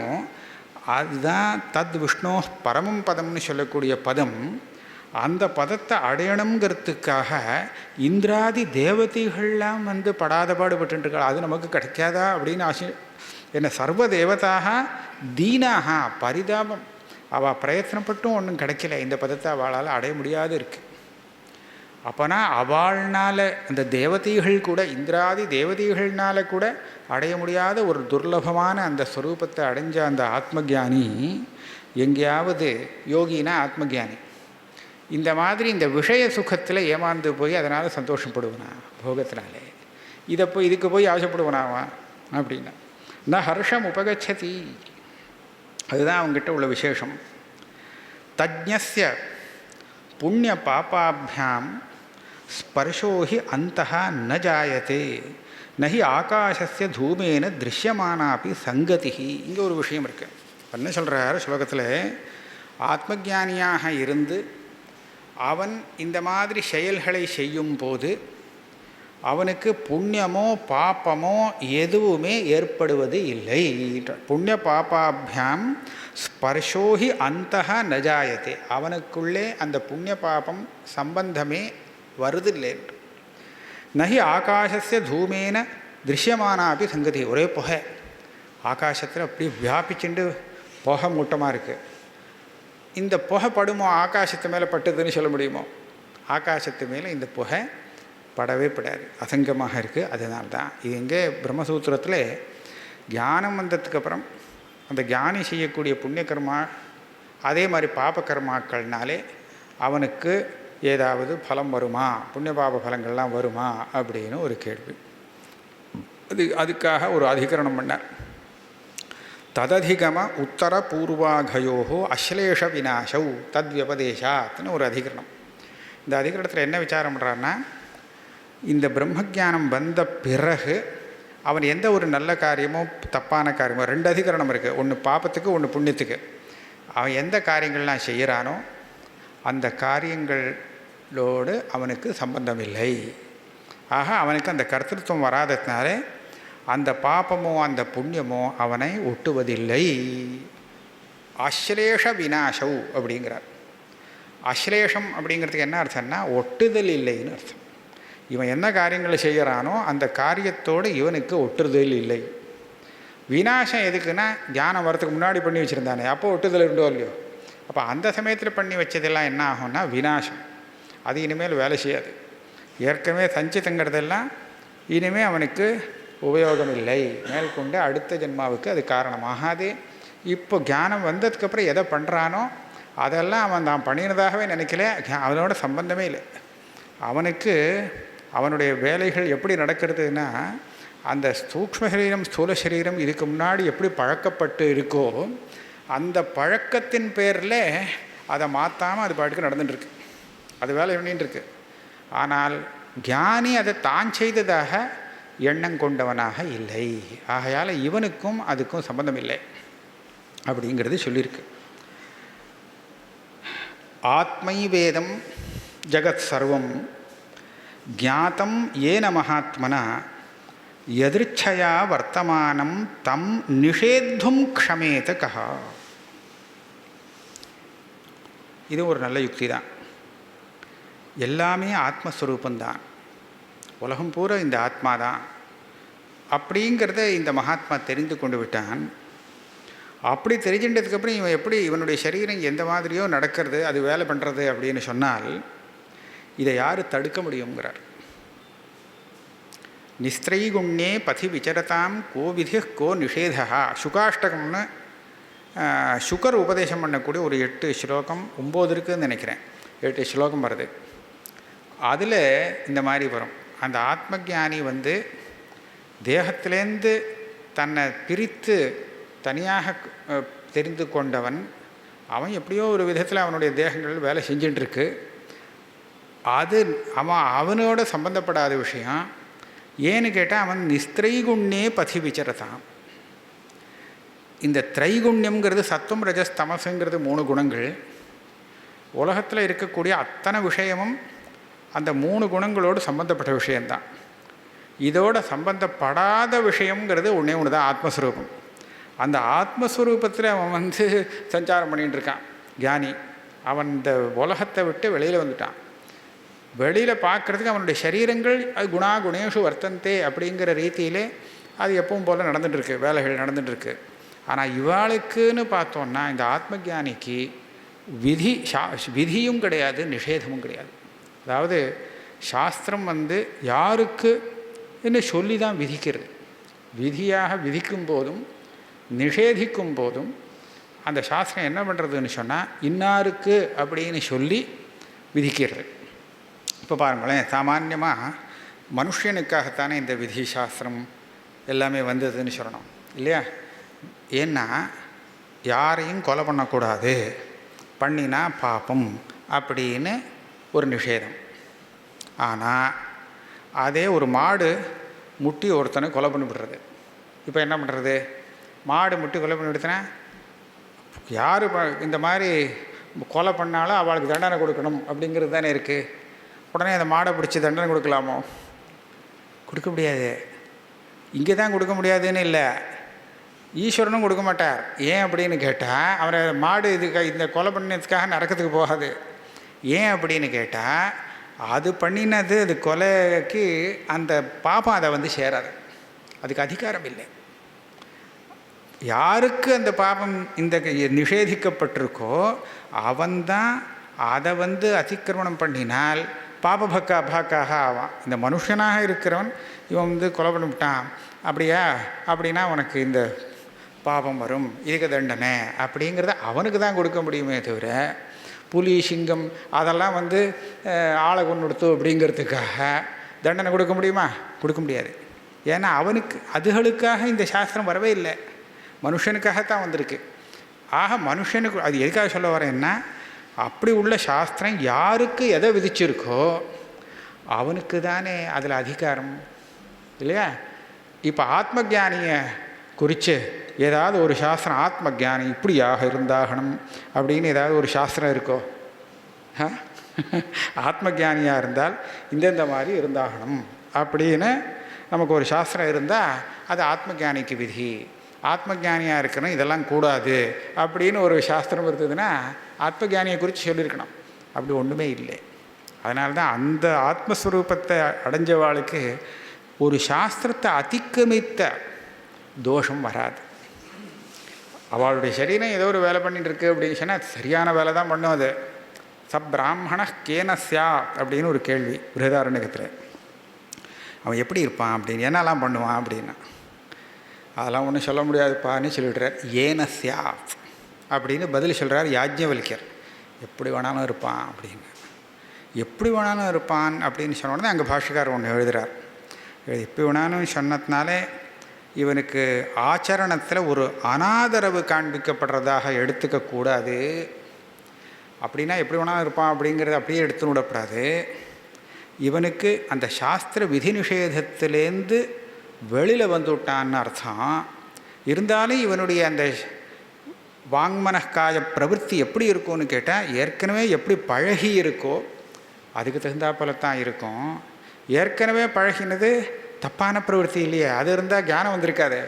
S1: அதுதான் தத் விஷ்ணோ பரமம் பதம்னு சொல்லக்கூடிய பதம். அந்த பதத்தை அடையணுங்கிறதுக்காக இந்திராதி தேவதைகள்லாம் வந்து படாத பாடுபட்டுருக்காள். அது நமக்கு கிடைக்காதா அப்படின்னு ஆசை. என்ன சர்வ தேவதாக தீனாக பரிதாபம், அவள் பிரயத்னப்பட்டும் ஒன்றும் கிடைக்கல, இந்த பதத்தை அவளால் அடைய முடியாது இருக்கு. அப்போனா அவள்னால் அந்த தேவதைகள் கூட, இந்திராதி தேவதைகள்னால கூட அடைய முடியாத ஒரு துர்லபமான அந்த ஸ்வரூபத்தை அடைஞ்ச அந்த ஆத்மஜானி எங்கேயாவது, யோகினா ஆத்மஜானி, இந்த மாதிரி இந்த விஷய சுகத்தில் ஏமாந்து போய் அதனால் சந்தோஷப்படுவனா போகத்தினாலே, இதுக்கு போய் ஆசைப்படுவனாவா அப்படின்னா ந ஹர்ஷம் உபகச்சதி. அதுதான் அவங்ககிட்ட உள்ள விசேஷம். தஜ்ஞஸ்ய புண்ணிய பாபாபியாம் ஸ்பர்ஷோஹி அந்தஹ ந ஜாயத்தே நஹி ஆகாசஸ்ய தூமேன திருஷ்யமானாப்பி சங்கதி. இங்கே ஒரு விஷயம் இருக்குது. என்ன சொல்கிறார் ஸ்லோகத்தில், ஆத்மஜானியாக இருந்து அவன் இந்த மாதிரி செயல்களை செய்யும் போது அவனுக்கு புண்ணியமோ பாப்பமோ எதுவுமே ஏற்படுவது இல்லை. புண்ணிய பாபாபியாம் ஸ்பர்ஷோஹி அந்தஹ நஜாயத்தே, அவனுக்குள்ளே அந்த புண்ணிய பாபம் சம்பந்தமே வருதில்லை. நஹி ஆகாசஸ்ய தூமேன திருஷ்யமானாப்பி சங்கதி. ஒரே புகை ஆகாசத்தில் அப்படி வியாபிச்சுண்டு புகை மூட்டமாக இருக்குது. இந்த புகை படுமோ, ஆகாசத்து மேலே பட்டுதுன்னு சொல்ல முடியுமோ? ஆகாசத்து மேலே இந்த புகை படவே படாது, அசங்கமாக இருக்குது. அதனால தான் இது எங்கே பிரம்மசூத்திரத்தில் ஞானம் வந்ததுக்கப்புறம் அந்த ஞானி செய்யக்கூடிய புண்ணியகர்மா அதே மாதிரி பாபகர்மாக்கள்னாலே அவனுக்கு ஏதாவது பலம் வருமா, புண்ணிய பாப பலங்கள்லாம் வருமா அப்படின்னு ஒரு கேள்வி. அதுக்காக ஒரு அதிகரணம் பண்ணார். தததிகம உத்தர பூர்வாகயோ அஸ்லேஷ விநாசௌ தத்வியபதேசாத்னு ஒரு அதிகரணம். இந்த அதிகரணத்தில் என்ன விசாரம் பண்ணுறான்னா, இந்த பிரம்மஜானம் வந்த பிறகு அவன் எந்த ஒரு நல்ல காரியமோ தப்பான காரியமோ, 2 அதிகரணம் இருக்குது, ஒன்று பாபத்துக்கு ஒன்று புண்ணியத்துக்கு. அவன் எந்த காரியங்கள்லாம் செய்கிறானோ அந்த காரியங்களோடு அவனுக்கு சம்பந்தம் இல்லை. ஆக அவனுக்கு அந்த கர்த்தத்துவம் வராததுனால அந்த பாபமோ அந்த புண்ணியமோ அவனை ஒட்டுவதில்லை. அஸ்லேஷ விநாசௌ அப்படிங்கிறார். அஸ்லேஷம் அப்படிங்கிறதுக்கு என்ன அர்த்தம்னா ஒட்டுதல் இல்லைன்னு அர்த்தம். இவன் என்ன காரியங்களை செய்கிறானோ அந்த காரியத்தோடு இவனுக்கு ஒட்டுதல் இல்லை. விநாசம் எதுக்குன்னா, தியானம் வரத்துக்கு முன்னாடி பண்ணி வச்சுருந்தானே, அப்போ ஒட்டுதல் இருந்தோ இல்லையோ, அப்போ அந்த சமயத்தில் பண்ணி வச்சதெல்லாம் என்ன ஆகும்னா விநாசம். அது இனிமேல் வேலை செய்யாது. ஏற்கனவே சஞ்சிதங்கிறதெல்லாம் இனிமேல் அவனுக்கு உபயோகம் இல்லை. மேற்கொண்டு அடுத்த ஜென்மாவுக்கு அது காரணமாகாது. இப்போ ஞானம் வந்ததுக்கப்புறம் எதை பண்ணுறானோ அதெல்லாம் அவன் தான் பண்ணினதாகவே நினைக்கல, அவனோட சம்பந்தமே இல்லை. அவனுக்கு அவனுடைய வேலைகள் எப்படி நடக்கிறதுனா, அந்த சூக்ஷ்ம சரீரம் ஸ்தூல சரீரம் இதுக்கு முன்னாடி எப்படி பழக்கப்பட்டு இருக்கோ அந்த பழக்கத்தின் பேரில் அதை மாற்றாமல் அது பாட்டுக்கு நடந்துட்டுருக்கு, அது வேலை பண்ணிட்டுருக்கு. ஆனால் ஞானி அதை தான் செய்ததாக எண்ணம் கொண்டவனாக இல்லை. ஆகையால் இவனுக்கும் அதுக்கும் சம்பந்தம் இல்லை அப்படிங்கிறது சொல்லியிருக்கு. ஆத்மை வேதம் ஜகத் சர்வம் ஜாத்தம் ஏன மகாத்மனா எதிர்ச்சயா வர்த்தமானம் தம் நிஷேத்தும் க்ஷமேத கஹா. இது ஒரு நல்ல யுக்தி தான். எல்லாமே ஆத்மஸ்வரூபந்தான், உலகம் பூரா இந்த ஆத்மா தான் அப்படிங்கிறத இந்த மகாத்மா தெரிந்து கொண்டு விட்டான். அப்படி தெரிஞ்சின்றதுக்கப்புறம் இவன் எப்படி இவனுடைய சரீரம் எந்த மாதிரியோ நடக்கிறது, அது வேலை பண்ணுறது அப்படின்னு சொன்னால் இதை யார் தடுக்க முடியுங்கிறார். நிஸ்திரைகுண்யே பதி விசரதாம் கோ விதி கோ நிஷேதா. சுகாஷ்டகம்னு சுகர் உபதேசம் பண்ணக்கூடிய ஒரு 8 ஸ்லோகம் 9 இருக்குதுன்னு நினைக்கிறேன், 8 ஸ்லோகம் வருது. அதில் இந்த மாதிரி வரும். அந்த ஆத்மஜானி தேகத்திலேருந்து தன்னை பிரித்து தனியாக தெரிந்து கொண்டவன், அவன் எப்படியோ ஒரு விதத்தில் அவனுடைய தேகங்கள் வேலை செஞ்சுட்டுருக்கு. அது அவனோட சம்பந்தப்படாத விஷயம். ஏன்னு கேட்டால் அவன் நிஸ்திரைகுண்யே பதி விசரதான். இந்த திரைகுண்யம்ங்கிறது சத்துவம் ரஜஸ் தமசுங்கிறது 3 குணங்கள். உலகத்தில் இருக்கக்கூடிய அத்தனை விஷயமும் அந்த 3 குணங்களோடு சம்பந்தப்பட்ட விஷயந்தான். இதோட சம்பந்தப்படாத விஷயங்கிறது ஒன்றே ஒன்று தான், ஆத்மஸ்வரூபம். அந்த ஆத்மஸ்வரூபத்தில் அவன் சஞ்சாரம் பண்ணிகிட்டு இருக்கான் ஞானி. அவன் இந்த உலகத்தை விட்டு வெளியில் வந்துட்டான். வெளியில் பார்க்குறதுக்கு அவனுடைய சரீரங்கள் அது குணா குணேஷு வர்த்தந்தே அப்படிங்கிற ரீதியிலே அது எப்பவும் போல் நடந்துகிட்ருக்கு, வேலைகள் நடந்துகிட்ருக்கு. ஆனால் இவாளுக்குன்னு பார்த்தோன்னா இந்த ஆத்மஜானிக்கு விதியும் கிடையாது, நிஷேதமும் கிடையாது. அதாவது சாஸ்திரம் யாருக்கு என்று சொல்லி தான் விதிக்கிறது. விதியாக விதிக்கும் போதும் நிஷேதிக்கும் போதும் அந்த சாஸ்திரம் என்ன பண்ணுறதுன்னு சொன்னால் இன்னாருக்கு அப்படின்னு சொல்லி விதிக்கிறது. இப்போ பாருங்களேன், சாமான்யமாக மனுஷனுக்காகத்தானே இந்த விதி சாஸ்திரம் எல்லாமே வந்ததுன்னு சொல்லணும் இல்லையா? ஏன்னா யாரையும் கொலை பண்ணக்கூடாது, பண்ணினா பாப்பம் அப்படின்னு ஒரு நிஷேதம். ஆனால் அதே ஒரு மாடு முட்டி ஒருத்தனை கொலை பண்ணி விடுறது. இப்போ என்ன பண்ணுறது? மாடு முட்டி கொலை பண்ணி விடுத்தனா யார் இந்த மாதிரி கொலை பண்ணாலும் அவளுக்கு தண்டனை கொடுக்கணும் அப்படிங்கிறது தானே இருக்குது. உடனே அந்த மாடை பிடிச்சி தண்டனை கொடுக்கலாமோ? கொடுக்க முடியாது. இங்கே தான் கொடுக்க முடியாதுன்னு இல்லை, ஈஸ்வரனும் கொடுக்க மாட்டார். ஏன் அப்படின்னு கேட்டால் அவரை மாடு இந்த கொலை பண்ணினதுக்காக நரக்கத்துக்கு போகாது. ஏன் அப்படின்னு கேட்டால் அது பண்ணினது, அது கொலைக்கு அந்த பாப்பம் அதை சேராது, அதுக்கு அதிகாரம் இல்லை. யாருக்கு அந்த பாபம் இந்த நிஷேதிக்கப்பட்டிருக்கோ அவன்தான் அதை அதிக்கிரமணம் பண்ணினால் பாபபக்கா பாக்காக ஆவான். இந்த மனுஷனாக இருக்கிறவன் இவன் வந்து கொலை பண்ணிவிட்டான் அப்படியா அப்படின்னா உனக்கு இந்த பாபம் வரும், இதுக்கு தண்டனை அப்படிங்கிறத அவனுக்கு தான் கொடுக்க முடியுமே தவிர புலி சிங்கம் அதெல்லாம் வந்து ஆளை கொண்டு கொடுத்து அப்படிங்கிறதுக்காக தண்டனை கொடுக்க முடியுமா? கொடுக்க முடியாது. ஏன்னா அவனுக்கு அதுகளுக்காக இந்த சாஸ்திரம் வரவே இல்லை, மனுஷனுக்காகத்தான் வந்திருக்கு. ஆக மனுஷனுக்கு அது எதுக்காக சொல்ல வரேன்னா, அப்படி உள்ள சாஸ்திரம் யாருக்கு எதை விதிச்சிருக்கோ அவனுக்கு தானே அதில் அதிகாரம் இல்லையா? இப்போ ஆத்ம ஜானியை குறித்து ஏதாவது ஒரு சாஸ்திரம் ஆத்ம ஜானி இப்படியாக இருந்தாகணும் அப்படின்னு ஏதாவது ஒரு சாஸ்திரம் இருக்கோ? ஆத்ம ஜானியாக இருந்தால் இந்தந்த மாதிரி இருந்தாகணும் அப்படின்னு நமக்கு ஒரு சாஸ்திரம் இருந்தால் அது ஆத்ம ஜானிக்கு விதி. ஆத்ம ஜானியாக இருக்கணும், இதெல்லாம் கூடாது அப்படின்னு ஒரு சாஸ்திரம் இருந்ததுன்னா ஆத்ம ஜானியை குறித்து சொல்லியிருக்கணும். அப்படி ஒன்றுமே இல்லை. அதனால தான் அந்த ஆத்மஸ்வரூபத்தை அடைஞ்சவாளுக்கு ஒரு சாஸ்திரத்தை அதிக்கமித்த தோஷம் வராது. அவளுடைய சரீரம் ஏதோ ஒரு வேலை பண்ணிட்டு இருக்கு அப்படின்னு சொன்னால் அது சரியான வேலை தான் பண்ணும். அது சப்ராஹ்மண கேன ஸ்யாத் அப்படின்னு ஒரு கேள்வி பிருஹதாரண்யகத்தில். அவன் எப்படி இருப்பான் அப்படின்னு, என்னெல்லாம் பண்ணுவான் அப்படின்னா, அதெல்லாம் ஒன்றும் சொல்ல முடியாதுப்பான்னு சொல்லிவிடுறார். ஏன ஸ்யாத் அப்படின்னு பதில் சொல்கிறார் யாஜ்ஞவல்யர். எப்படி வேணாலும் இருப்பான் அப்படின்னு. எப்படி வேணாலும் இருப்பான் அப்படின்னு சொன்னோடனே அங்கே பாஷ்யக்காரர் ஒன்று எழுதுகிறார். எப்படி வேணாலும் சொன்னதுனாலே இவனுக்கு ஆச்சரணத்தில் ஒரு அனாதரவு காண்பிக்கப்படுறதாக எடுத்துக்கக்கூடாது. அப்படின்னா எப்படி வேணாலும் இருப்பான் அப்படிங்கிறத அப்படியே எடுத்து விடக்கூடாது. இவனுக்கு அந்த சாஸ்திர விதி நிஷேதத்திலேருந்து வெளியில் வந்து விட்டான்னு அர்த்தம். இருந்தாலும் இவனுடைய அந்த வாங்மனக்காய பிரவೃತ್ತಿ எப்படி இருக்கும்னு கேட்டால், ஏற்கனவே எப்படி பழகி இருக்கோ அதுக்கு தகுந்தாப்போல தான் இருக்கும். ஏற்கனவே பழகினது தப்பான பிரவೃತ್ತಿ இல்லையே, அது இருந்தால் ஞானம் வந்திருக்காது.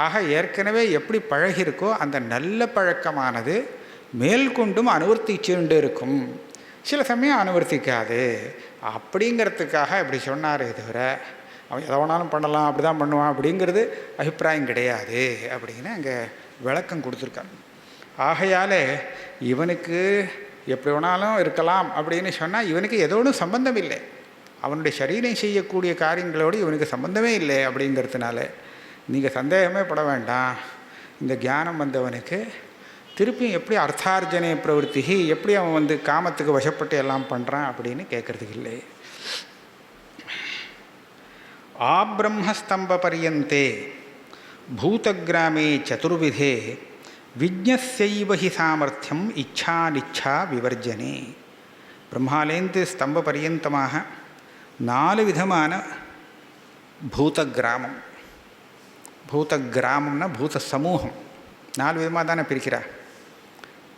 S1: ஆக ஏற்கனவே எப்படி பழகிருக்கோ அந்த நல்ல பழக்கமானது மேல்கொண்டும் அனுவர்த்திச்சுண்டு இருக்கும். சில சமயம் அனுவர்த்திக்காது. அப்படிங்கிறதுக்காக இப்படி சொன்னாரே தவிர அவன் எதை வேணாலும் பண்ணலாம், அப்படி தான் பண்ணுவான் அப்படிங்கிறது அபிப்பிராயம் கிடையாது அப்படின்னு அங்கே விளக்கம் கொடுத்துருக்கான். ஆகையால் இவனுக்கு எப்படி வேணாலும் இருக்கலாம் அப்படின்னு சொன்னால் இவனுக்கு எதோடும் சம்பந்தம் இல்லை. அவனுடைய சரீரம் செய்யக்கூடிய காரியங்களோடு இவனுக்கு சம்பந்தமே இல்லை. அப்படிங்கிறதுனால நீங்கள் சந்தேகமே பட வேண்டாம். இந்த ஞானம் வந்தவனுக்கு திருப்பியும் எப்படி அர்த்தார்ஜனை பிரவೃತ್ತಿ, எப்படி அவன் வந்து காமத்துக்கு வசப்பட்டு எல்லாம் பண்ணுறான் அப்படின்னு கேட்குறதுக்கு இல்லை. ஆப்ரம்மஸ்தம்ப பரியந்தே பூதகிராமே சதுர்விதே விஜ்ஞஸ்யைவ ஹி சாமர்த்தியம் இச்சா நிச்சா விவர்ஜனே. பிரம்மாலேந்து ஸ்தம்ப பரியந்தமாக 4 விதமான பூத கிராமம். பூத கிராமம்னா பூத சமூகம் 4 விதமாக தானே பிரிக்கிறார்.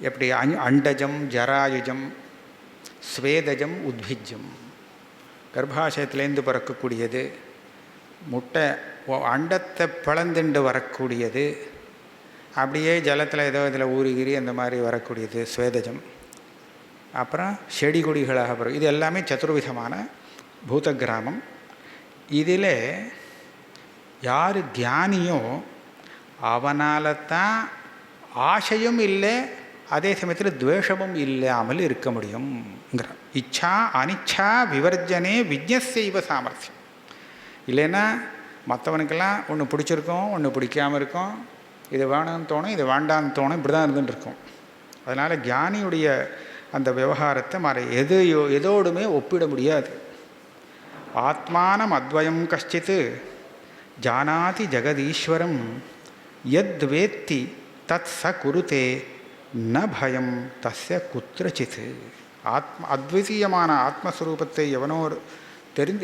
S1: எப்படி அண்டஜம், ஜராயுஜம், ஸ்வேதஜம், உத்பிஜம். கர்ப்பாசயத்திலேருந்து பிறக்கக்கூடியது, முட்டை அண்டத்தை பிளந்துண்டு வரக்கூடியது, அப்படியே ஜலத்தில் ஏதோ இதில் ஊறிகிரி அந்த மாதிரி வரக்கூடியது ஸ்வேதஜம். அப்புறம் செடி கொடிகளாக பிறகு இது எல்லாமே சதுர்விதமான பூத கிராமம். இதில் யார் தியானியோ அவனால் தான் ஆசையும் இல்லை, அதே சமயத்தில் துவேஷமும் இல்லாமல் இருக்க முடியுங்கிற. இச்சா அனிச்சா விவர்ஜனே விஜ்ஞஸ்யைவ சாமர்த்தியம். இல்லைன்னா மற்றவனுக்கெல்லாம் ஒன்று பிடிச்சிருக்கும், ஒன்று பிடிக்காமல் இருக்கும், இது வேணும்னு தோணும், இது வேண்டான்னு தோணும், இப்படி தான் இருந்துட்டுருக்கும். அதனால் ஞானியுடைய அந்த விவகாரத்தை எதோடுமே ஒப்பிட முடியாது. ஆத்மானம் அத்வயம் கஷ்டித் ஜானாதி ஜெகதீஸ்வரம் யத் வேத்தி தத் ச குருதே ந பயம் தஸ்ய குத்ரசித். அத்விதீயமான ஆத்மஸ்வரூபத்தை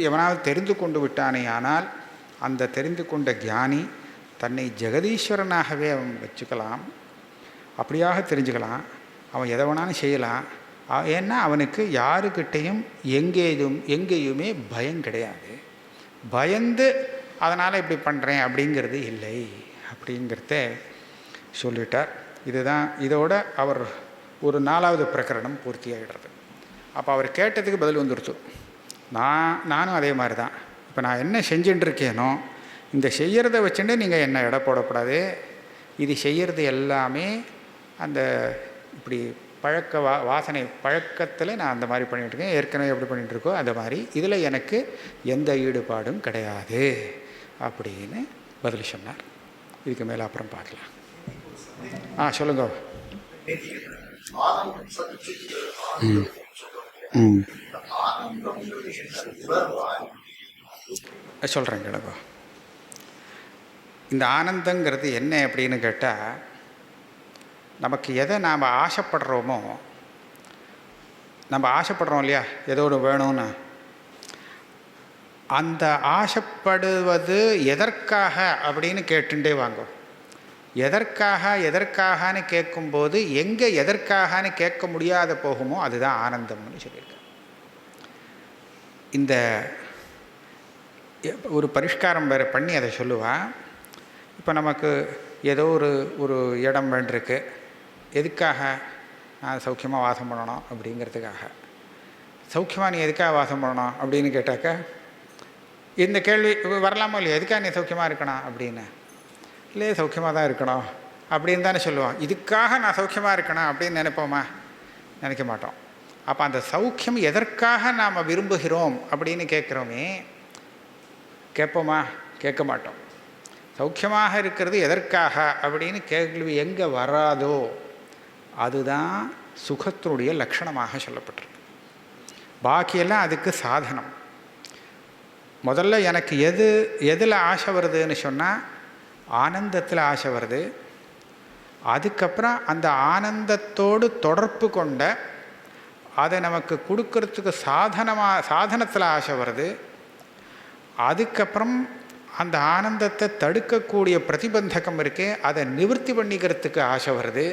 S1: எவனாவது தெரிந்து கொண்டு விட்டானே ஆனால் அந்த தெரிந்து கொண்ட ஞானி தன்னை ஜெகதீஸ்வரனாகவே அவன் வச்சுக்கலாம். அப்படியாக தெரிஞ்சுக்கலாம். அவன் எதை வேணாலும் செய்யலாம். ஏன்னா அவனுக்கு யாருக்கிட்டையும் எங்கேயுமே பயம் கிடையாது. பயந்து அதனால் இப்படி பண்ணுறேன் அப்படிங்கிறது இல்லை அப்படிங்கிறத சொல்லிட்டார். இதுதான் இதோட அவர் ஒரு 4வது பிரகரணம் பூர்த்தி ஆகிடுறது. அப்போ அவர் கேட்டதுக்கு பதில் வந்துடுத்து. நானும் அதே மாதிரி தான். இப்போ நான் என்ன செஞ்சுட்டு இருக்கேனோ இந்த செய்கிறத வச்சுட்டு நீங்கள் என்ன எடை போடக்கூடாது. இது செய்கிறது எல்லாமே அந்த இப்படி வாசனை பழக்கத்தில் நான் அந்த மாதிரி பண்ணிகிட்ருக்கேன். ஏற்கனவே எப்படி பண்ணிகிட்ருக்கோ அந்த மாதிரி இதில் எனக்கு எந்த ஈடுபாடும் கிடையாது அப்படின்னு பதில் சொன்னார். இதுக்கு மேலே அப்புறம் பார்க்கலாம். சொல்லுங்க. சொல்கிறேன் கேளுங்க. இந்த ஆனந்தங்கிறது என்ன அப்படின்னு கேட்டால், நமக்கு எதை நாம் ஆசைப்படுறோமோ, நம்ம ஆசைப்படுறோம் இல்லையா, ஏதோ ஒன்று வேணும்னு, அந்த ஆசைப்படுவது எதற்காக அப்படின்னு கேட்டுட்டே வாங்க. எதற்காகன்னு கேட்கும்போது எங்கே எதற்காகன்னு கேட்க முடியாத போகுமோ அதுதான் ஆனந்தம்னு சொல்லியிருக்கேன். இந்த ஒரு பரிஷ்காரம் வேறு பண்ணி அதை சொல்லுவாள். இப்போ நமக்கு ஏதோ ஒரு இடம் வேண்டியிருக்கு. எதுக்காக? நான் சௌக்கியமாக வாசம் பண்ணணும் அப்படிங்கிறதுக்காக. சௌக்கியமாக நீ எதுக்காக வாசம் பண்ணணும் அப்படின்னு கேட்டாக்க இந்த கேள்வி வரலாமோ இல்லையா? எதுக்காக நீ சௌக்கியமாக இருக்கணும் அப்படின்னு. இல்லையே சௌக்கியமாக தான் இருக்கணும் அப்படின்னு தானே சொல்லுவோம். இதுக்காக நான் சௌக்கியமாக இருக்கணும் அப்படின்னு நினைப்போமா? நினைக்க மாட்டோம். அப்போ அந்த சௌக்கியம் எதற்காக நாம் விரும்புகிறோம் அப்படின்னு கேட்குறோமே, கேட்போமா? கேட்க மாட்டோம். சௌக்கியமாக இருக்கிறது எதற்காக அப்படின்னு கேள்வி எங்கே வராதோ அதுதான் சுகத்தினுடைய லட்சணமாக சொல்லப்பட்டிருக்கு. பாக்கியெல்லாம் அதுக்கு சாதனம். முதல்ல எனக்கு எதில் ஆசை வருதுன்னு சொன்னால் ஆனந்தத்தில் ஆசை வருது. அதுக்கப்புறம் அந்த ஆனந்தத்தோடு தொடர்பு கொண்ட அதை நமக்கு கொடுக்கறதுக்கு சாதனத்தில் ஆசை வருது. அதுக்கப்புறம் அந்த ஆனந்தத்தை தடுக்கக்கூடிய பிரதிபந்தகம் இருக்கே, அதை நிவர்த்தி பண்ணிக்கிறதுக்கு ஆசை வருது.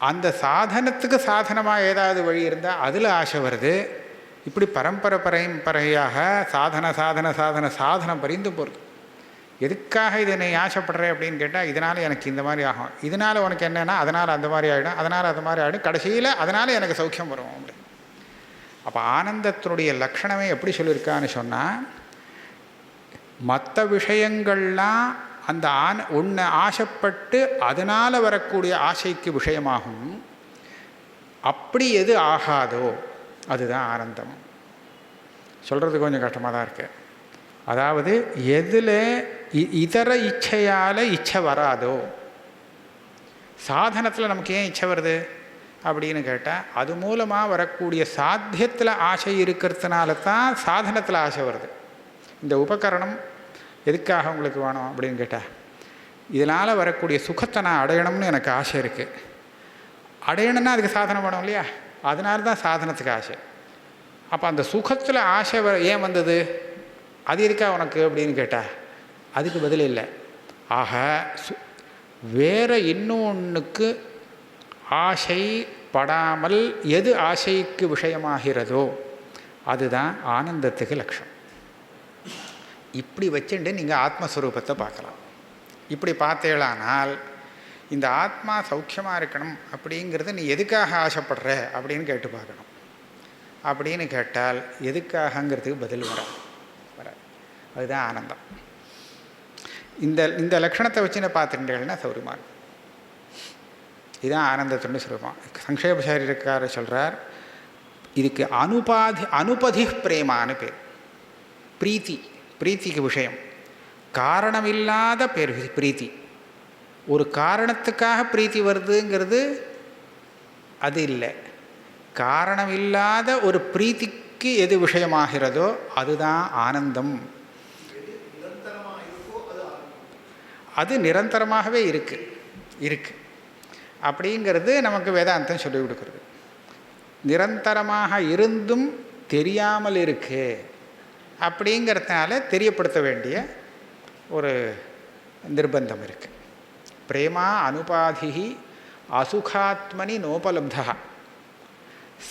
S1: அந்த சாதனத்துக்கு சாதனமாக ஏதாவது வழி இருந்தால் அதில் ஆசை வருது. இப்படி பரம்பரையாக சாதனம் பரிந்து போகிறது. எதுக்காக இதை நீ ஆசைப்படுறேன் அப்படின்னு கேட்டால், இதனால் எனக்கு இந்த மாதிரி ஆகும், இதனால் உனக்கு என்னென்னா அதனால் அந்த மாதிரி ஆகிடும், அதனால் அது மாதிரி ஆகிடும், கடைசியில் அதனால் எனக்கு சௌக்கியம் வரும் அப்படி. அப்போ ஆனந்தத்தினுடைய லட்சணமே எப்படி சொல்லியிருக்கான்னு சொன்னால், மற்ற விஷயங்கள்லாம் அந்த ஒன்று ஆசைப்பட்டு அதனால் வரக்கூடிய ஆசைக்கு விஷயமாகும். அப்படி எது ஆகாதோ அதுதான் ஆனந்தம். சொல்கிறது கொஞ்சம் கஷ்டமாக தான் இருக்குது. அதாவது எதில் இதர இச்சையால் இச்சை வராதோ, சாதனத்தில் நமக்கு ஏன் இச்சை வருது அப்படின்னு கேட்டால், அது மூலமாக வரக்கூடிய சாத்தியத்தில் ஆசை இருக்கிறதுனால தான் சாதனத்தில் ஆசை வருது. இந்த உபகரணம் எதுக்காக உங்களுக்கு வேணும் அப்படின்னு கேட்டால், இதனால் வரக்கூடிய சுகத்தை நான் அடையணும்னு எனக்கு ஆசை இருக்குது. அடையணும்னா அதுக்கு சாதனம் வேணும் இல்லையா? அதனால தான் சாதனத்துக்கு ஆசை. அப்போ அந்த சுகத்தில் ஆசை ஏன் வந்தது, அது இருக்கா உனக்கு அப்படின்னு கேட்டால் அதுக்கு பதில் இல்லை. ஆக வேறு இன்னொன்றுக்கு ஆசை படாமல் எது ஆசைக்கு விஷயமாகிறதோ அதுதான் ஆனந்தத்துக்கு லட்சம். இப்படி வச்சுட்டு நீங்கள் ஆத்மஸ்வரூபத்தை பார்க்கலாம். இப்படி பார்த்தேளானால் இந்த ஆத்மா சௌக்கியமாக இருக்கணும் அப்படிங்கிறது நீ எதுக்காக ஆசைப்படுற அப்படின்னு கேட்டு பார்க்கணும். அப்படின்னு கேட்டால் எதுக்காகங்கிறதுக்கு பதில் வர அதுதான் ஆனந்தம். இந்த லட்சணத்தை வச்சுன்னு பார்த்துட்டேன்னா சௌரியமாக இருக்கும். இதுதான் ஆனந்தத்துன்னு சொல்லுவான். சங்கேபசாரிக்காரர் சொல்கிறார், இதுக்கு அனுபதி பிரேமான்னு பேர். பிரீத்திக்கு விஷயம். காரணமில்லாத பேர் பிரீத்தி. ஒரு காரணத்துக்காக பிரீத்தி வருதுங்கிறது அது இல்லை. காரணமில்லாத ஒரு பிரீத்திக்கு எது விஷயமாகிறதோ அதுதான் ஆனந்தம். அது நிரந்தரமாகவே இருக்கு அப்படிங்கிறது நமக்கு வேதாந்தம் சொல்லிக் கொடுக்குறது. நிரந்தரமாக இருந்தும் தெரியாமல் இருக்கு அப்படிங்கிறதுனால தெரியப்படுத்த வேண்டிய ஒரு நிர்பந்தம் இருக்குது. பிரேமா அனுபாதிஹி அசுகாத்மனி நோபலப்தா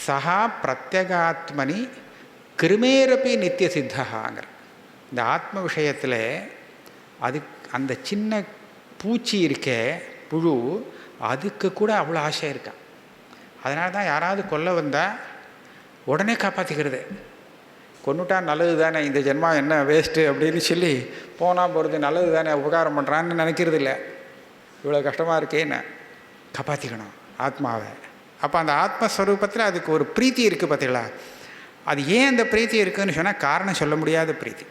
S1: சஹா பிரத்யகாத்மனி கிருமேரப்பி நித்திய சித்தகாங்கிற. இந்த ஆத்ம விஷயத்தில் அந்த சின்ன பூச்சி இருக்கே, புழு, அதுக்கு கூட அவ்வளோ ஆசை இருக்கான். அதனால தான் யாராவது கொல்ல வந்தால் உடனே காப்பாற்றிக்கிறது. கொண்டுட்டா நல்லது தானே, இந்த ஜென்மா என்ன வேஸ்ட்டு அப்படின்னு சொல்லி போனால் போகிறது, நல்லது தானே, உபகாரம் பண்ணுறான்னு நினைக்கிறது இல்லை. இவ்வளோ கஷ்டமாக இருக்கேன்னு காப்பாற்றிக்கணும் ஆத்மாவை அப்போ அந்த ஆத்மஸ்வரூபத்தில் அதுக்கு ஒரு பிரீத்தி இருக்குது பார்த்தீங்களா? அது ஏன் அந்த பிரீத்தி இருக்குதுன்னு சொன்னால் காரணம் சொல்ல முடியாத பிரீத்தி.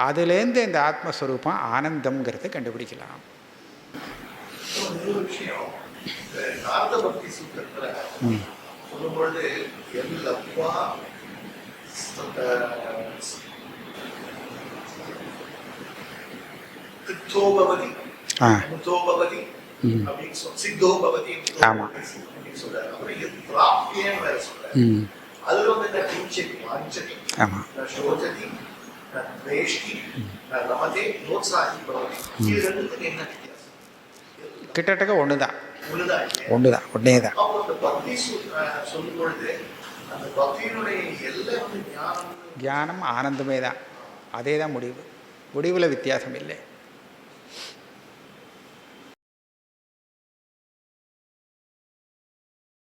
S1: அதுலேருந்து இந்த ஆத்மஸ்வரூபம் ஆனந்தம்ங்கிறத கண்டுபிடிக்கலாம்.
S2: சொல்லும்பொழுது எல்லப்பா கிருத்தோபவதி முத்தோபவதி அப்படின்னு சித்தோபவதி அப்படின்னு சொல்றாரு. அப்புறம் பிராப்தியன்னு வேற சொல்றாரு. அதுல வந்து இந்த கிஞ்சதி வாஞ்சதி சோஜதி வேஷ்டி நமதே நோத்சாகி பவதி, இது ரெண்டுத்துக்கு என்ன வித்தியாசம்?
S1: கிட்டத்தட்ட ஒன்று தான்.
S2: ஒன்னே தான். அப்போ அந்த பக்தி சொல்லும் பொழுது அந்த பக்தியினுடைய எல்லை வந்து ஞானம்,
S1: ஆனந்தமே தான். அதே தான் முடிவில் வித்தியாசம் இல்லை.